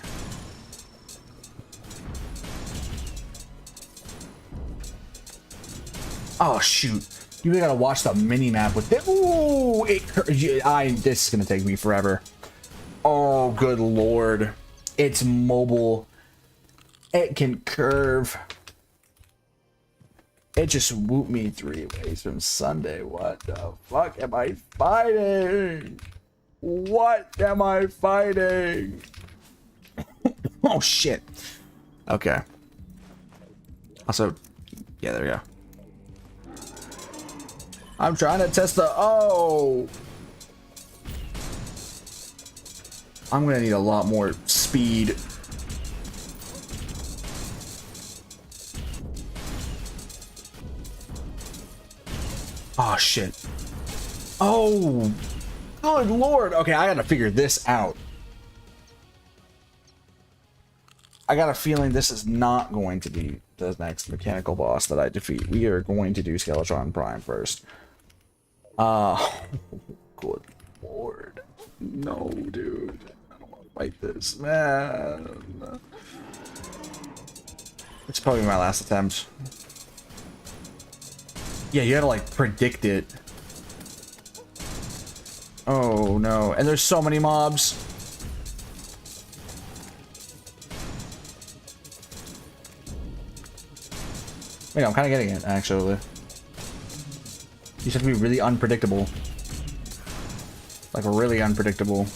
Oh, shoot. You really gotta watch the mini-map with it. Ooh, this is gonna take me forever. Oh, good lord. It's mobile. It can curve. It just whooped me 3 ways from Sunday. What the fuck am I fighting? What am I fighting? Oh, shit. Okay. Also, yeah, there we go. I'm trying to test the... Oh! I'm gonna need a lot more speed. Oh, shit. Oh! Good lord! Okay, I gotta figure this out. I got a feeling this is not going to be the next mechanical boss that I defeat. We are going to do Skeletron Prime first. Good lord. No, dude. I don't want to fight this, man. It's probably my last attempt. Yeah, you gotta, like, predict it. Oh, no, no. And there's so many mobs. Wait, I'm kind of getting it, actually. You have to be really unpredictable. Like, really unpredictable.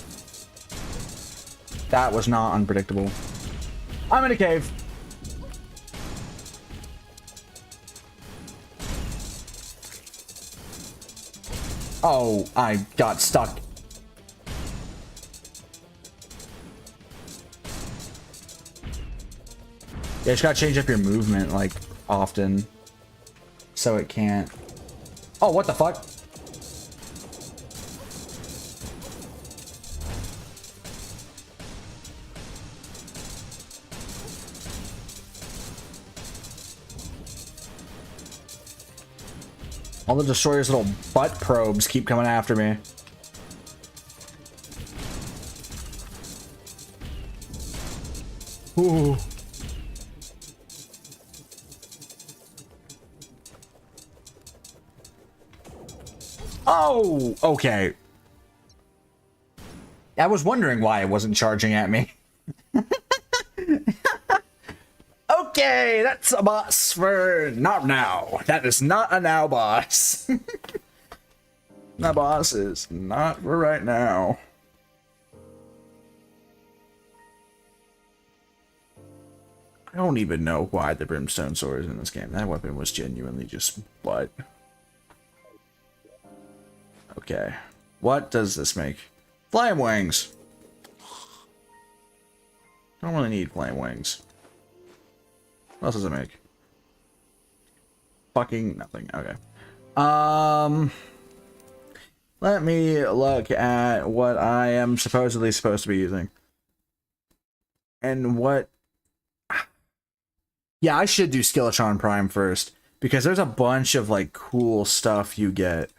That was not unpredictable. I'm in a cave. Oh, I got stuck. Yeah, you just gotta change up your movement, like, often. So it can't... Oh, what the fuck? All the destroyer's little butt probes keep coming after me. Ooh. Oh, okay. I was wondering why it wasn't charging at me. Okay, that's a boss for not now. That is not a now boss. That boss is not for right now. I don't even know why the brimstone sword is in this game. That weapon was genuinely just butt. Okay. What does this make? Flame wings. Don't really need flame wings. What else does it make? Fucking nothing. Okay. Let me look at what I am supposedly supposed to be using. And what... Yeah, I should do Skeletron Prime first. Because there's a bunch of, like, cool stuff you get.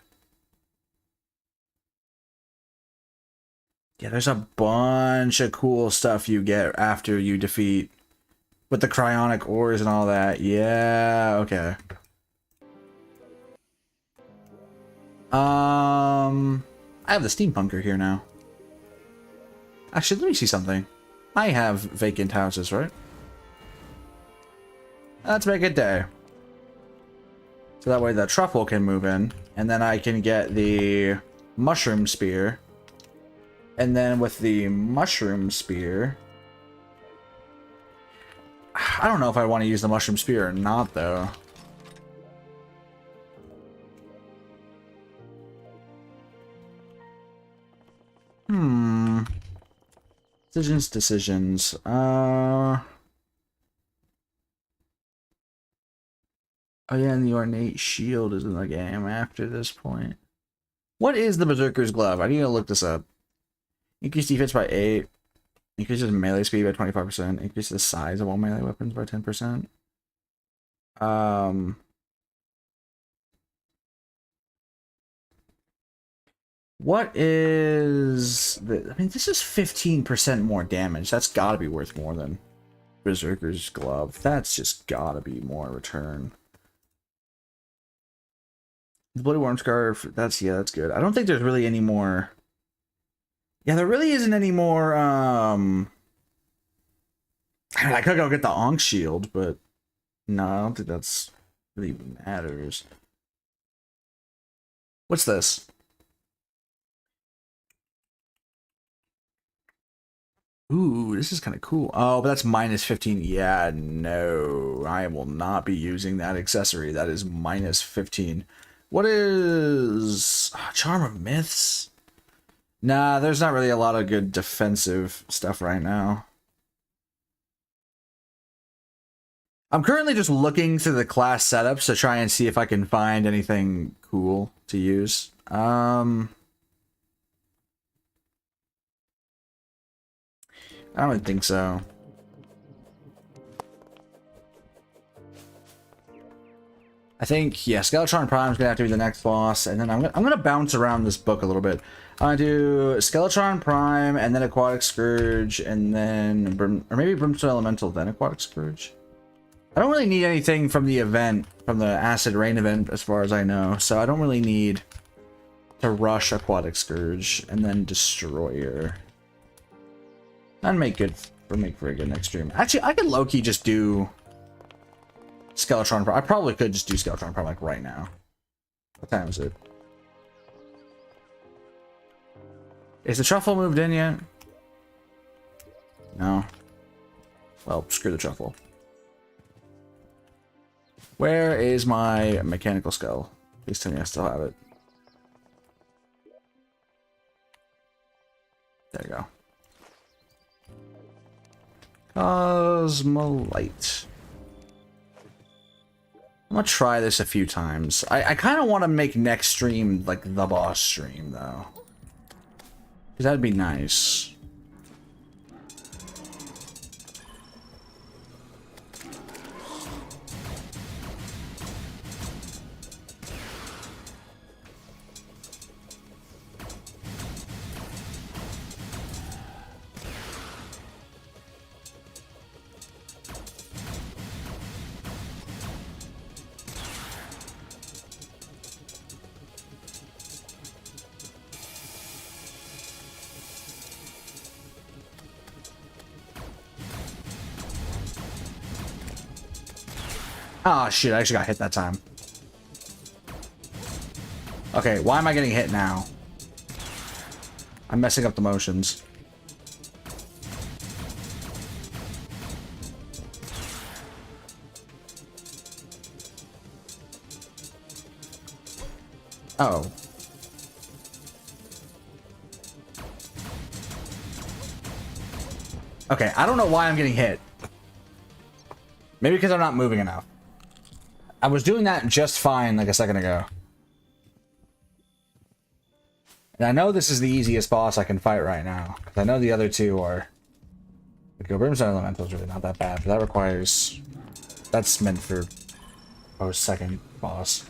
Yeah, there's a bunch of cool stuff you get after you defeat... With the cryonic ores and all that. Yeah, okay. I have the steampunker here now. Actually, let me see something. I have vacant houses, right? Let's make it day. So that way the truffle can move in. And then I can get the mushroom spear. And then with the mushroom spear... I don't know if I want to use the mushroom spear or not, though. Decisions. Oh yeah, and the ornate shield is in the game after this point. What is the Berserker's Glove? I need to look this up. Increase defense by 8. Increases melee speed by 25%. Increases the size of all melee weapons by 10%. What is the... I mean, this is 15% more damage. That's gotta be worth more than Berserker's Glove. That's just gotta be more return. The Bloody Worm Scarf, that's, yeah, that's good. I don't think there's really any more... Yeah, there really isn't any more, I mean, I could go get the Ankh Shield, but... No, I don't think that's really matters. What's this? Ooh, this is kind of cool. Oh, but that's minus 15. Yeah, no. I will not be using that accessory. That is minus 15. What is... Charm of Myths? Nah, there's not really a lot of good defensive stuff right now. I'm currently just looking through the class setups to try and see if I can find anything cool to use. I don't think so. I think, yeah, Skeletron Prime is gonna have to be the next boss, and then I'm gonna bounce around this book a little bit. I'm gonna do Skeletron Prime, and then Aquatic Scourge, and then or maybe Brimstone Elemental, then Aquatic Scourge. I don't really need anything from the event, from the Acid Rain event, as far as I know, so I don't really need to rush Aquatic Scourge, and then Destroyer. That'd make for a good next stream. Actually, I could low-key just do Skeletron. I probably could just do Skeletron Prime like right now. What time is it? Is the truffle moved in yet? No. Well, screw the truffle. Where is my mechanical skull? Please tell me I still have it. There you go. Cosmolite. I'm gonna try this a few times. I kind of want to make next stream like the boss stream though, because that'd be nice. Oh shit, I actually got hit that time. Okay, why am I getting hit now? I'm messing up the motions. Oh. Okay, I don't know why I'm getting hit. Maybe because I'm not moving enough. I was doing that just fine like a second ago. And I know this is the easiest boss I can fight right now. Because I know the other two are... The Brimstone Elemental is really not that bad, but that requires... That's meant for post-second boss.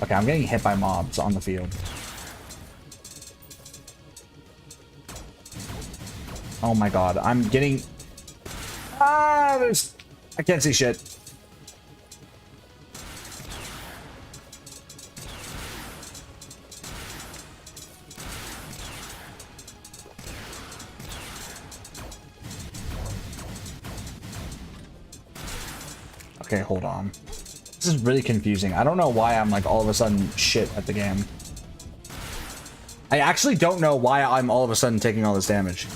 Okay, I'm getting hit by mobs on the field. Oh my god, I'm getting... Ah, there's... I can't see shit. Okay, hold on. This is really confusing. I don't know why I'm like all of a sudden shit at the game. I actually don't know why I'm all of a sudden taking all this damage.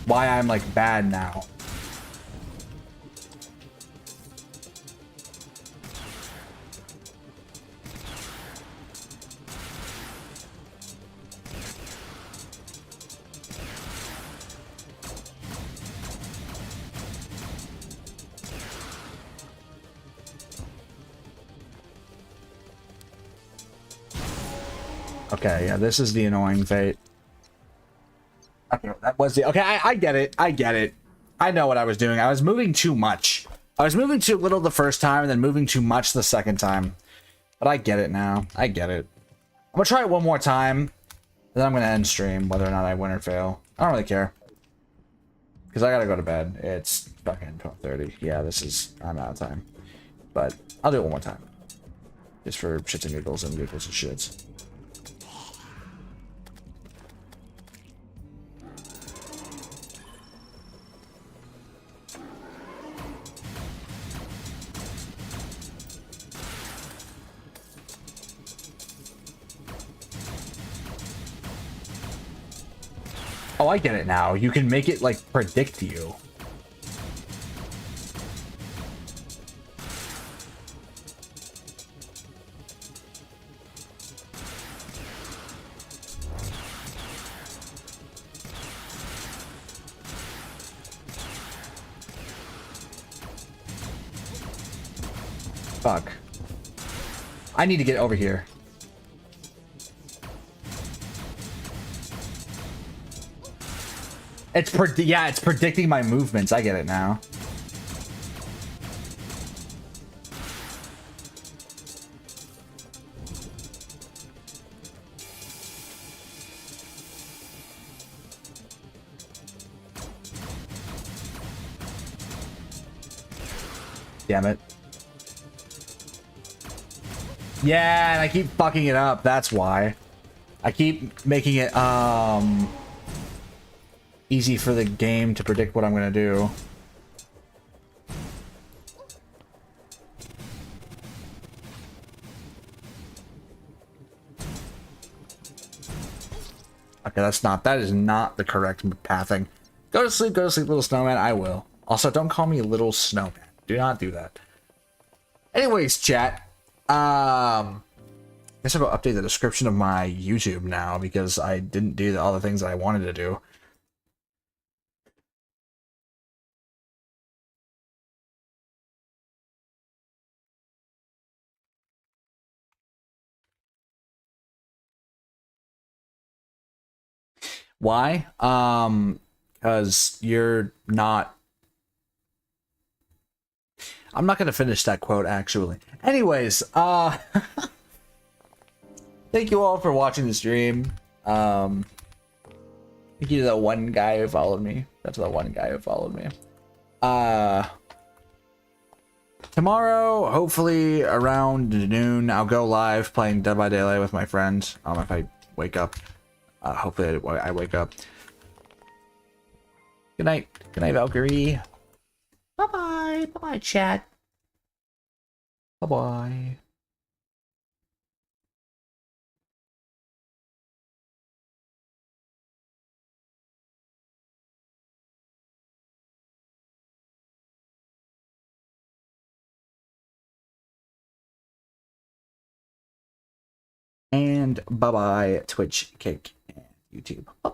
Why I'm like bad now. Okay, yeah, this is the annoying fate. Okay, that was the... Okay, I get it. I get it. I know what I was doing. I was moving too much. I was moving too little the first time and then moving too much the second time. But I get it now. I get it. I'm gonna try it one more time. Then I'm gonna end stream, whether or not I win or fail. I don't really care. Because I gotta go to bed. It's fucking 12:30. Yeah, this is... I'm out of time. But I'll do it one more time. Just for shits and giggles and giggles and shits. Oh, I get it now. You can make it, like, predict you. Fuck. I need to get over here. It's it's predicting my movements. I get it now. Damn it. Yeah, and I keep fucking it up. That's why. I keep making it, easy for the game to predict what I'm gonna do. Okay, that is not the correct pathing. Go to sleep, little snowman. I will. Also, don't call me little snowman. Do not do that. Anyways, chat. I guess I'll go update the description of my YouTube now because I didn't do all the things that I wanted to do. Why? Because you're not... I'm not gonna finish that quote, actually. Anyways, thank you all for watching the stream. Thank you to that one guy who followed me. That's the one guy who followed me. Tomorrow, hopefully around noon, I'll go live playing Dead by Daylight with my friends. If I wake up. Hopefully I wake up. Good night. Good night, Valkyrie. Bye-bye. Bye-bye, chat. Bye-bye. And bye-bye, Twitch, Kick, and YouTube. Bye.